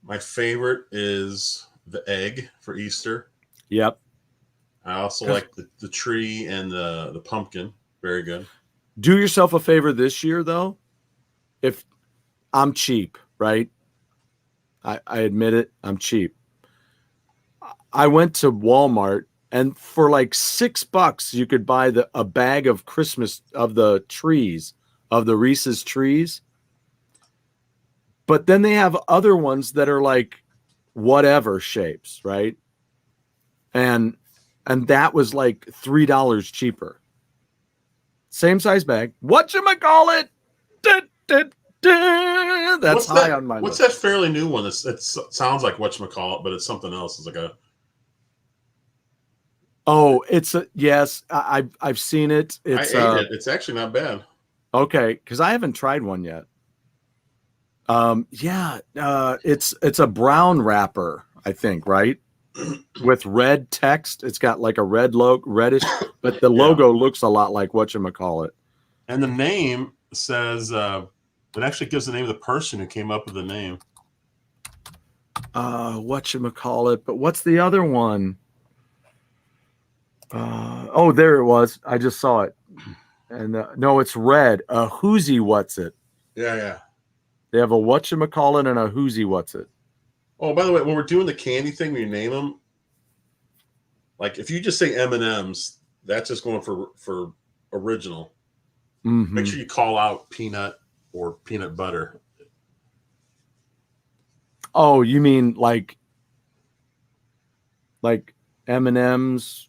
My favorite is the egg for Easter. Yep. I also like the tree and the pumpkin. Very good. Do yourself a favor this year, though. If I'm cheap, right? I admit it. I'm cheap. I went to Walmart, and for like $6, you could buy a bag of Christmas of the trees, of the Reese's trees. But then they have other ones that are like whatever shapes, right? And that was like $3 cheaper. Same size bag. Whatchamacallit? That's high on my list. What's that fairly new one? It sounds like whatchamacallit, but it's something else. It's like a... Oh, yes. I've seen it. I ate it. It's actually not bad. Okay, because I haven't tried one yet. It's a brown wrapper, I think, right? With red text. It's got like a reddish, but the logo looks a lot like whatchamacallit. And the name says it actually gives the name of the person who came up with the name. Whatchamacallit, but what's the other one? There it was. I just saw it. And no, it's red. A whoozy what's it? Yeah. They have a whatchamacallit and a whoozy what's it. Oh, by the way, when we're doing the candy thing, when you name them, like if you just say M&Ms, that's just going for original. Mm-hmm. Make sure you call out peanut or peanut butter. Oh, you mean like M&Ms?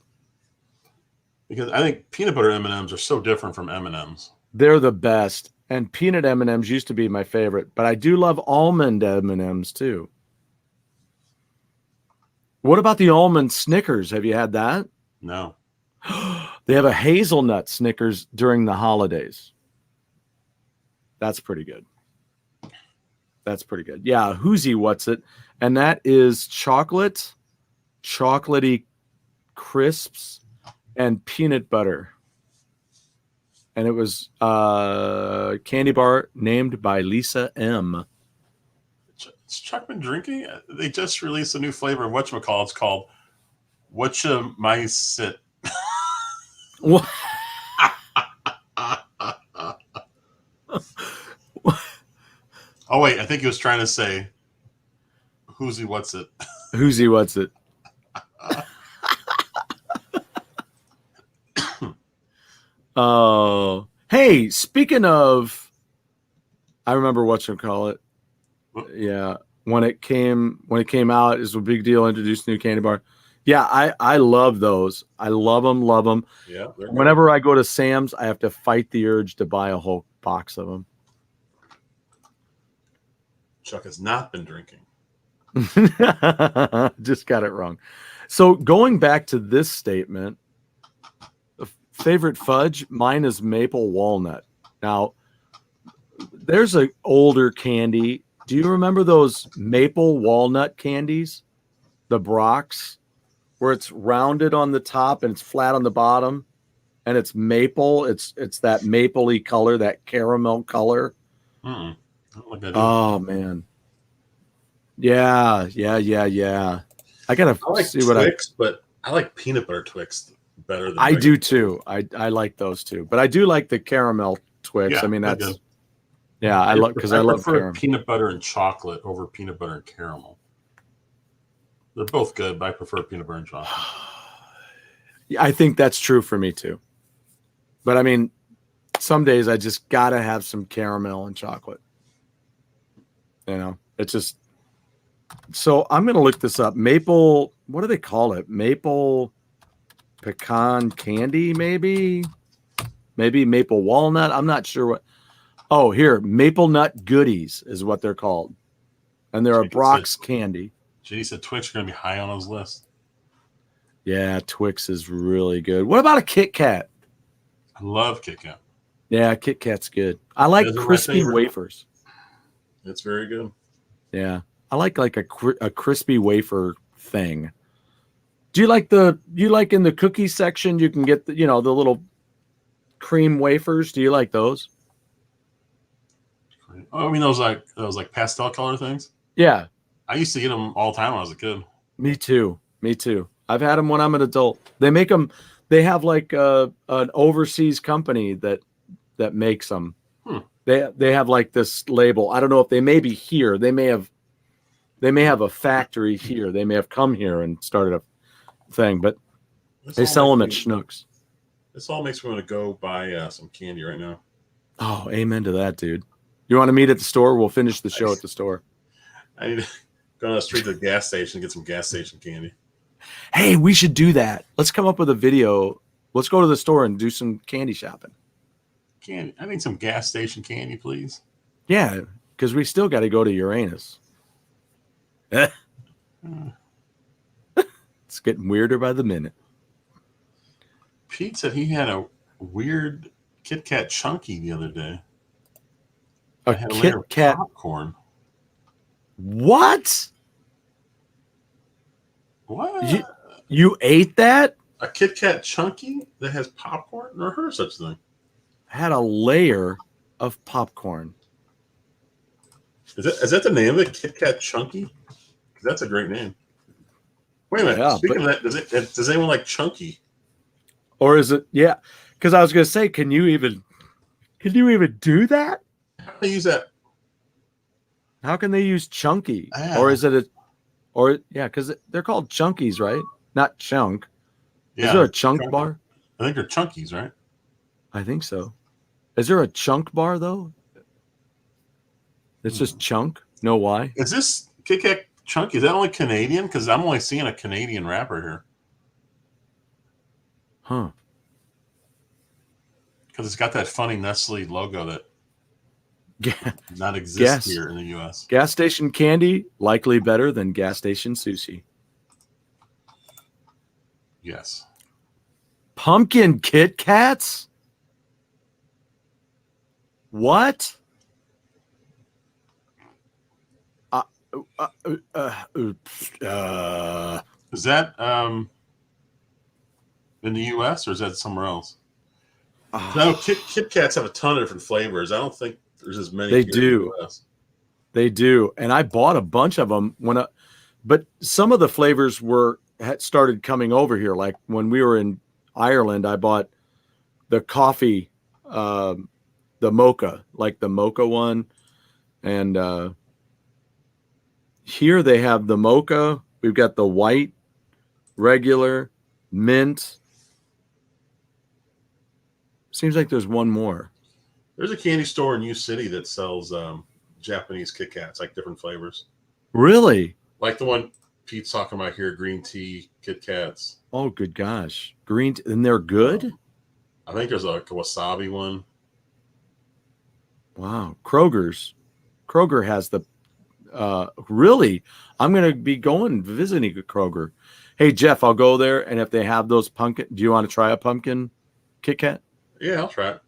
Because I think peanut butter M&Ms are so different from M&Ms. They're the best. And peanut M&Ms used to be my favorite, but I do love almond M&Ms too. What about the almond Snickers? Have you had that? No. They have a hazelnut Snickers during the holidays. That's pretty good. Yeah, whoozy what's it? And that is chocolatey crisps, and peanut butter. And it was a candy bar named by Lisa M. Has Chuck been drinking? They just released a new flavor of whatchamacallit. It's called Whatchamicallit. What? Oh wait, I think he was trying to say, "Who's he? What's it?" Who's he? What's it? Oh, hey! Speaking of, I remember whatchamacallit. Yeah, when it came out, it was a big deal. Introduced a new candy bar. Yeah, I love those. I love them. Yeah. Whenever I go to Sam's, I have to fight the urge to buy a whole box of them. Chuck has not been drinking. Just got it wrong. So going back to this statement, favorite fudge, mine is maple walnut. Now, there's an older candy. Do you remember those maple walnut candies? The Brock's, where it's rounded on the top and it's flat on the bottom, and it's maple. It's that mapley color, that caramel color. I don't like that either. Oh man. Yeah. I gotta see what Twix, but I like peanut butter Twix better than I do too. I like those too, but I do like the caramel Twix. Yeah, I mean, that's good. yeah. I love prefer caramel. peanut butter and chocolate over peanut butter and caramel. They're both good, but I prefer peanut butter and chocolate. Yeah, I think that's true for me too. But I mean, some days I just gotta have some caramel and chocolate. You know, it's just. So I'm gonna look this up. Maple. What do they call it? Maple pecan candy, maybe maple walnut. I'm not sure what. Oh, here, maple nut goodies is what they're called, and they're a Brock's candy. J.D. said Twix are going to be high on his list. Yeah, Twix is really good. What about a Kit Kat? I love Kit Kat. Yeah, Kit Kat's good. I like crispy wafers. It's very good. Yeah, I like a crispy wafer thing. Do you like in the cookie section? You can get the little cream wafers. Do you like those? Oh, I mean those pastel color things. Yeah, I used to get them all the time when I was a kid. Me too. I've had them when I'm an adult. They make them. They have like an overseas company that makes them. They have like this label. I don't know if they may be here. They may have a factory here. They may have come here and started a thing, but they sell them at Schnucks. This all makes me want to go buy some candy right now. Oh, amen to that, dude. You want to meet at the store? We'll finish the show at the store. I need to go down the street to the gas station and get some gas station candy. Hey, we should do that. Let's come up with a video. Let's go to the store and do some candy shopping. Candy. I need some gas station candy, please. Yeah, because we still got to go to Uranus. It's getting weirder by the minute. Pete said he had a weird Kit Kat Chunky the other day. A Kit Kat popcorn. What? What? You ate that? A Kit Kat Chunky that has popcorn? Never heard of such a thing. Had a layer of popcorn. Is that the name of it? Kit Kat Chunky? That's a great name. Wait a minute. Yeah, Speaking of that, does anyone like Chunky? Or is it? Yeah, because I was going to say, can you even do that? How do they use that? How can they use Chunky? Yeah. Or is it because they're called Chunkies, right? Not Chunk. Yeah, is there a chunk bar? I think they're Chunkies, right? I think so. Is there a chunk bar though? It's just chunk. No why? Is this Kit Kat Chunky? Is that only Canadian? Because I'm only seeing a Canadian wrapper here. Huh. Because it's got that funny Nestle logo that not exists here in the U.S. Gas station candy, likely better than gas station sushi. Yes. Pumpkin Kit Kats? What? Is that in the U.S. or is that somewhere else? No, Kit Kats have a ton of different flavors. I don't think there's as many. They do. They do, and I bought a bunch of them but some of the flavors had started coming over here. Like when we were in Ireland, I bought the coffee, the mocha, like the mocha one, And here they have the mocha. We've got the white, regular, mint. Seems like there's one more. There's a candy store in U City that sells Japanese Kit Kats, like different flavors. Really? Like the one Pete's talking about here, green tea Kit Kats. Oh, good gosh. Green, and they're good? I think there's like a wasabi one. Wow. Kroger has the, really, I'm going to be visiting Kroger. Hey, Jeff, I'll go there. And if they have those pumpkin, do you want to try a pumpkin Kit Kat? Yeah, I'll try it.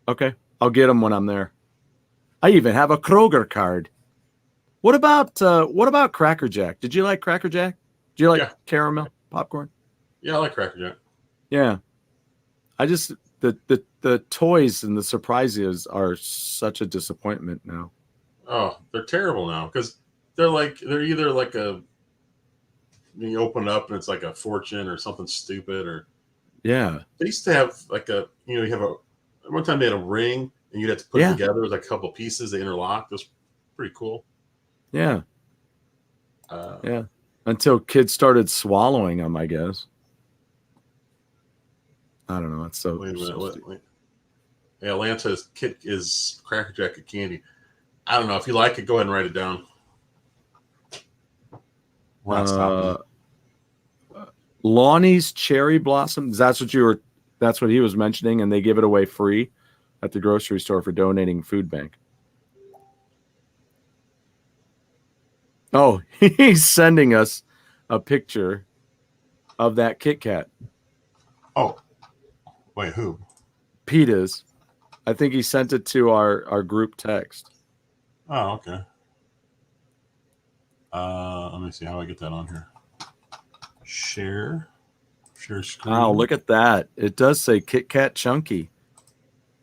Okay. I'll get them when I'm there. I even have a Kroger card. What about Cracker Jack? Did you like Cracker Jack? Do you like caramel popcorn? Yeah, I like Cracker Jack. Yeah. I just, the toys and the surprises are such a disappointment now. Oh, they're terrible now because they're either like you open it up and it's like a fortune or something stupid, or yeah. They used to have like one time they had a ring and you'd have to put it together with like a couple of pieces they interlocked. It was pretty cool. Yeah. Yeah. Until kids started swallowing them, I guess. I don't know. It's so. Wait a minute. Wait. Yeah, Atlanta's kit is Cracker Jack a candy. I don't know. If you like it, go ahead and write it down. We're not stopping. Lonnie's cherry blossom. That's what he was mentioning, and they give it away free at the grocery store for donating food bank. Oh, he's sending us a picture of that Kit Kat. Oh, wait, who? Pete is. I think he sent it to our group text. Oh, okay. Let me see how I get that on here. Share screen. Oh, look at that. It does say Kit Kat Chunky.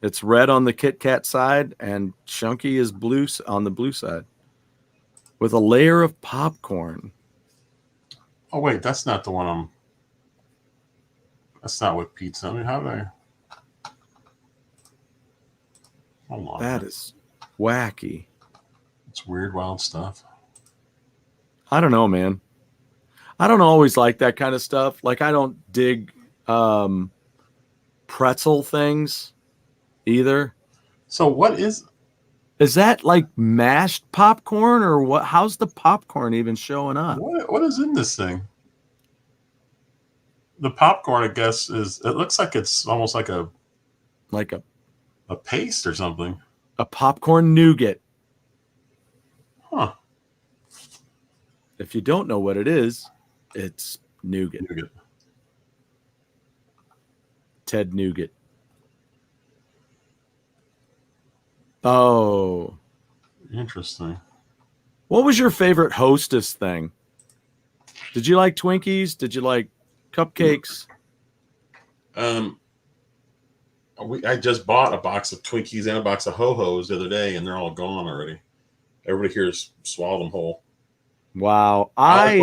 It's red on the Kit Kat side and Chunky is blue on the blue side with a layer of popcorn. Oh, wait, that's not the one that's not what Pete sent me. How did I? Hold on. That is wacky. It's weird, wild stuff. I don't know, man. I don't always like that kind of stuff. Like, I don't dig pretzel things either. So what is that like mashed popcorn or what? How's the popcorn even showing up? What is in this thing? The popcorn, I guess, it looks like it's almost like a paste or something. A popcorn nougat. Huh. If you don't know what it is, it's nougat. Ted Nougat. Oh. Interesting. What was your favorite Hostess thing? Did you like Twinkies? Did you like cupcakes? I just bought a box of Twinkies and a box of Ho-Hos the other day, and they're all gone already. Everybody here has swallowed them whole. Wow. I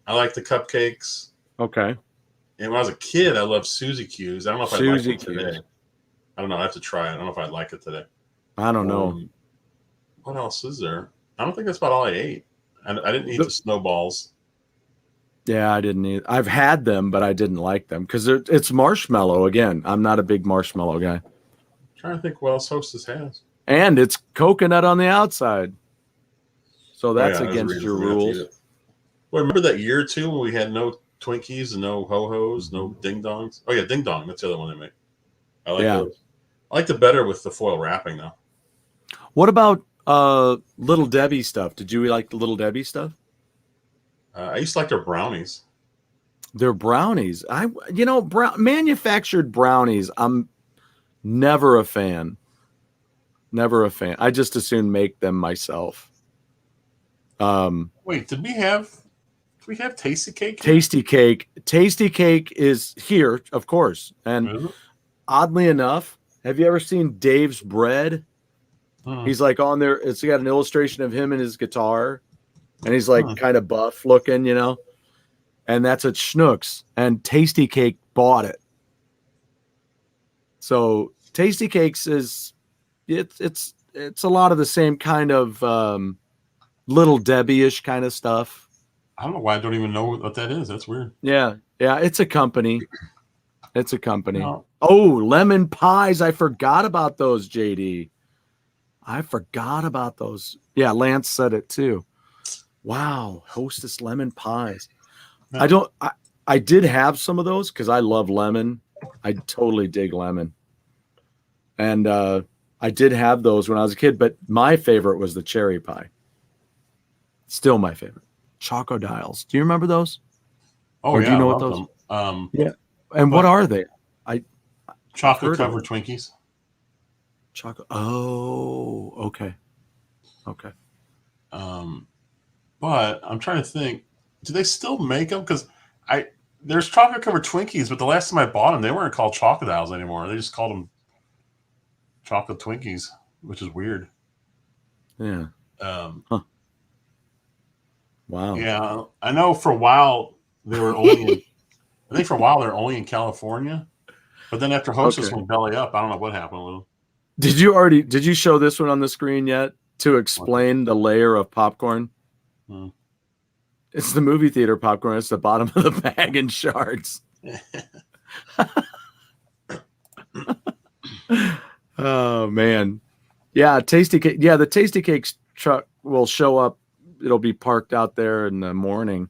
like the cupcakes. Okay. And when I was a kid, I loved Suzy Q's. I don't know if I like it today. I don't know. I have to try it. I don't know if I'd like it today. I don't know. What else is there? I don't think that's about all I ate. I didn't eat the snowballs. Yeah, I didn't eat. I've had them, but I didn't like them because it's marshmallow again. I'm not a big marshmallow guy. I'm trying to think what else Hostess has. And it's coconut on the outside. So that's against your rules. Well, remember that year or two when we had no Twinkies and no Ho-Hos, no Ding Dongs? Oh, yeah, Ding Dong. That's the other one they make. I like those. I like it better with the foil wrapping, though. What about Little Debbie stuff? Did you like the Little Debbie stuff? I used to like their brownies. Their brownies. Manufactured brownies, I'm never a fan. Never a fan. I just as soon make them myself. Wait, did we have Tasty Cake? Tasty Cake. Tasty Cake is here, of course. And oddly enough, have you ever seen Dave's Bread? He's like on there. It's got an illustration of him and his guitar. And he's like kind of buff looking, And that's at Schnucks. And Tasty Cake bought it. So Tasty Cakes is it's it's a lot of the same kind of Little Debbie-ish kind of stuff. I don't know why I don't even know what that is. That's weird. Yeah, it's a company. It's a company. No. Oh, lemon pies. I forgot about those, JD. I forgot about those. Yeah, Lance said it too. Wow, Hostess lemon pies. No. I did have some of those because I love lemon. I totally dig lemon. And I did have those when I was a kid, but my favorite was the cherry pie. Still my favorite. Chocodiles. Do you remember those? Oh, or yeah. Do you know I what love those? them. Yeah. And what are they? Chocolate covered Twinkies. Chocolate. Oh, okay. Okay. But I'm trying to think, do they still make them? Because there's chocolate covered Twinkies, but the last time I bought them, they weren't called Chocodiles anymore. They just called them chocolate Twinkies, which is weird. Yeah. Wow. Yeah, I know for a while they were only I think for a while they're only in California. But then after Hostess went belly up, I don't know what happened with them. Did you show this one on the screen yet to explain the layer of popcorn? It's the movie theater popcorn. It's the bottom of the bag in shards. Oh man. Yeah, Tasty Cake. Yeah, the Tasty Cakes truck will show up. It'll be parked out there in the morning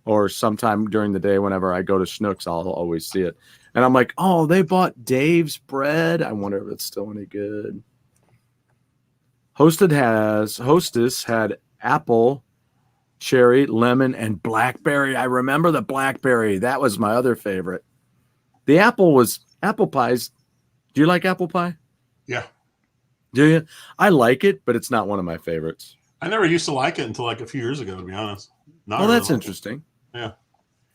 or sometime during the day. Whenever I go to Schnucks, I'll always see it. And I'm like, oh, they bought Dave's bread. I wonder if it's still any good. Hostess had apple, cherry, lemon, and blackberry. I remember the blackberry. That was my other favorite. The apple pies. Do you like apple pie? Yeah. Do you? I like it, but it's not one of my favorites. I never used to like it until like a few years ago, to be honest. That's interesting. Yeah.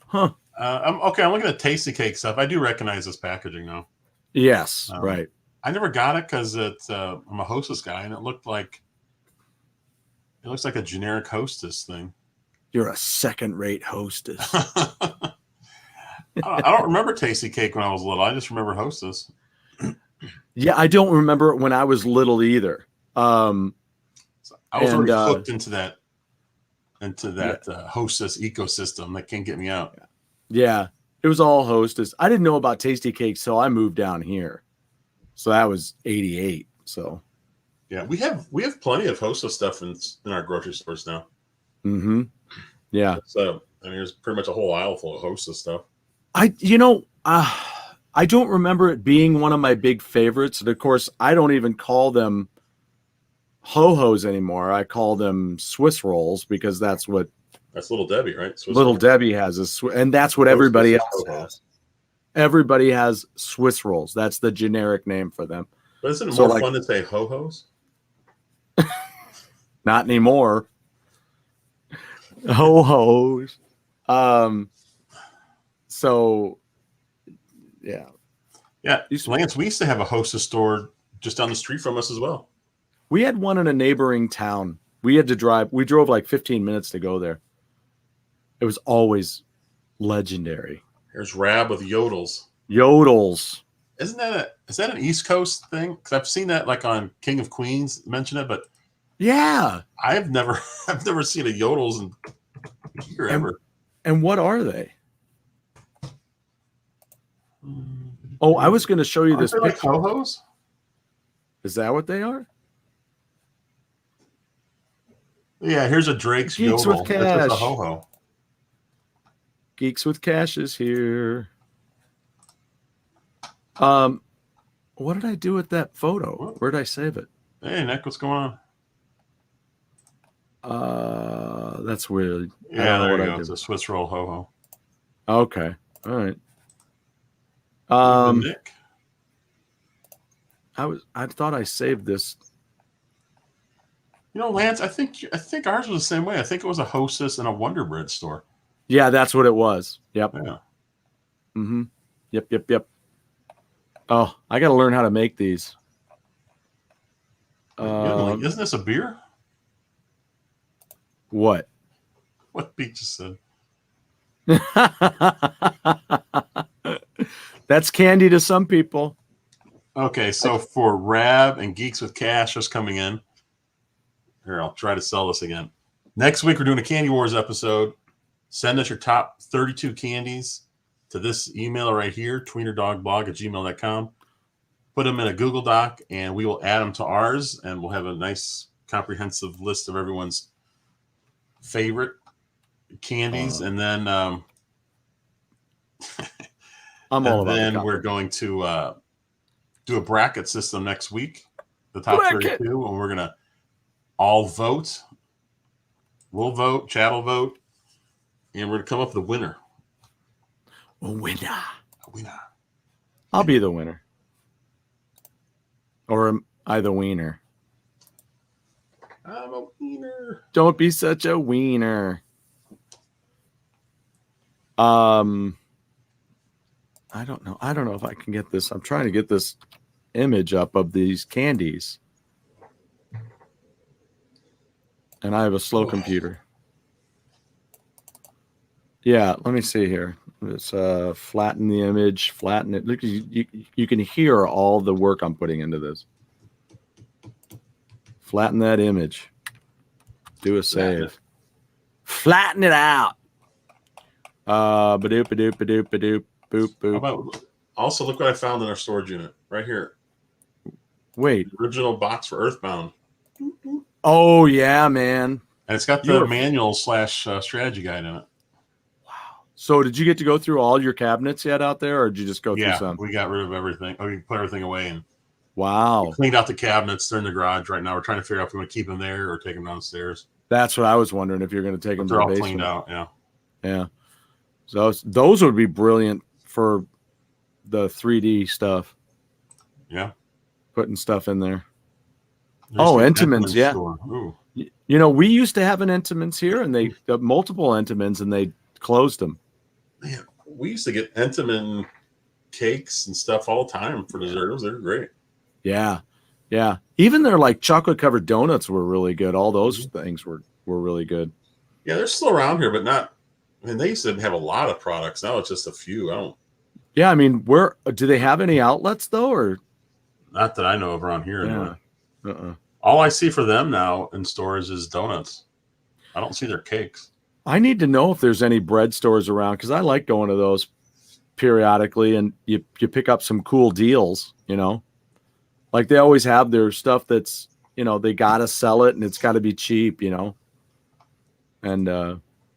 Huh. I'm looking at Tasty Cake stuff. I do recognize this packaging now. Yes, right. I never got it because I'm a Hostess guy, and it looks like a generic Hostess thing. You're a second-rate Hostess. I don't remember Tasty Cake when I was little. I just remember Hostess. Yeah, I don't remember it when I was little either. I was already hooked into that Hostess ecosystem that can't get me out. Yeah, it was all Hostess. I didn't know about Tasty Cakes till I moved down here. So that was 88. So yeah, we have plenty of Hostess stuff in our grocery stores now. Mm-hmm. Yeah. So there's pretty much a whole aisle full of Hostess stuff. I don't remember it being one of my big favorites. And of course, I don't even call them ho-hos anymore. I call them Swiss rolls because that's Little Debbie, right? Little Debbie has and that's what everybody else has. Everybody has Swiss rolls. That's the generic name for them. But isn't it more fun to say ho-hos? Not anymore. Ho-hos. So yeah. Yeah. Lance, we used to have a Hostess store just down the street from us as well. We had one in a neighboring town. We drove like 15 minutes to go there. It was always legendary. There's Rab with Yodels. Is that an East Coast thing? Because I've seen that like on King of Queens mention it, but yeah, I've never seen a Yodels in here ever. And what are they? Oh, I was going to show you this picture. Like ho-hos? Is that what they are? Yeah, here's a Drake's Geeks Yodel. with Cash. That's a ho-ho. Geeks with Cash is here. What did I do with that photo? Where did I save it? Hey, Nick, what's going on? That's weird. Yeah, there you go. It's a Swiss roll ho-ho. Okay. All right. Nick. I thought I saved this. You know, Lance, I think ours was the same way. I think it was a Hostess and a Wonder Bread store. Yeah, that's what it was. Yep. Yeah. Mm-hmm. Yep. Oh, I got to learn how to make these. Isn't this a beer? What? What Pete just said. That's candy to some people. Okay, so for Rab and Geeks with Cash just coming in. Here, I'll try to sell this again. Next week, we're doing a Candy Wars episode. Send us your top 32 candies to this email right here, tweenerdogblog@gmail.com. Put them in a Google Doc, and we will add them to ours, and we'll have a nice comprehensive list of everyone's favorite candies. And then I'm all about then we're going to do a bracket system next week, the top 32, and we're going to all vote. We'll vote, Chad will vote, and we're going to come up with a winner. A winner. A winner. I'll be the winner. Or am I the wiener? I'm a wiener. Don't be such a wiener. I don't know. I don't know if I can get this. I'm trying to get this image up of these candies. And I have a slow computer. Yeah, let me see here. Let's flatten the image, flatten it. Look, you can hear all the work I'm putting into this. Flatten that image. Do a save. Flatten it out. Ba-doop, ba-doop, ba-doop, ba-doop, boop, boop. How about, also, look what I found in our storage unit right here. Wait. The original box for Earthbound. Oh, yeah, man. And it's got the manual / strategy guide in it. So did you get to go through all your cabinets yet out there, or did you just go through some? We got rid of everything. We put everything away and wow, cleaned out the cabinets. They're in the garage right now. We're trying to figure out if we want to keep them there or take them downstairs. That's what I was wondering, if you're going to take them to the basement. They're all cleaned out, yeah. So those would be brilliant for the 3D stuff. Yeah. Putting stuff in there. Entenmann's, yeah. Ooh. You know, we used to have an Entenmann's here, and they multiple Entenmann's, and they closed them. Man, we used to get Entenmann cakes and stuff all the time for desserts. They're great. Yeah. Even their like chocolate covered donuts were really good. All those things were really good. Yeah, they're still around here, but not. I mean, they used to have a lot of products. Now it's just a few. Yeah, I mean, where do they have any outlets though, or not that I know of around here? Yeah. Anyway. All I see for them now in stores is donuts. I don't see their cakes. I need to know if there's any bread stores around, because I like going to those periodically, and you pick up some cool deals, you know, like they always have their stuff that's, you know, they got to sell it and it's got to be cheap, you know, and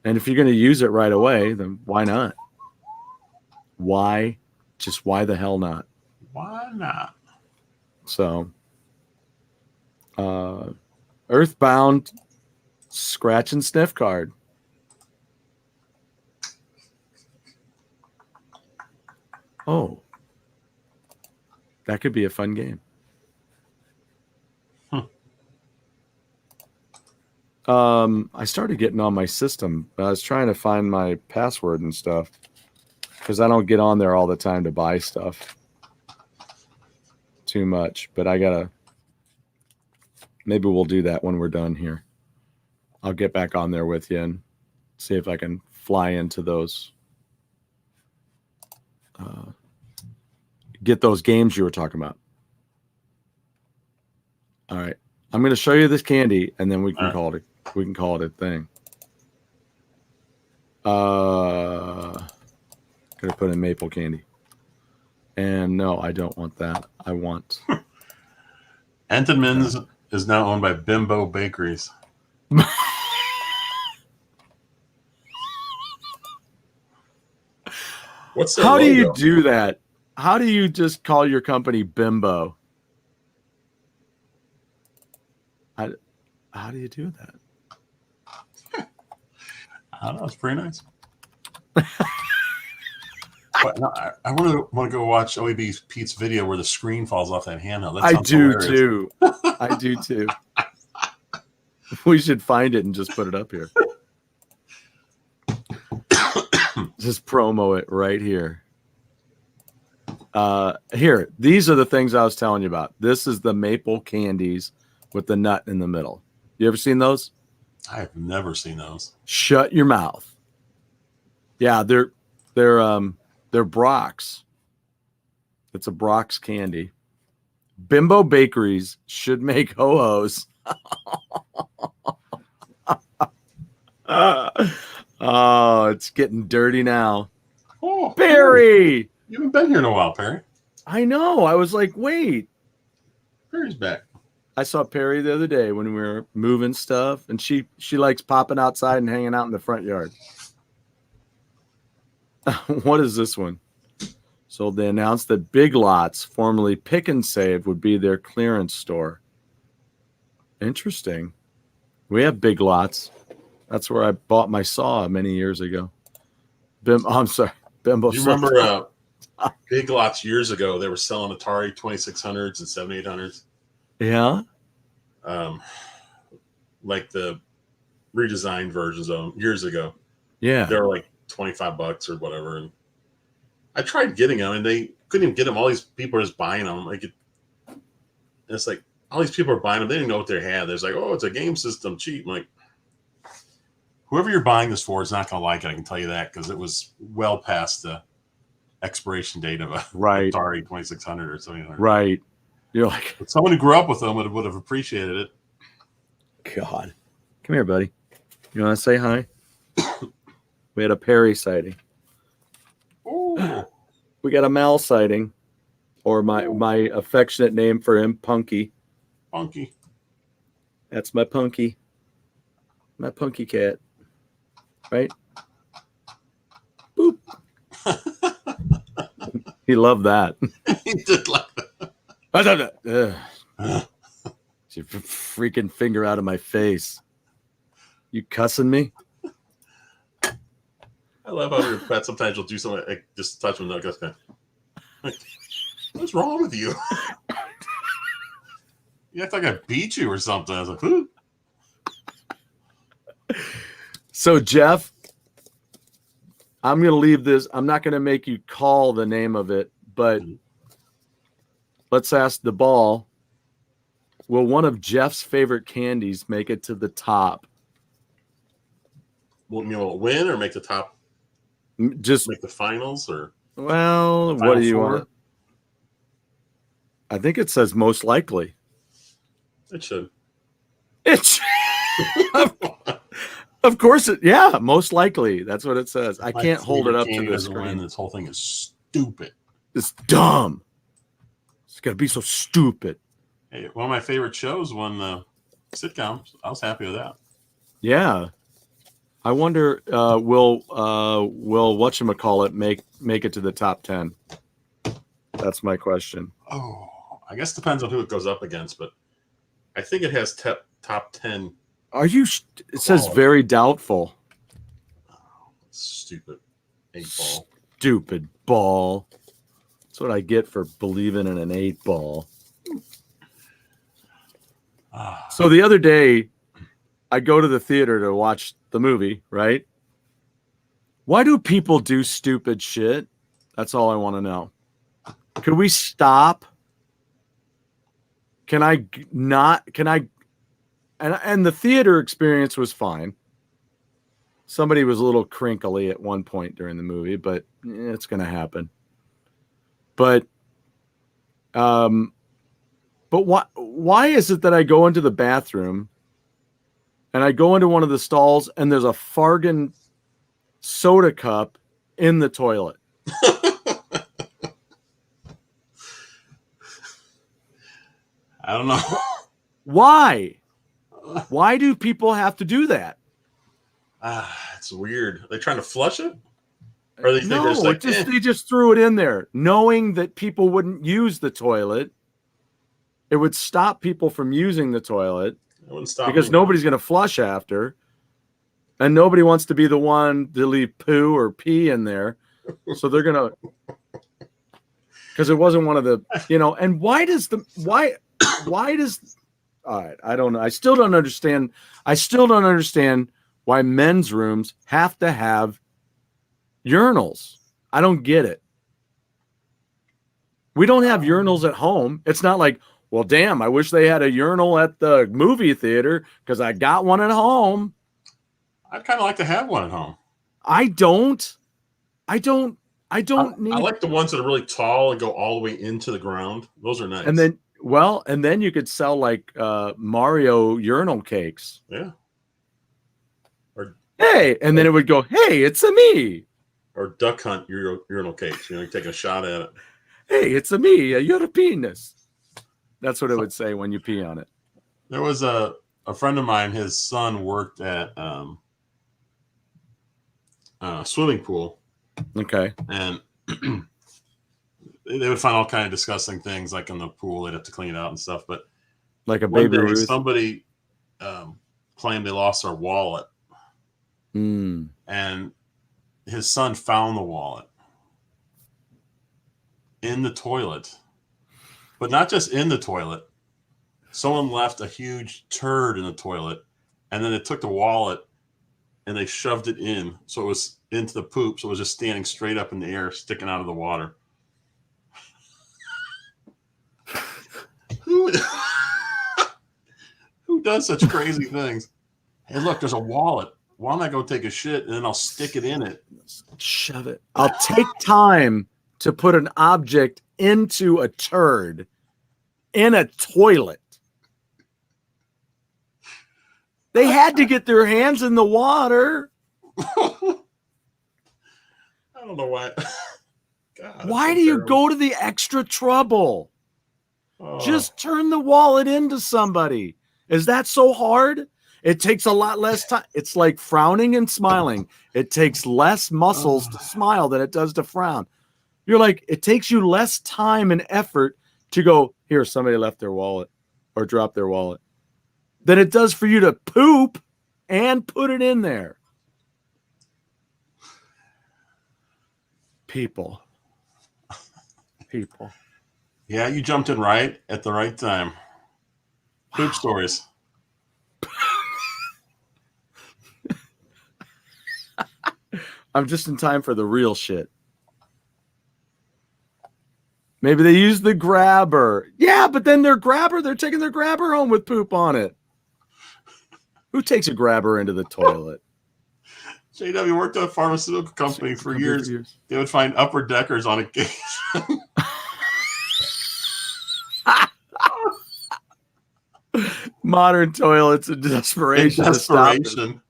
if you're going to use it right away, then why not? Why the hell not? Why not? So, Earthbound scratch and sniff card. Oh, that could be a fun game. I started getting on my system. I was trying to find my password and stuff, because I don't get on there all the time to buy stuff too much. But maybe we'll do that when we're done here. I'll get back on there with you and see if I can fly into those. Get those games you were talking about. All right, I'm going to show you this candy, and then we can call it. We can call it a thing. Gonna put in maple candy, and no, I don't want that. I want Entenmann's is now owned by Bimbo Bakeries. What's their How logo? do you do that? How do you just call your company Bimbo? How do you do that? I don't know. It's pretty nice. But no, I want to go watch OEB Pete's video where the screen falls off that handheld. I do too. I do too. We should find it and just put it up here. Just promo it right here. Here, these are the things I was telling you about. This is the maple candies with the nut in the middle. You ever seen those? I have never seen those. Shut your mouth. Yeah, they're Brock's. It's a Brock's candy. Bimbo bakeries should make ho-hos. Oh, it's getting dirty now. Oh, Perry! You haven't been here in a while, Perry. I know. I was like, wait. Perry's back. I saw Perry the other day when we were moving stuff, and she likes popping outside and hanging out in the front yard. What is this one? So they announced that Big Lots, formerly Pick and Save, would be their clearance store. Interesting. We have Big Lots. That's where I bought my saw many years ago. I'm sorry. Bimbo. Do you remember Big Lots years ago? They were selling Atari 2600s and 7800s. Yeah. Like the redesigned versions of them years ago. Yeah. They were like $25 or whatever. And I tried getting them, and they couldn't even get them. All these people are just buying them. Like it's like all these people are buying them. They didn't know what they had. They're like, oh, it's a game system, cheap. I'm like, whoever you're buying this for is not going to like it. I can tell you that because it was well past the expiration date of a Atari 2600 or something. Right. You're like, but someone who grew up with them would have appreciated it. God, come here, buddy. You want to say hi? We had a Perry sighting. Ooh. We got a Mal sighting, or my affectionate name for him, Punky. Punky. That's my Punky. My Punky cat. Right? Boop. He loved that. He did like that. Your freaking finger out of my face. You cussing me? I love how your pet sometimes will do something like just touch him. Like, what's wrong with you? You act like I beat you or something. I was like, ooh. So, Jeff, I'm going to leave this. I'm not going to make you call the name of it, but let's ask the ball. Will one of Jeff's favorite candies make it to the top? Will it win or make the top? Just make the finals or? Well, what do you want? I think it says most likely. It should. Of course it. Yeah, most likely. That's what it says. I can't hold it up to the screen. This whole thing is stupid. It's dumb. It's got to be so stupid. Hey, one of my favorite shows won the sitcom. I was happy with that. Yeah. I wonder, will whatchamacallit make it to the top 10? That's my question. Oh, I guess it depends on who it goes up against, but I think it has top 10. Are you? It says very doubtful. Oh, stupid 8-ball. Stupid ball. That's what I get for believing in an 8-ball. So the other day, I go to the theater to watch the movie, right? Why do people do stupid shit? That's all I want to know. Could we stop? Can I not? Can I? And the theater experience was fine. Somebody was a little crinkly at one point during the movie, but it's going to happen. But why is it that I go into the bathroom and I go into one of the stalls and there's a Fargan soda cup in the toilet? I don't know. Why? Why do people have to do that? It's weird. Are they trying to flush it? Or they think No, like, they just threw it in there, knowing that people wouldn't use the toilet. It would stop people from using the toilet because nobody's going to flush after, and nobody wants to be the one to leave poo or pee in there. So they're going to, because it wasn't one of the, and why does, all right, I don't know. I still don't understand why men's rooms have to have urinals. I don't get it. We don't have urinals at home. It's not like, well, damn, I wish they had a urinal at the movie theater because I got one at home. I'd kind of like to have one at home. I don't need. I like the ones that are really tall and go all the way into the ground. Those are nice. And then Well, and then you could sell like Mario urinal cakes. Yeah. Or hey, and then it would go, hey, it's a me. Or duck hunt urinal cakes. You're taking a shot at it. Hey, it's a me. You're a penis. That's what it would say when you pee on it. There was a friend of mine. His son worked at a swimming pool. Okay. And they would find all kind of disgusting things like in the pool. They'd have to clean it out and stuff. But like a baby Ruth. Somebody claimed they lost their wallet. Mm. And his son found the wallet in the toilet. But not just in the toilet. Someone left a huge turd in the toilet. And then they took the wallet and they shoved it in. So it was into the poop. So it was just standing straight up in the air, sticking out of the water. Who does such crazy things? Hey, look, there's a wallet. Why don't I go take a shit and then I'll stick it in it? Shove it. I'll take time to put an object into a turd in a toilet. They had to get their hands in the water. I don't know why. God, why do you go to the extra trouble? Oh. Just turn the wallet into somebody. Is that so hard? It takes a lot less time. It's like frowning and smiling. It takes less muscles to smile than it does to frown. You're like, it takes you less time and effort to go, here, somebody left their wallet or dropped their wallet than it does for you to poop and put it in there. People. Yeah, you jumped in right at the right time. Poop stories. I'm just in time for the real shit. Maybe they use the grabber. Yeah, but then they're taking their grabber home with poop on it. Who takes a grabber into the toilet? JW worked at a pharmaceutical company for years. They would find upper deckers on occasion. Modern toilets in desperation.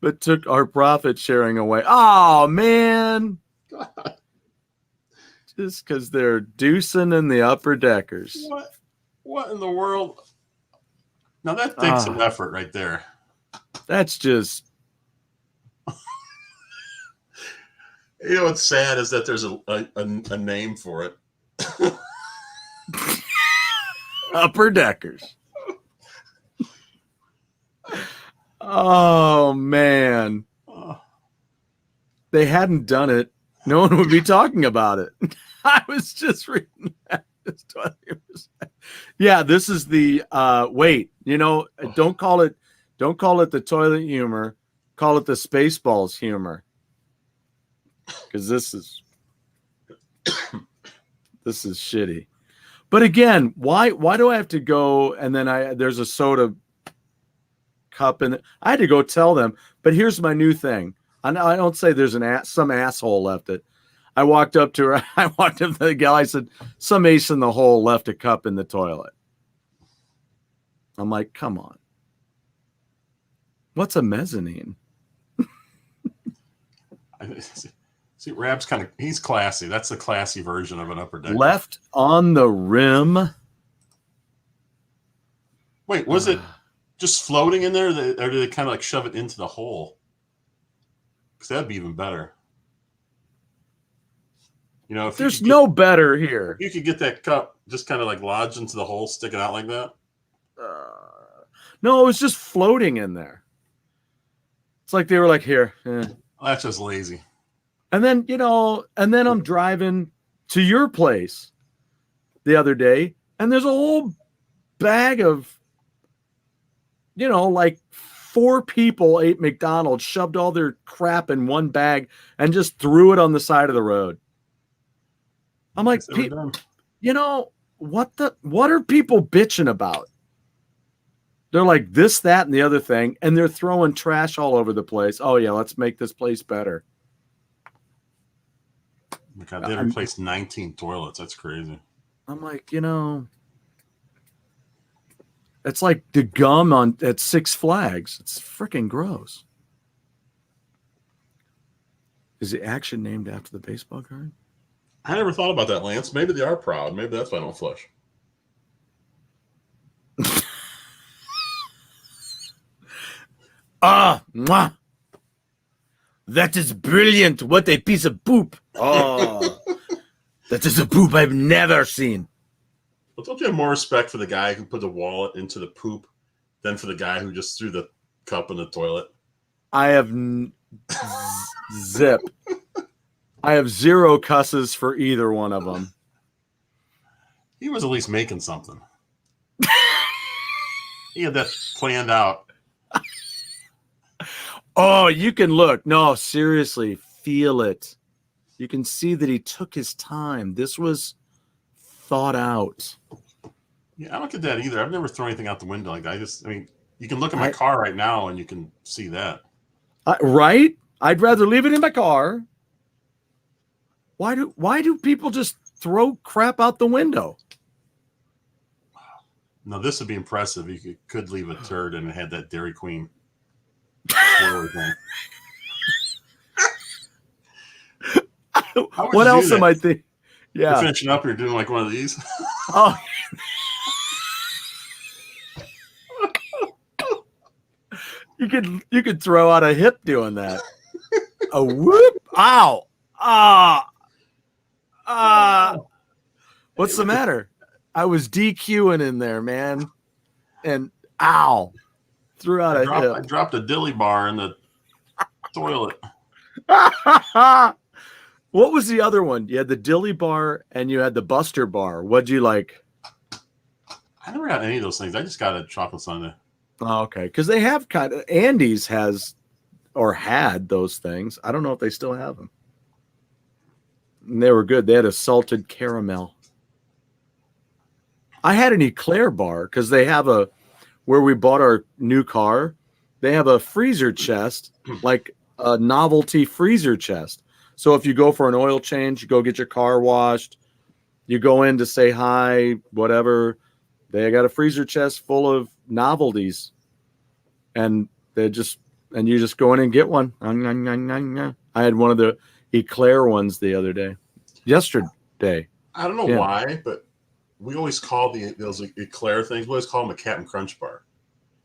But took our profit sharing away. Oh, man. God. Just because they're deucing in the upper deckers. What in the world? Now that takes some effort right there. That's just... You know what's sad is that there's a name for it. Upper deckers. Oh, man. They hadn't done it. No one would be talking about it. I was just reading that. Yeah, this is the wait, don't call it the toilet humor. Call it the Spaceballs humor. Because this is shitty. But again, why do I have to go and then there's a soda cup in it? I had to go tell them. But here's my new thing. I don't say there's some asshole left it. I walked up to her. I walked up to the gal. I said, some ace in the hole left a cup in the toilet. I'm like, come on. What's a mezzanine? See, Rab's he's classy. That's the classy version of an upper deck. Left on the rim. Wait, was it just floating in there? Or did they kind of like shove it into the hole? Because that'd be even better. If there's no better here. You could get that cup just kind of like lodged into the hole, sticking out like that. No, it was just floating in there. It's like they were like, here. That's just lazy. And then, I'm driving to your place the other day, and there's a whole bag of, like 4 people ate McDonald's, shoved all their crap in one bag, and just threw it on the side of the road. I'm like, what are people bitching about? They're like this, that, and the other thing, and they're throwing trash all over the place. Oh yeah, let's make this place better. Oh my God, they replaced 19 toilets. That's crazy. I'm like, It's like the gum at Six Flags. It's freaking gross. Is the action named after the baseball card? I never thought about that, Lance. Maybe they are proud. Maybe that's why I don't flush. Mwah. That is brilliant. What a piece of poop. Oh, that is a poop I've never seen. Well, don't you have more respect for the guy who put the wallet into the poop than for the guy who just threw the cup in the toilet? I have zip. I have zero cusses for either one of them. He was at least making something. He had that planned out. Oh, you can look. No, seriously, feel it. You can see that he took his time. This was thought out. Yeah, I don't get that either. I've never thrown anything out the window like that. I mean, you can look at my car right now and you can see that. Right? I'd rather leave it in my car. Why do people just throw crap out the window? Now, this would be impressive. You could leave a turd and it had that Dairy Queen. What else am I thinking? Yeah. You're finishing up, you're doing like one of these. Oh. You could throw out a hip doing that. A whoop! Ow! What's the matter? I was DQing in there, man, and ow! Threw out a hip. I dropped a dilly bar in the toilet. What was the other one? You had the dilly bar and you had the Buster bar. What'd you like? I never had any of those things. I just got a chocolate sundae. Oh, okay, because they have kind of Andy's has or had those things. I don't know if they still have them. And they were good. They had a salted caramel. I had an Eclair bar because they have where we bought our new car. They have a freezer chest, like a novelty freezer chest. So if you go for an oil change, you go get your car washed, you go in to say hi, whatever. They got a freezer chest full of novelties, and you just go in and get one. I had one of the Eclair ones the other day, yesterday. I don't know why, but we always call those Eclair things. We always call them a Captain Crunch bar.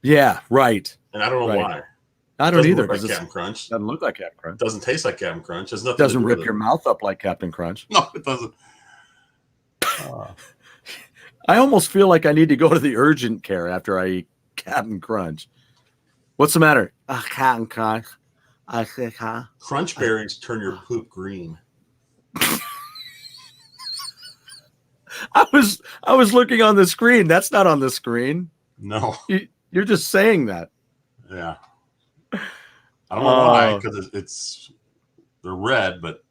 Yeah, right. And I don't know why. I don't either. Look like Captain Crunch. Doesn't look like Captain Crunch. Doesn't taste like Captain Crunch. There's nothing. Doesn't rip your mouth up like Captain Crunch. No, it doesn't. I almost feel like I need to go to the urgent care after I eat Captain Crunch. What's the matter? Captain Crunch. Crunch berries turn your poop green. I was looking on the screen. That's not on the screen. No. You're just saying that. Yeah. I don't know why, because they're red, but.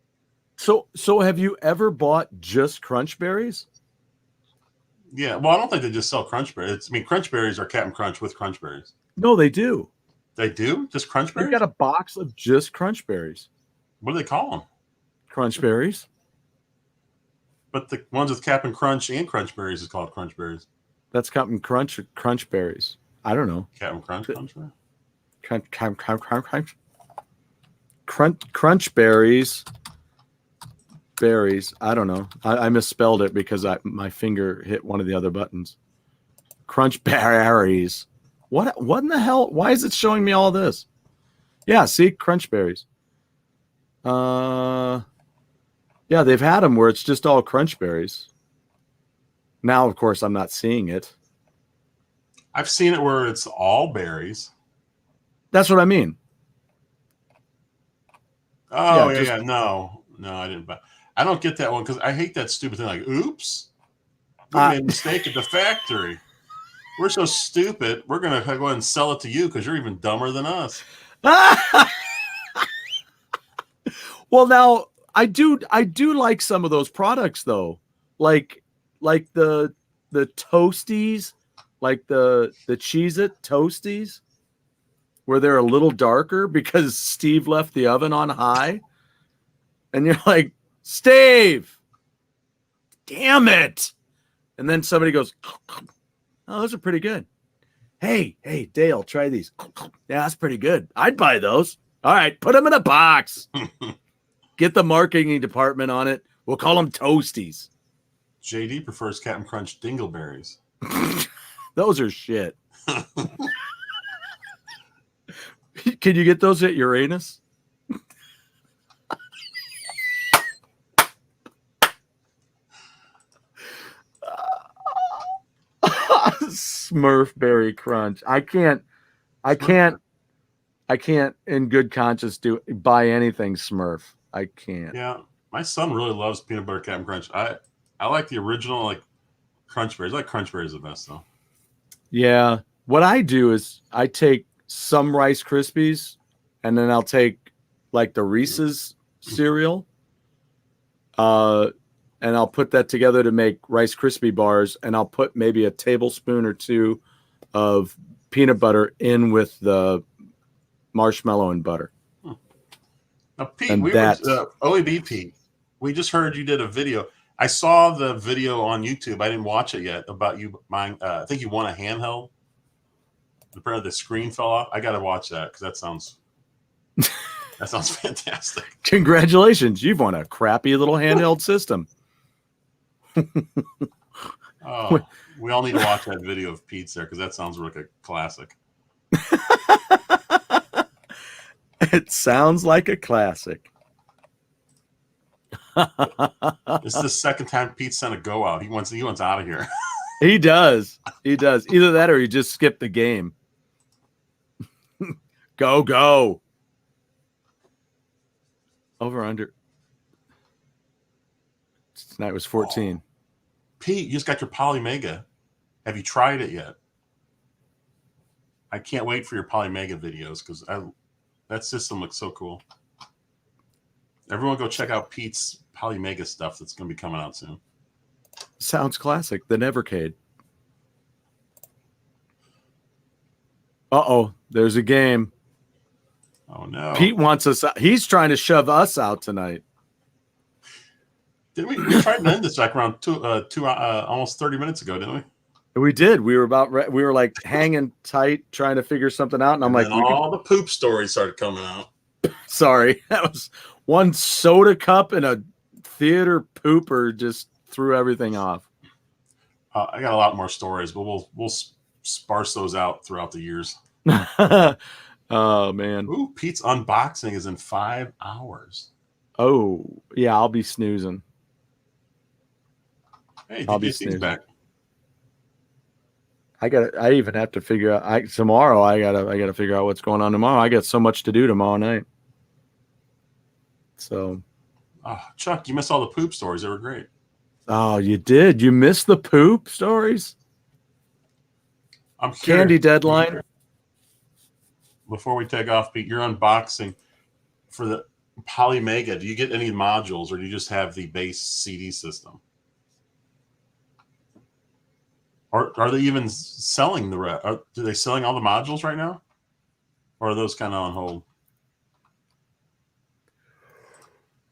So have you ever bought just Crunch berries? Yeah, well, I don't think they just sell Crunch berries. Crunch berries are Captain Crunch with Crunch berries. No, they do. They do? Just Crunch berries? They got a box of just Crunch berries. What do they call them? Crunch berries. But the ones with Captain Crunch and Crunch berries is called Crunch berries. That's Captain Crunch berries. I don't know. Captain Crunch berries? Crunch berries. Berries. I don't know. I misspelled it because my finger hit one of the other buttons. Crunch berries. What in the hell? Why is it showing me all this? Yeah, see, Crunch berries. Yeah, they've had them where it's just all Crunch berries. Now, of course, I'm not seeing it. I've seen it where it's all berries. That's what I mean. Oh, yeah. No, I didn't buy. I don't get that one because I hate that stupid thing. Like, oops, we made a mistake at the factory. We're so stupid. We're gonna go ahead and sell it to you because you're even dumber than us. Well, now I do like some of those products though, like the Toasties, like the Cheez-It Toasties, where they're a little darker because Steve left the oven on high, and you're like, Steve, damn it. And then somebody goes, oh, those are pretty good. Hey, Dale, try these. Yeah, that's pretty good. I'd buy those. All right, put them in a box. Get the marketing department on it. We'll call them Toasties. JD prefers Captain Crunch dingleberries. Those are shit. Can you get those at Uranus? Smurfberry Crunch. I can't in good conscience buy anything Smurf. I can't. Yeah, my son really loves peanut butter Captain Crunch. I like the original, like Crunch Berries. I like Crunch Berries the best though. Yeah. What I do is I take some Rice Krispies and then I'll take like the Reese's cereal. And I'll put that together to make Rice Krispie bars, and I'll put maybe a tablespoon or two of peanut butter in with the marshmallow and butter. Now, Pete, And OAB Pete, we just heard you did a video. I saw the video on YouTube. I didn't watch it yet about you buying. I think you won a handheld. Apparently, the screen fell off. I got to watch that because that sounds fantastic. Congratulations, you've won a crappy little handheld system. Oh, we all need to watch that video of Pete's there because that sounds like a classic. It sounds like a classic. This is the second time Pete sent a go out. He wants out of here. He does. Either that or he just skipped the game. Go. Over under. Tonight was 14. Pete, you just got your Polymega. Have you tried it yet? I can't wait for your Polymega videos because that system looks so cool. Everyone go check out Pete's Polymega stuff that's going to be coming out soon. Sounds classic. The Nevercade. Uh-oh. There's a game. Oh, no. Pete wants us out. He's trying to shove us out tonight. Didn't we tried to end this like around almost 30 minutes ago, didn't we? We did. We were like hanging tight, trying to figure something out. And I'm like, all the poop stories started coming out. Sorry. That was one soda cup and a theater pooper just threw everything off. I got a lot more stories, but we'll sparse those out throughout the years. Oh, man. Ooh, Pete's unboxing is in 5 hours. Oh, yeah, I'll be snoozing. Hey, I'll be DJC's back. I even have to figure out tomorrow. I gotta figure out what's going on tomorrow. I got so much to do tomorrow night. So, Chuck, you missed all the poop stories. They were great. Oh, you did. You missed the poop stories. I'm curious. Candy deadline. Before we take off, Pete, your unboxing for the Polymega. Do you get any modules, or do you just have the base CD system? Or are they even selling the rest? Are they selling all the modules right now? Or are those kind of on hold?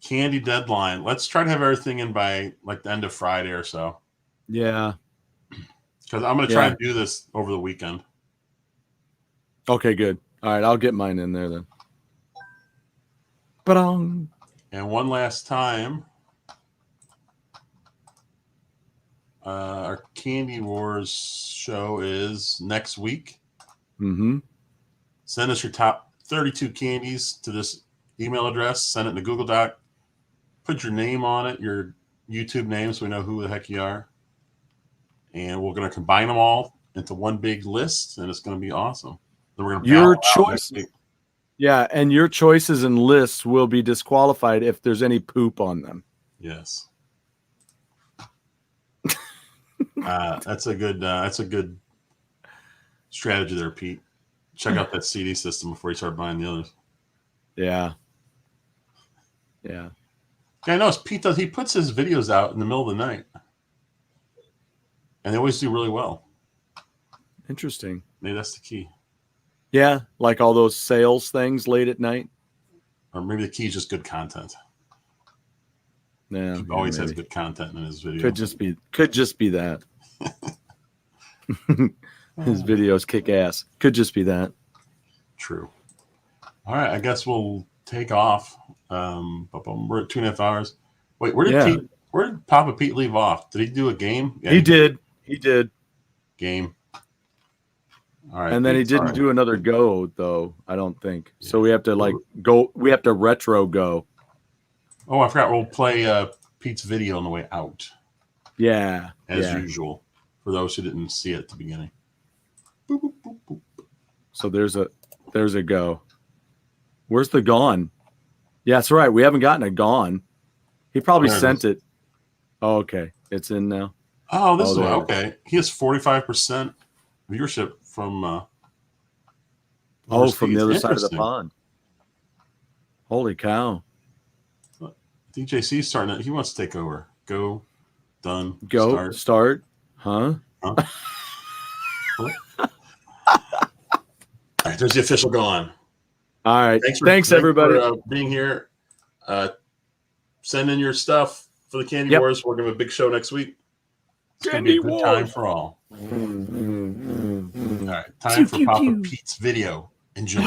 Candy deadline. Let's try to have everything in by like the end of Friday or so. Yeah. Because I'm going to try and do this over the weekend. Okay, good. All right, I'll get mine in there then. Ba-dong. And one last time, our Candy Wars show is next week. Mm-hmm. Send us your top 32 candies to this email address. Send it in a Google Doc. Put your name on it, your YouTube name, so we know who the heck you are. And we're going to combine them all into one big list, and it's going to be awesome. Then we're going to your choice. Yeah, and your choices and lists will be disqualified if there's any poop on them. Yes. That's a good strategy there, Pete. Check out that CD system before you start buying the others. Yeah. Yeah, I know. Pete does. He puts his videos out in the middle of the night, and they always do really well. Interesting. Maybe that's the key. Yeah, like all those sales things late at night. Or maybe the key is just good content. Yeah, he always has good content in his videos. Could just be that. His videos kick ass. Could just be that. True. All right, I guess we'll take off. We're at 2.5 hours. Wait, where did Papa Pete leave off? Did he do a game? Yeah, he did. He did. Game. All right. And then he didn't do another go though, I don't think. Yeah. So we have to go. We have to retro go. Oh, I forgot. We'll play Pete's video on the way out. Yeah. As usual. For those who didn't see it at the beginning. Boop, boop, boop, boop. So there's a go. Where's the gone? Yeah, that's right. We haven't gotten a gone. He probably sent it. Oh, okay. It's in now. Oh, this is okay. He has 45% viewership from from the other side of the pond. Holy cow. DJC starting it. He wants to take over. Go. Done. Go. Start. Huh? All right, there's the official gone. All right. Thanks everybody for being here. Send in your stuff for the Candy Wars. We're going to have a big show next week. It's going to be a good time for all. All right, time for Papa Pete's video. Enjoy.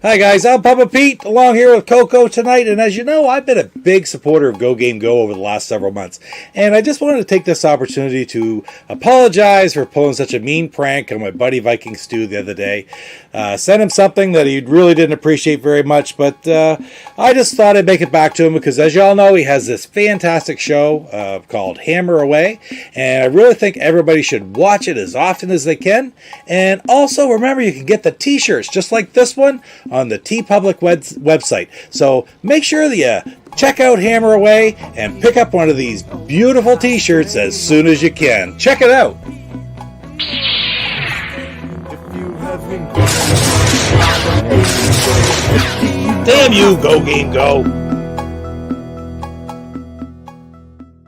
Hi guys, I'm Papa Pete, along here with Coco tonight, and as you know, I've been a big supporter of Go Game Go over the last several months, and I just wanted to take this opportunity to apologize for pulling such a mean prank on my buddy Viking Stu the other day. Sent him something that he really didn't appreciate very much, but I just thought I'd make it back to him because, as y'all know, he has this fantastic show called Hammer Away, and I really think everybody should watch it as often as they can. And also, remember, you can get the t-shirts just like this one on the TeePublic website. So make sure that you check out Hammer Away and pick up one of these beautiful t-shirts as soon as you can. Check it out. Damn you, Go Game Go.